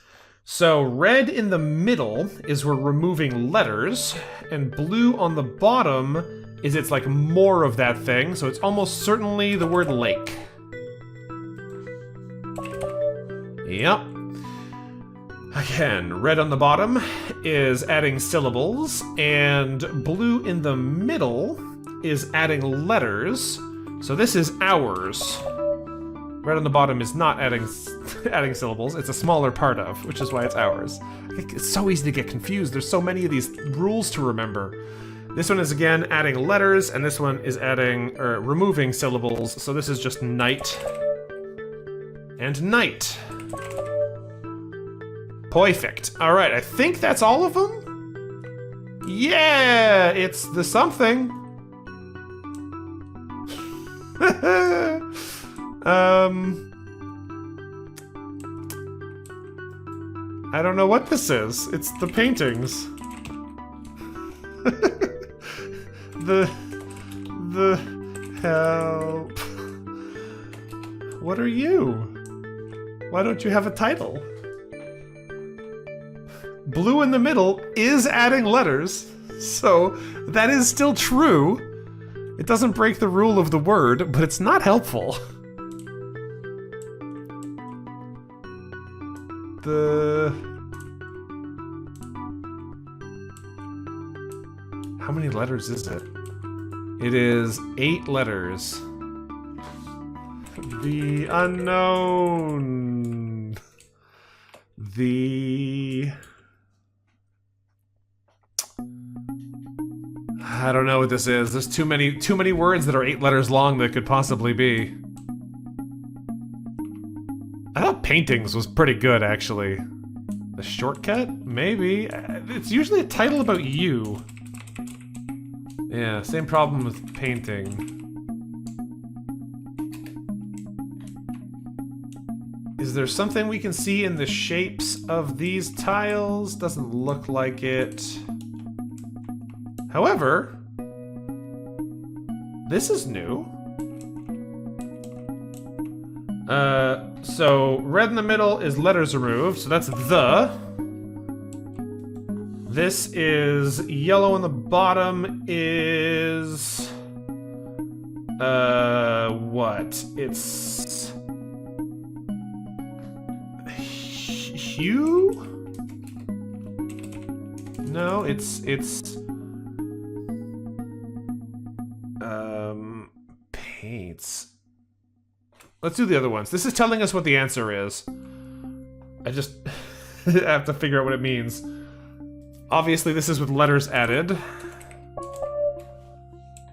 So red in the middle is we're removing letters, and blue on the bottom is it's like more of that thing, so it's almost certainly the word lake. Yep. Again, red on the bottom is adding syllables, and blue in the middle is adding letters. So this is ours. Red on the bottom is not adding syllables. It's a smaller part of, which is why it's ours. It's so easy to get confused. There's so many of these rules to remember. This one is again adding letters, and this one is adding or removing syllables. So this is just night and night. Perfect. All right, I think that's all of them. Yeah, it's the something. I don't know what this is. It's the paintings. the help. What are you? Why don't you have a title? Blue in the middle is adding letters, so that is still true. It doesn't break the rule of the word, but it's not helpful. How many letters is it? It is 8 letters. The unknown. I don't know what this is. There's too many words that are 8 letters long that could possibly be. I thought paintings was pretty good, actually. The shortcut? Maybe. It's usually a title about you. Yeah, same problem with painting. Is there something we can see in the shapes of these tiles? Doesn't look like it. However, this is new. So red in the middle is letters removed, so that's the. This is yellow on the bottom is what? It's hue? No, it's paints. Let's do the other ones. This is telling us what the answer is. I just have to figure out what it means. Obviously, this is with letters added.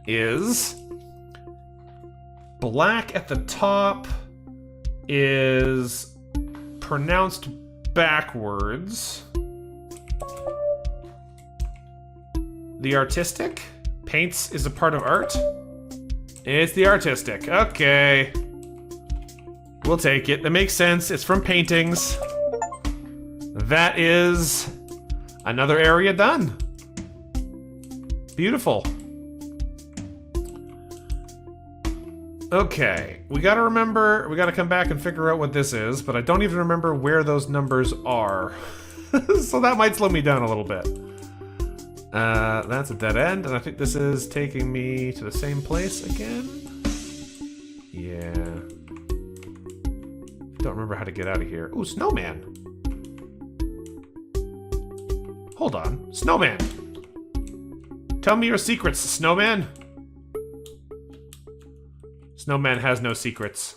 Is black at the top is pronounced backwards. The artistic? Paints is a part of art? It's the artistic. Okay. We'll take it. That makes sense. It's from paintings. That is another area done. Beautiful. Okay. We gotta remember, we gotta come back and figure out what this is, but I don't even remember where those numbers are. So that might slow me down a little bit. That's a dead end, and I think this is taking me to the same place again. Yeah. Don't remember how to get out of here. Ooh, snowman. Hold on. Snowman! Tell me your secrets, snowman! Snowman has no secrets.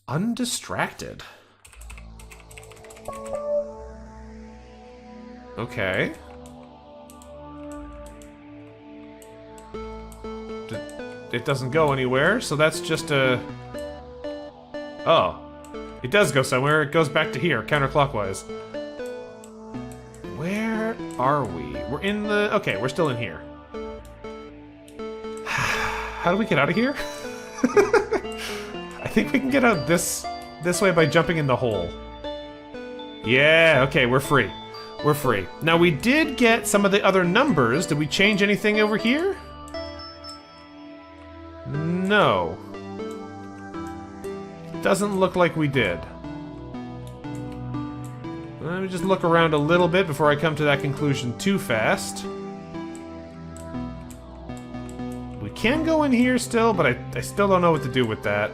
Undistracted. Okay. It doesn't go anywhere, so that's just a... Oh. It does go somewhere. It goes back to here, counterclockwise. Where are we? We're in the... Okay, we're still in here. How do we get out of here? I think we can get out this way by jumping in the hole. Yeah, okay, we're free. We're free. Now, we did get some of the other numbers. Did we change anything over here? No. Doesn't look like we did. Let me just look around a little bit before I come to that conclusion too fast. We can go in here still, but I still don't know what to do with that.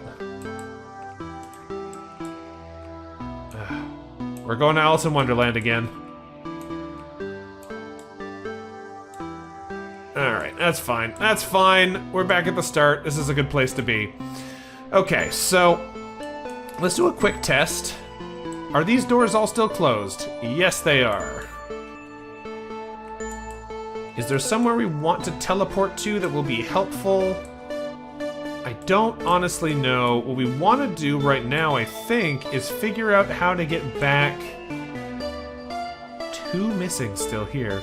We're going to Alice in Wonderland again. Alright, that's fine. That's fine. We're back at the start. This is a good place to be. Okay, so let's do a quick test. Are these doors all still closed? Yes, they are. Is there somewhere we want to teleport to that will be helpful? I don't honestly know. What we want to do right now, I think, is figure out how to get back... 2 missing still here.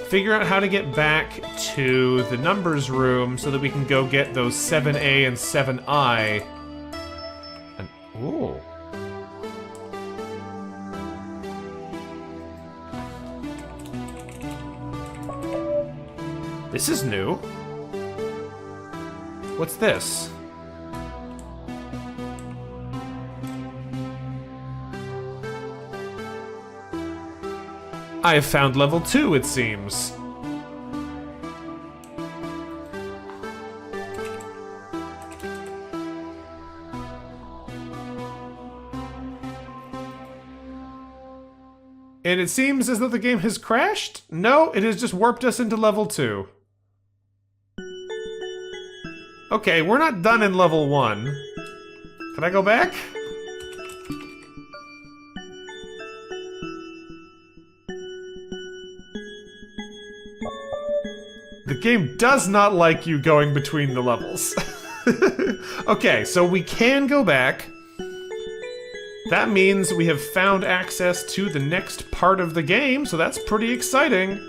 Figure out how to get back to the numbers room so that we can go get those 7A and 7I. And, ooh. This is new. What's this? I have found level 2, it seems. And it seems as though the game has crashed? No, it has just warped us into level 2. Okay, we're not done in level 1. Can I go back? The game does not like you going between the levels. Okay, so we can go back. That means we have found access to the next part of the game, so that's pretty exciting.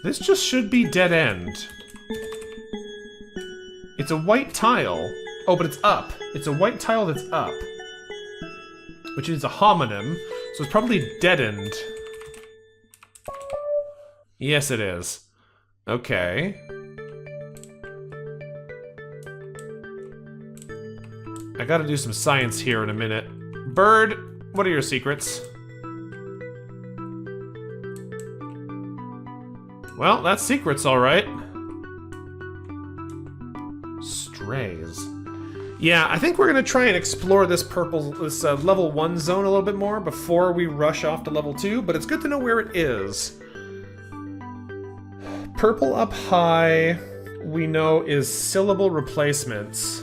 This just should be dead end. It's a white tile. Oh, but it's up. It's a white tile that's up. Which is a homonym, so it's probably dead end. Yes, it is. Okay. I gotta do some science here in a minute. Bird, what are your secrets? Well, that's secrets, alright. Strays. Yeah, I think we're gonna try and explore this level 1 zone a little bit more before we rush off to level 2, but it's good to know where it is. Purple up high, we know, is syllable replacements.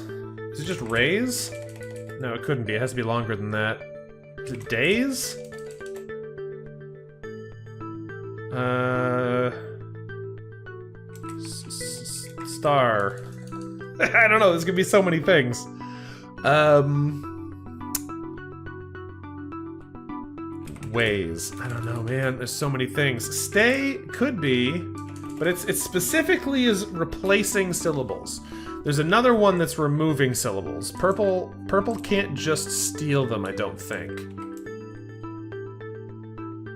Is it just rays? No, it couldn't be. It has to be longer than that. Is it days? Star. I don't know, there's gonna be so many things. Ways. I don't know, man. There's so many things. Stay could be, but it specifically is replacing syllables. There's another one that's removing syllables. Purple can't just steal them, I don't think.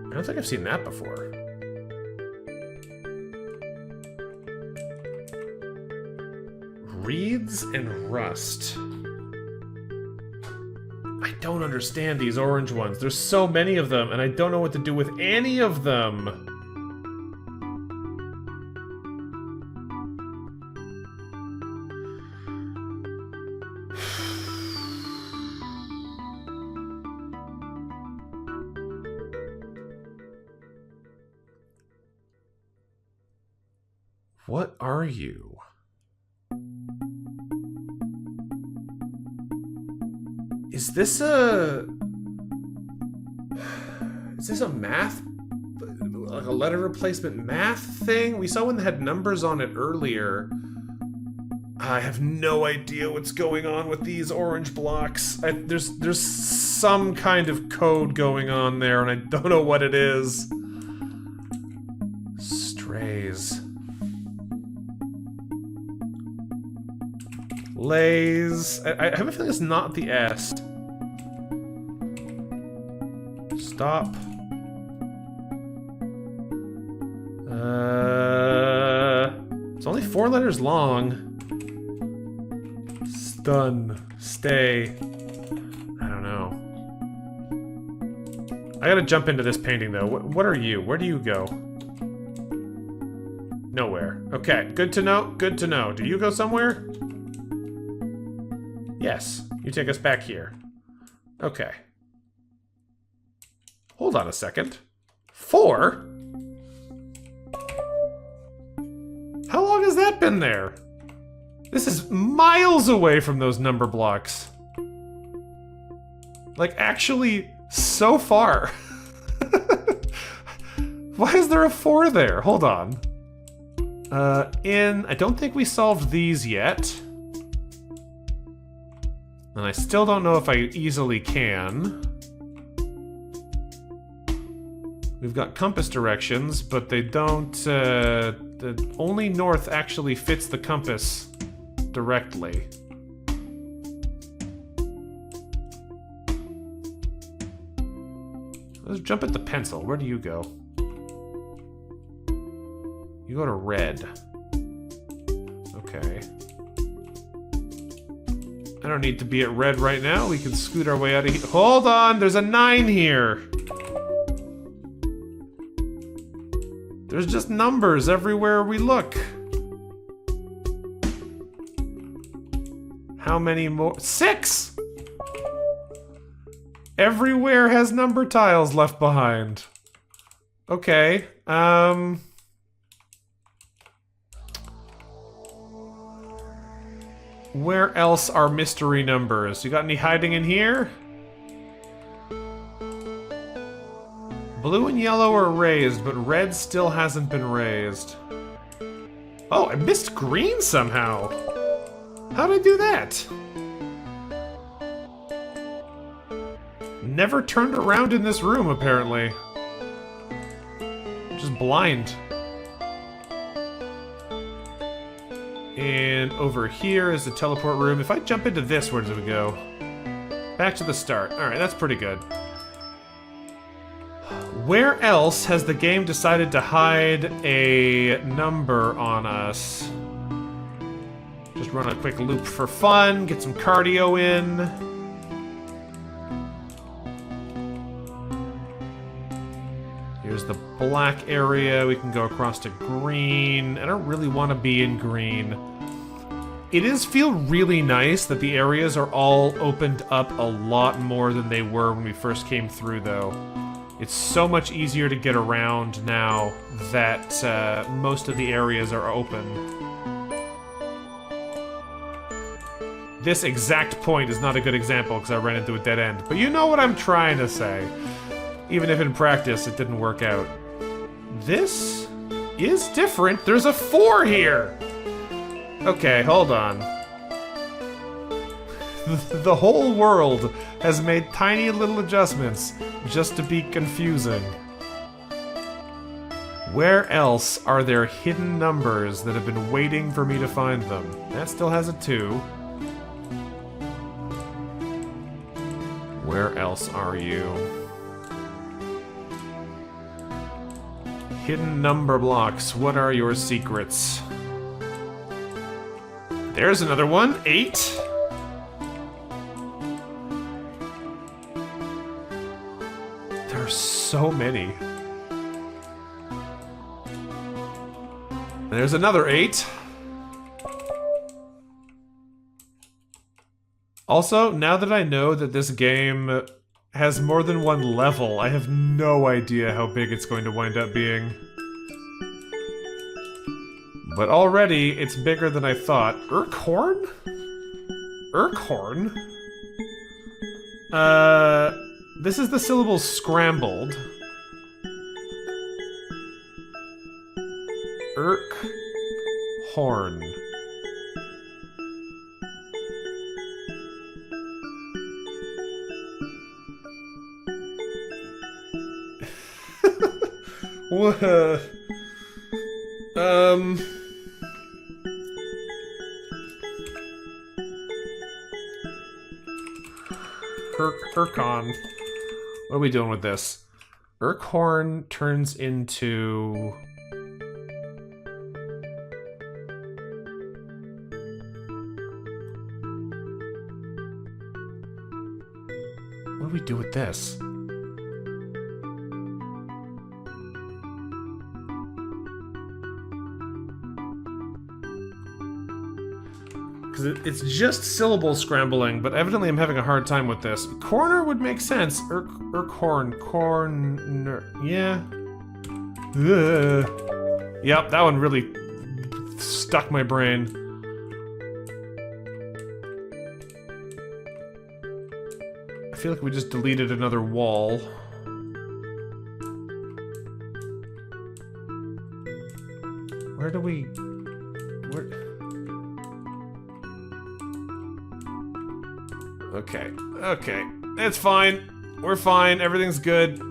I don't think I've seen that before. Reeds and rust. I don't understand these orange ones. There's so many of them, and I don't know what to do with any of them. What are you? Is this a math, like a letter replacement math thing? We saw one that had numbers on it earlier. I have no idea what's going on with these orange blocks. There's some kind of code going on there, and I don't know what it is. Strays. Lays. I have a feeling it's not the S. Stop. It's only 4 letters long. Stun. Stay. I don't know. I gotta jump into this painting though. What are you? Where do you go? Nowhere. Okay, good to know. Good to know. Do you go somewhere? Yes. You take us back here. Okay. Hold on a second. 4? How long has that been there? This is miles away from those number blocks. Like, actually, so far. Why is there a 4 there? Hold on. I don't think we solved these yet. And I still don't know if I easily can. We've got compass directions, but they don't, only north actually fits the compass directly. Let's jump at the pencil. Where do you go? You go to red. Okay. I don't need to be at red right now. We can scoot our way out of here. Hold on! There's a 9 here! There's just numbers everywhere we look. How many more? 6! Everywhere has number tiles left behind. Okay, where else are mystery numbers? You got any hiding in here? Blue and yellow are raised, but red still hasn't been raised. Oh, I missed green somehow. How'd I do that? Never turned around in this room, apparently. Just blind. And over here is the teleport room. If I jump into this, where does it go? Back to the start. Alright, that's pretty good. Where else has the game decided to hide a number on us? Just run a quick loop for fun, get some cardio in. Here's the black area. We can go across to green. I don't really want to be in green. It does feel really nice that the areas are all opened up a lot more than they were when we first came through, though. It's so much easier to get around now that most of the areas are open. This exact point is not a good example because I ran into a dead end, but you know what I'm trying to say. Even if in practice it didn't work out. This is different. There's a 4 here! Okay, hold on. The whole world has made tiny little adjustments just to be confusing. Where else are there hidden numbers that have been waiting for me to find them? That still has a 2. Where else are you? Hidden number blocks, what are your secrets? There's another one, 8. There's so many. There's another 8. Also, now that I know that this game has more than one level, I have no idea how big it's going to wind up being. But already, it's bigger than I thought. Urkhorn? Urkhorn? This is the syllable scrambled. Urkhorn. Urkhorn. What are we doing with this? Urkhorn turns into... What do we do with this? Because it's just syllable scrambling, but evidently I'm having a hard time with this. Corner would make sense. Urkhorn. Corner. Yeah. Ugh. Yep, that one really stuck my brain. I feel like we just deleted another wall. we... Where... Okay. Okay. It's fine. We're fine. Everything's good.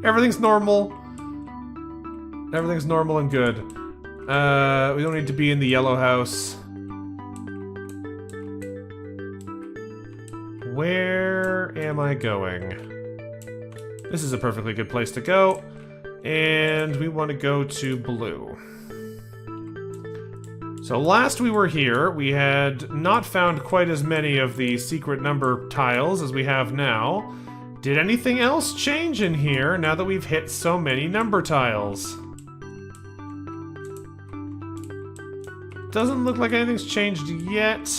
Everything's normal. Everything's normal and good. We don't need to be in the yellow house. Where am I going? This is a perfectly good place to go. And we want to go to blue. So last we were here, we had not found quite as many of the secret number tiles as we have now. Did anything else change in here now that we've hit so many number tiles? Doesn't look like anything's changed yet.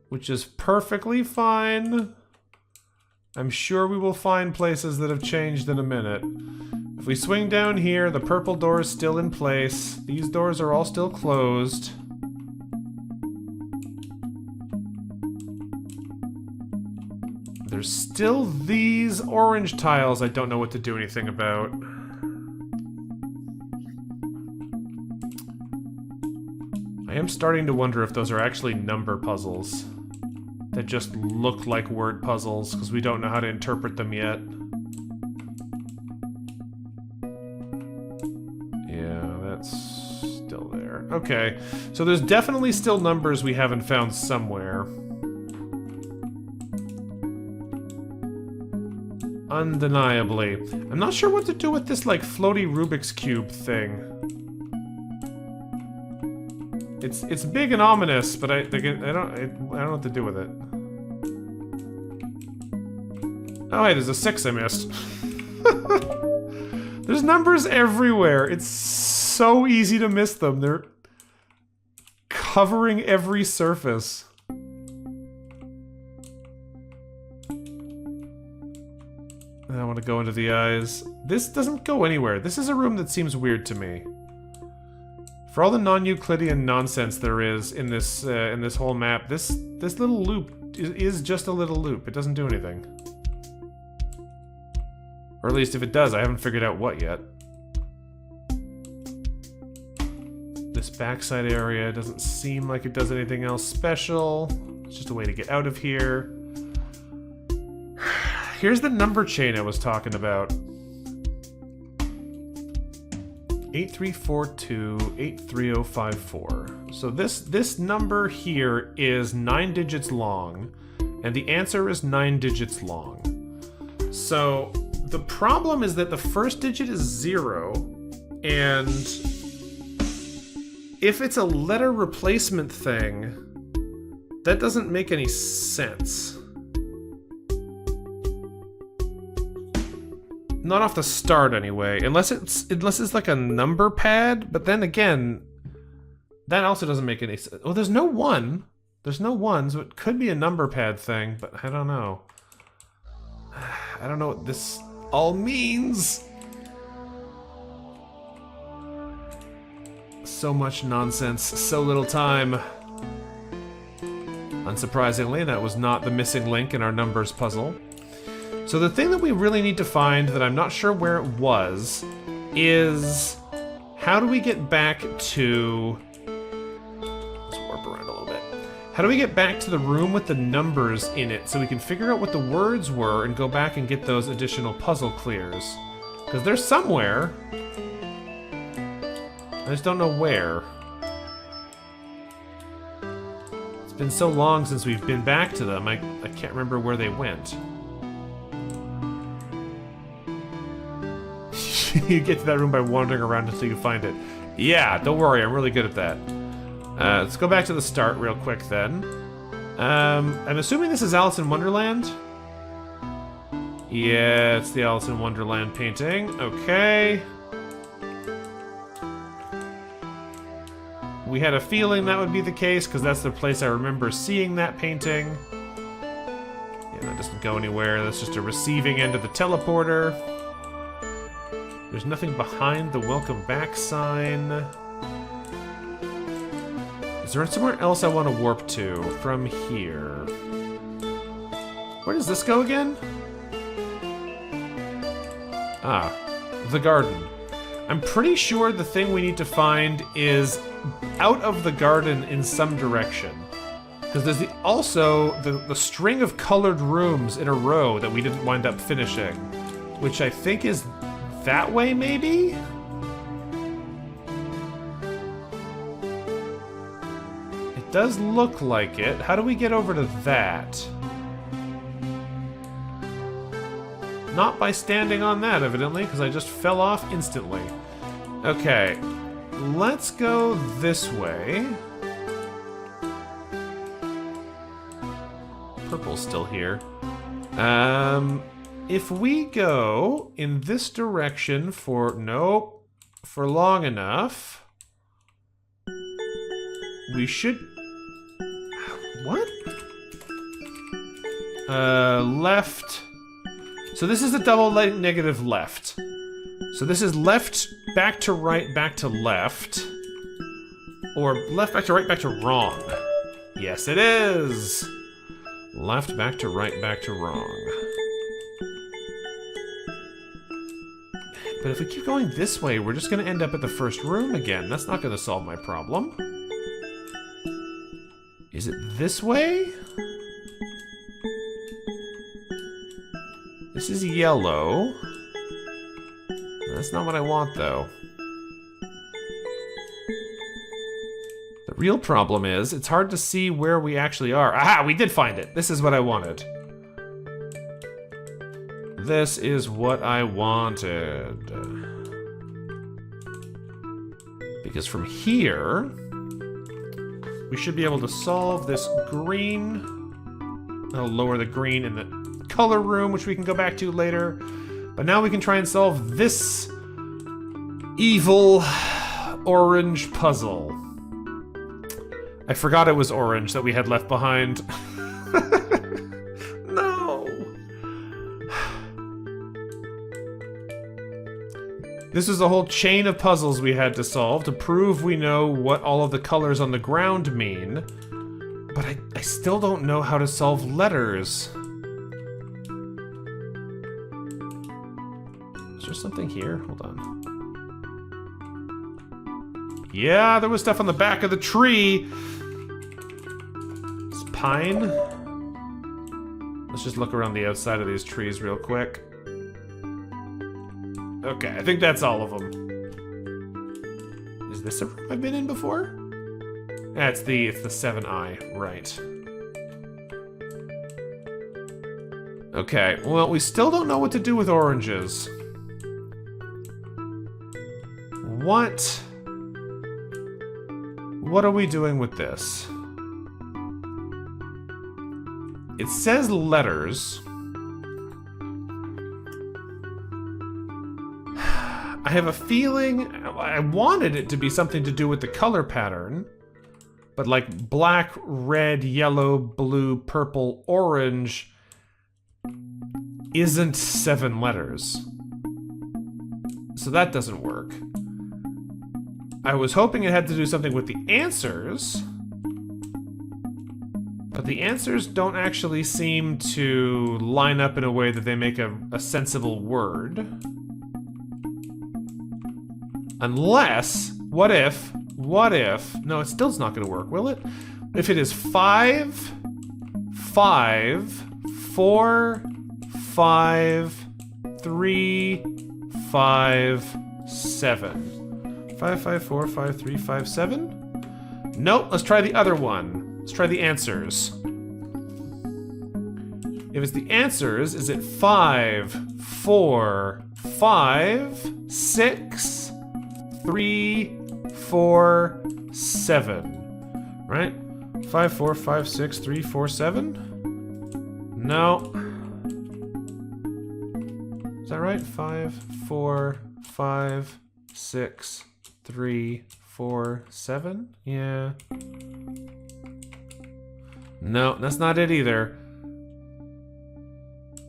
Which is perfectly fine. I'm sure we will find places that have changed in a minute. If we swing down here, the purple door is still in place. These doors are all still closed. There's still these orange tiles I don't know what to do anything about. I am starting to wonder if those are actually number puzzles that just look like word puzzles, because we don't know how to interpret them yet. Yeah, that's still there. Okay, so there's definitely still numbers we haven't found somewhere. Undeniably. I'm not sure what to do with this, like, floaty Rubik's Cube thing. It's big and ominous, but I don't know what to do with it. Oh, hey, there's a 6 I missed. There's numbers everywhere. It's so easy to miss them. They're covering every surface. I want to go into the eyes. This doesn't go anywhere. This is a room that seems weird to me. For all the non-Euclidean nonsense there is in this whole map, this little loop is just a little loop. It doesn't do anything. Or at least if it does, I haven't figured out what yet. This backside area doesn't seem like it does anything else special. It's just a way to get out of here. Here's the number chain I was talking about. 8342 83054. So this number here is 9 digits long, and the answer is 9 digits long. So the problem is that the first digit is 0, and if it's a letter replacement thing, that doesn't make any sense. Not off the start, anyway. Unless it's like a number pad, but then again, that also doesn't make any sense. Oh, there's no 1. There's no 1, so it could be a number pad thing, but I don't know. I don't know what this all means. So much nonsense, so little time. Unsurprisingly, that was not the missing link in our numbers puzzle. So the thing that we really need to find, that I'm not sure where it was, is how do we get back to... Let's warp around a little bit. How do we get back to the room with the numbers in it so we can figure out what the words were and go back and get those additional puzzle clears? Because they're somewhere. I just don't know where. It's been so long since we've been back to them, I can't remember where they went. You get to that room by wandering around until you find it. Yeah, don't worry, I'm really good at that. Let's go back to the start real quick then. I'm assuming this is Alice in Wonderland? Yeah, it's the Alice in Wonderland painting. Okay. We had a feeling that would be the case, because that's the place I remember seeing that painting. Yeah, that doesn't go anywhere. That's just a receiving end of the teleporter. There's nothing behind the welcome back sign. Is there somewhere else I want to warp to from here? Where does this go again? Ah, the garden. I'm pretty sure the thing we need to find is out of the garden in some direction. Because there's also the string of colored rooms in a row that we didn't wind up finishing. Which I think is that way, maybe? It does look like it. How do we get over to that? Not by standing on that, evidently, because I just fell off instantly. Okay, let's go this way. Purple's still here. If we go in this direction for... Nope. For long enough... We should... What? Left... So this is a double negative left. So this is left, back to right, back to left. Or left, back to right, back to wrong. Yes, it is! Left, back to right, back to wrong. But if we keep going this way, we're just going to end up at the first room again. That's not going to solve my problem. Is it this way? This is yellow. That's not what I want, though. The real problem is, it's hard to see where we actually are. Aha! We did find it! This is what I wanted. This is what I wanted. Because from here, we should be able to solve this green. I'll lower the green in the color room, which we can go back to later. But now we can try and solve this evil orange puzzle. I forgot it was orange that we had left behind. No! This is a whole chain of puzzles we had to solve to prove we know what all of the colors on the ground mean. But I still don't know how to solve letters. Is there something here? Hold on. Yeah, there was stuff on the back of the tree. It's pine. Let's just look around the outside of these trees real quick. Okay, I think that's all of them. Is this a room I've been in before? Yeah, it's the 7i, right. Okay, well, we still don't know what to do with oranges. What are we doing with this? It says letters. I have a feeling I wanted it to be something to do with the color pattern, but like black, red, yellow, blue, purple, orange isn't 7 letters. So that doesn't work. I was hoping it had to do something with the answers, but the answers don't actually seem to line up in a way that they make a sensible word. Unless, what if, no, it still's not gonna work, will it? If it is 5, 5, 4, 5, 3, 5, 7. 5, 5, 4, 5, 3, 5, 7? Nope, let's try the other one. Let's try the answers. If it's the answers, is it 5, 4, 5, 6, 3, 4, 7? Right? 5, 4, 5, 6, 3, 4, 7? No. Is that right? 5, 4, 5, 6, 3, 4, 7? Yeah. No, that's not it either.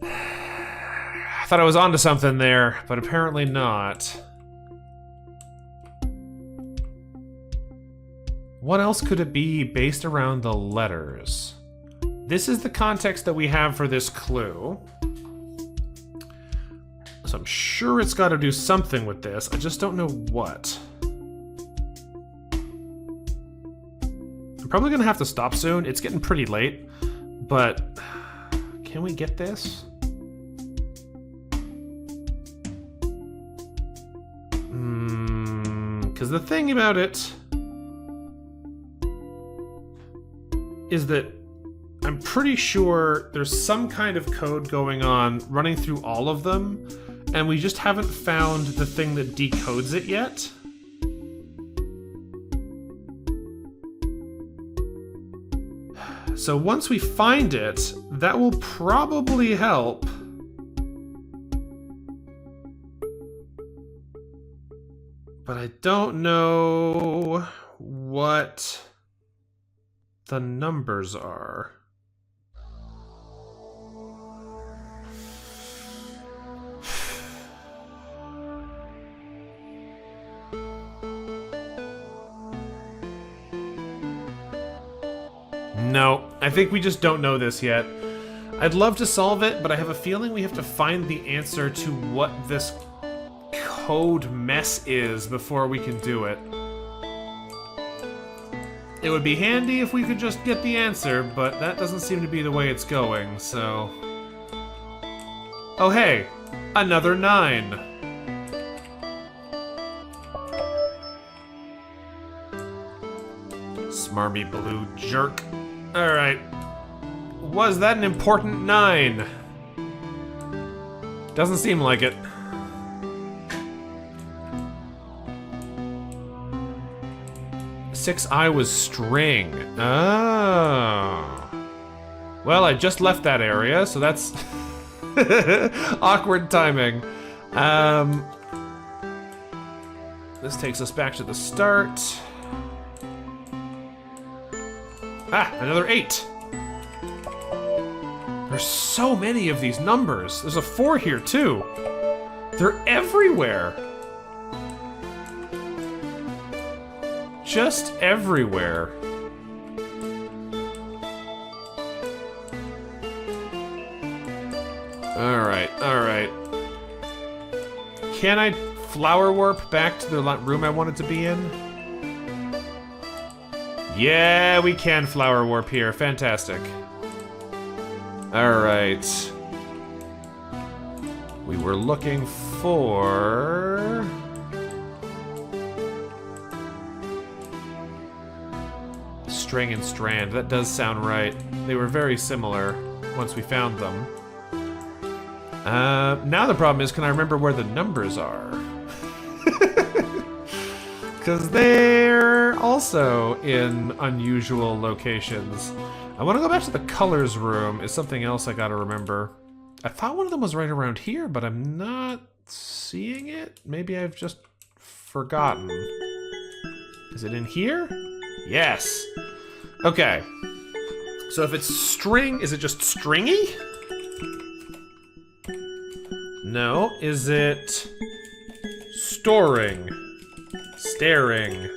I thought I was onto something there, but apparently not. What else could it be based around the letters? This is the context that we have for this clue. So I'm sure it's got to do something with this. I just don't know what. I'm probably going to have to stop soon. It's getting pretty late. But can we get this? Because the thing about it is that I'm pretty sure there's some kind of code going on running through all of them, and we just haven't found the thing that decodes it yet. So once we find it, that will probably help. But I don't know what the numbers are. No, I think we just don't know this yet. I'd love to solve it, but I have a feeling we have to find the answer to what this code mess is before we can do it. It would be handy if we could just get the answer, but that doesn't seem to be the way it's going, so... Oh hey, another 9. Smarmy blue jerk. Alright. Was that an important 9? Doesn't seem like it. I was string. Oh. Well, I just left that area, so that's awkward timing. This takes us back to the start. Ah, another 8. There's so many of these numbers. There's a 4 here, too. They're everywhere. Just everywhere. Alright, alright. Can I flower warp back to the room I wanted to be in? Yeah, we can flower warp here. Fantastic. Alright. We were looking for... String and strand. That does sound right. They were very similar once we found them. Now the problem is, can I remember where the numbers are? Because they're also in unusual locations. I want to go back to the colors room. Is something else I gotta remember. I thought one of them was right around here, but I'm not seeing it. Maybe I've just forgotten. Is it in here? Yes. Okay. So if it's string, is it just stringy? No. Is it storing? Staring?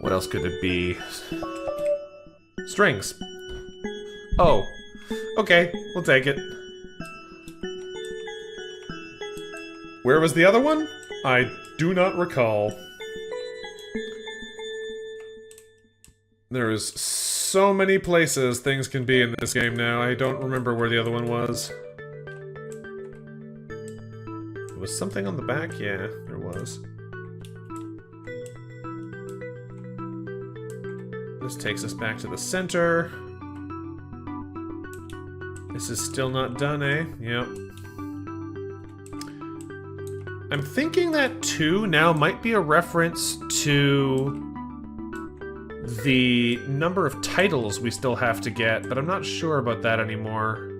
What else could it be? Strings. Oh. Okay, we'll take it. Where was the other one? I do not recall. There is so many places things can be in this game now. I don't remember where the other one was. There was something on the back? Yeah, there was. This takes us back to the center. This is still not done, eh? Yep. I'm thinking that 2 now might be a reference to the number of titles we still have to get, but I'm not sure about that anymore.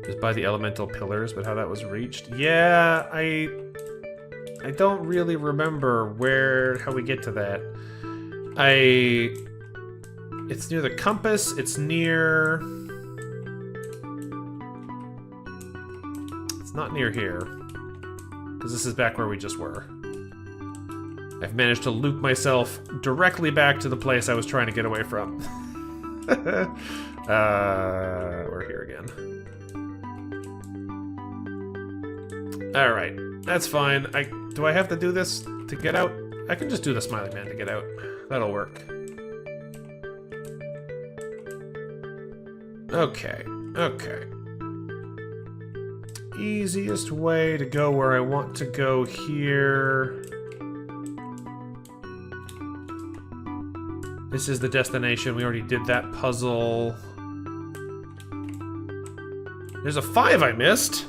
Just by the elemental pillars, but how that was reached. Yeah, I don't really remember how we get to that. It's near the compass, it's near... It's not near here. Because this is back where we just were. I've managed to loop myself directly back to the place I was trying to get away from. We're here again. Alright, that's fine. Do I have to do this to get out? I can just do the smiley man to get out. That'll work. Okay, okay. Easiest way to go where I want to go here. This is the destination. We already did that puzzle. There's a 5 I missed.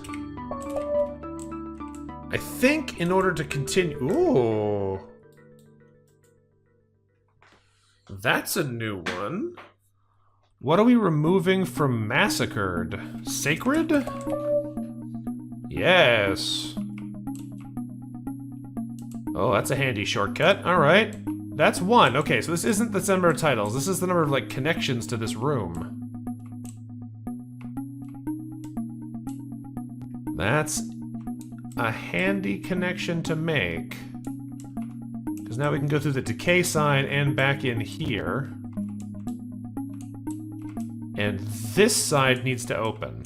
I think in order to continue... Ooh. That's a new one. What are we removing from massacred? Sacred? Yes. Oh, that's a handy shortcut. All right. That's 1. Okay, so this isn't the number of titles. This is the number of, like, connections to this room. That's a handy connection to make. Because now we can go through the decay sign and back in here. And this side needs to open.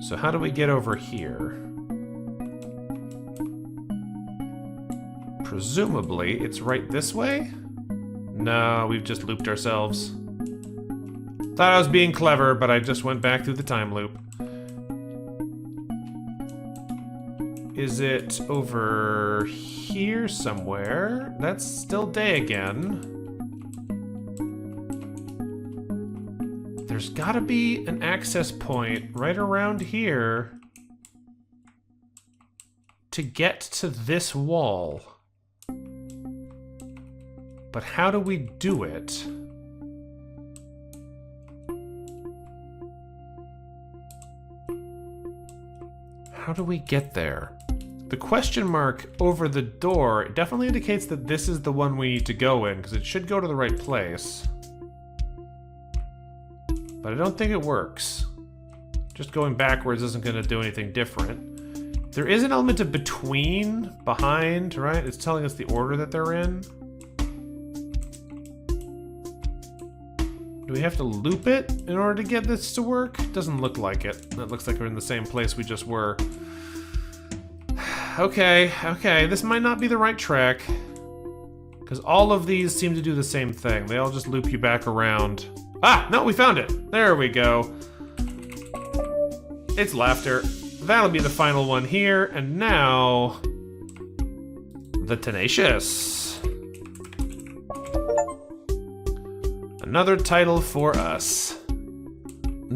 So how do we get over here? Presumably, it's right this way? No, we've just looped ourselves. Thought I was being clever, but I just went back through the time loop. Is it over here somewhere? That's still day again. There's gotta be an access point right around here to get to this wall. But how do we do it? How do we get there? The question mark over the door definitely indicates that this is the one we need to go in, because it should go to the right place. But I don't think it works. Just going backwards isn't going to do anything different. There is an element of between, behind, right? It's telling us the order that they're in. Do we have to loop it in order to get this to work? Doesn't look like it. It looks like we're in the same place we just were. Okay, okay, this might not be the right track. Because all of these seem to do the same thing. They all just loop you back around. Ah, no, we found it. There we go. It's laughter. That'll be the final one here. And now... the Tenacious. Another title for us.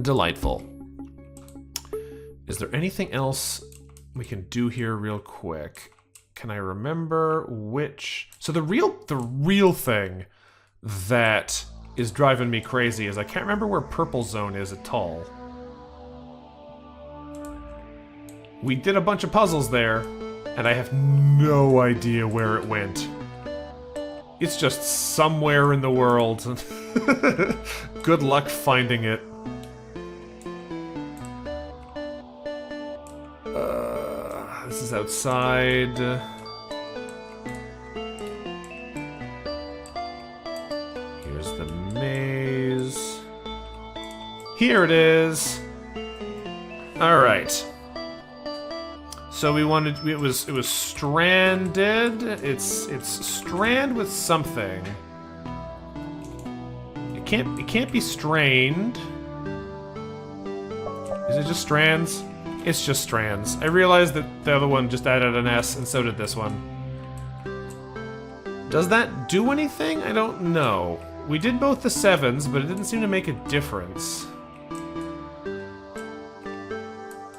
Delightful. Is there anything else we can do here real quick? Can I remember which... So the real thing that is driving me crazy is I can't remember where Purple Zone is at all. We did a bunch of puzzles there, and I have no idea where it went. It's just somewhere in the world. Good luck finding it. This is outside. Here's the maze. Here it is. All right. So we wanted. It was stranded. It's strand with something. It can't be strained. Is it just strands? It's just strands. I realized that the other one just added an S, and so did this one. Does that do anything? I don't know. We did both the 7s, but it didn't seem to make a difference.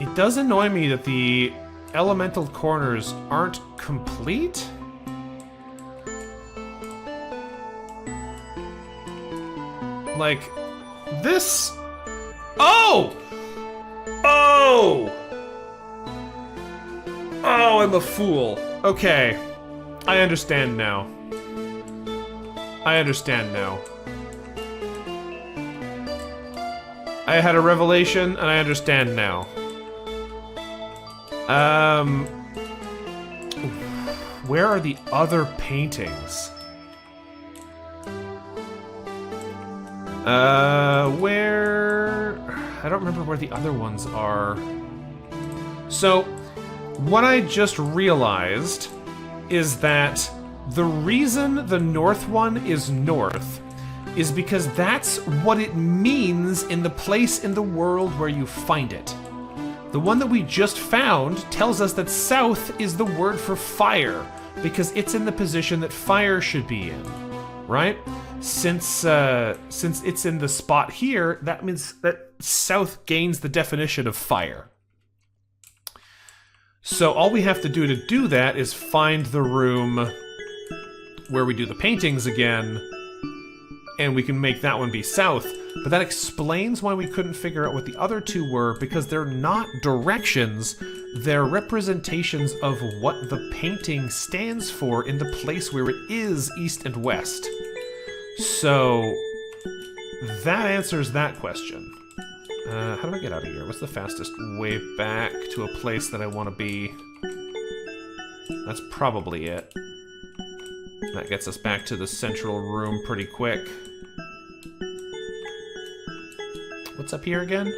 It does annoy me that the elemental corners aren't complete. Like, this... Oh! Oh! Oh, I'm a fool. Okay. I understand now. I understand now. I had a revelation, and I understand now. Where are the other paintings? Where... I don't remember where the other ones are. So, what I just realized is that the reason the north one is north is because that's what it means in the place in the world where you find it. The one that we just found tells us that south is the word for fire, because it's in the position that fire should be in, right? Since it's in the spot here, that means that south gains the definition of fire. So all we have to do that is find the room where we do the paintings again, and we can make that one be south. But that explains why we couldn't figure out what the other two were, because they're not directions, they're representations of what the painting stands for in the place where it is east and west. So that answers that question. How do I get out of here? What's the fastest way back to a place that I want to be? That's probably it. That gets us back to the central room pretty quick. What's up here again?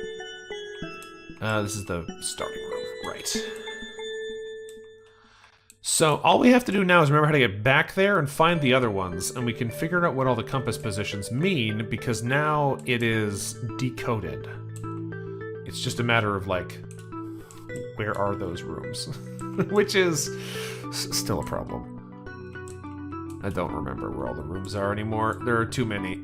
This is the starting room, right. So all we have to do now is remember how to get back there and find the other ones, and we can figure out what all the compass positions mean, because now it is decoded. It's just a matter of, like, where are those rooms? Which is still a problem. I don't remember where all the rooms are anymore. There are too many.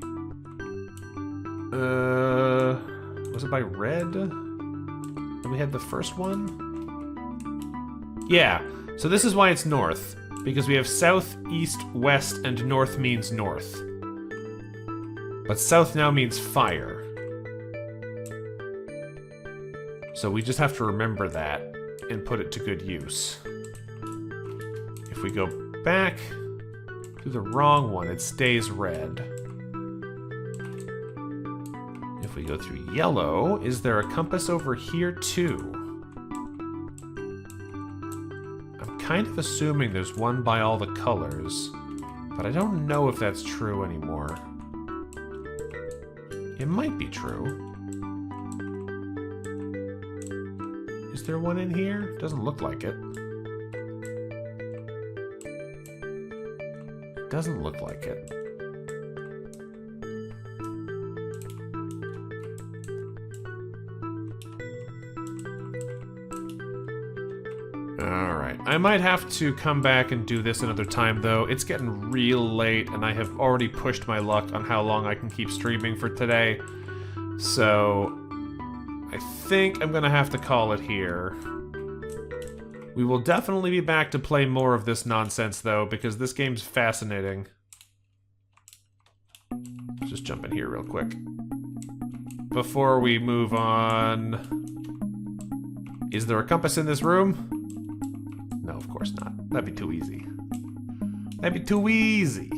Was it by red? Then we had the first one? Yeah, so this is why it's north. Because we have south, east, west, and north means north. But south now means fire. So we just have to remember that and put it to good use. If we go back to the wrong one, it stays red. If we go through yellow, is there a compass over here too? I'm kind of assuming there's one by all the colors, but I don't know if that's true anymore. It might be true. Is there one in here? Doesn't look like it. Doesn't look like it. Alright, I might have to come back and do this another time though. It's getting real late and I have already pushed my luck on how long I can keep streaming for today. So I think I'm gonna have to call it here. We will definitely be back to play more of this nonsense though, because this game's fascinating. Let's just jump in here real quick. Before we move on... Is there a compass in this room? No, of course not. That'd be too easy. That'd be too easy.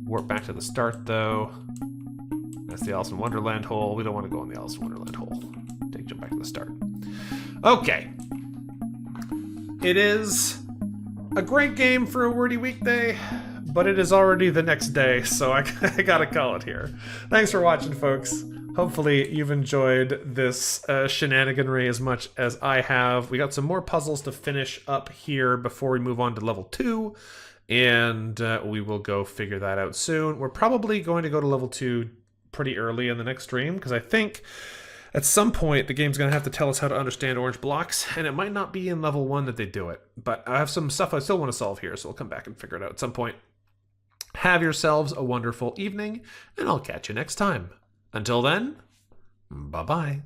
Warp back to the start, though. That's the Alice in Wonderland hole. We don't want to go in the Alice in Wonderland hole. Take jump back to the start. Okay. It is a great game for a Wordy weekday, but it is already the next day, so I gotta call it here. Thanks for watching, folks. Hopefully you've enjoyed this shenaniganry as much as I have. We got some more puzzles to finish up here before we move on to level 2, and we will go figure that out soon. We're probably going to go to level 2 pretty early in the next stream, because I think at some point the game's going to have to tell us how to understand orange blocks, and it might not be in level 1 that they do it. But I have some stuff I still want to solve here, so we'll come back and figure it out at some point. Have yourselves a wonderful evening, and I'll catch you next time. Until then, bye-bye.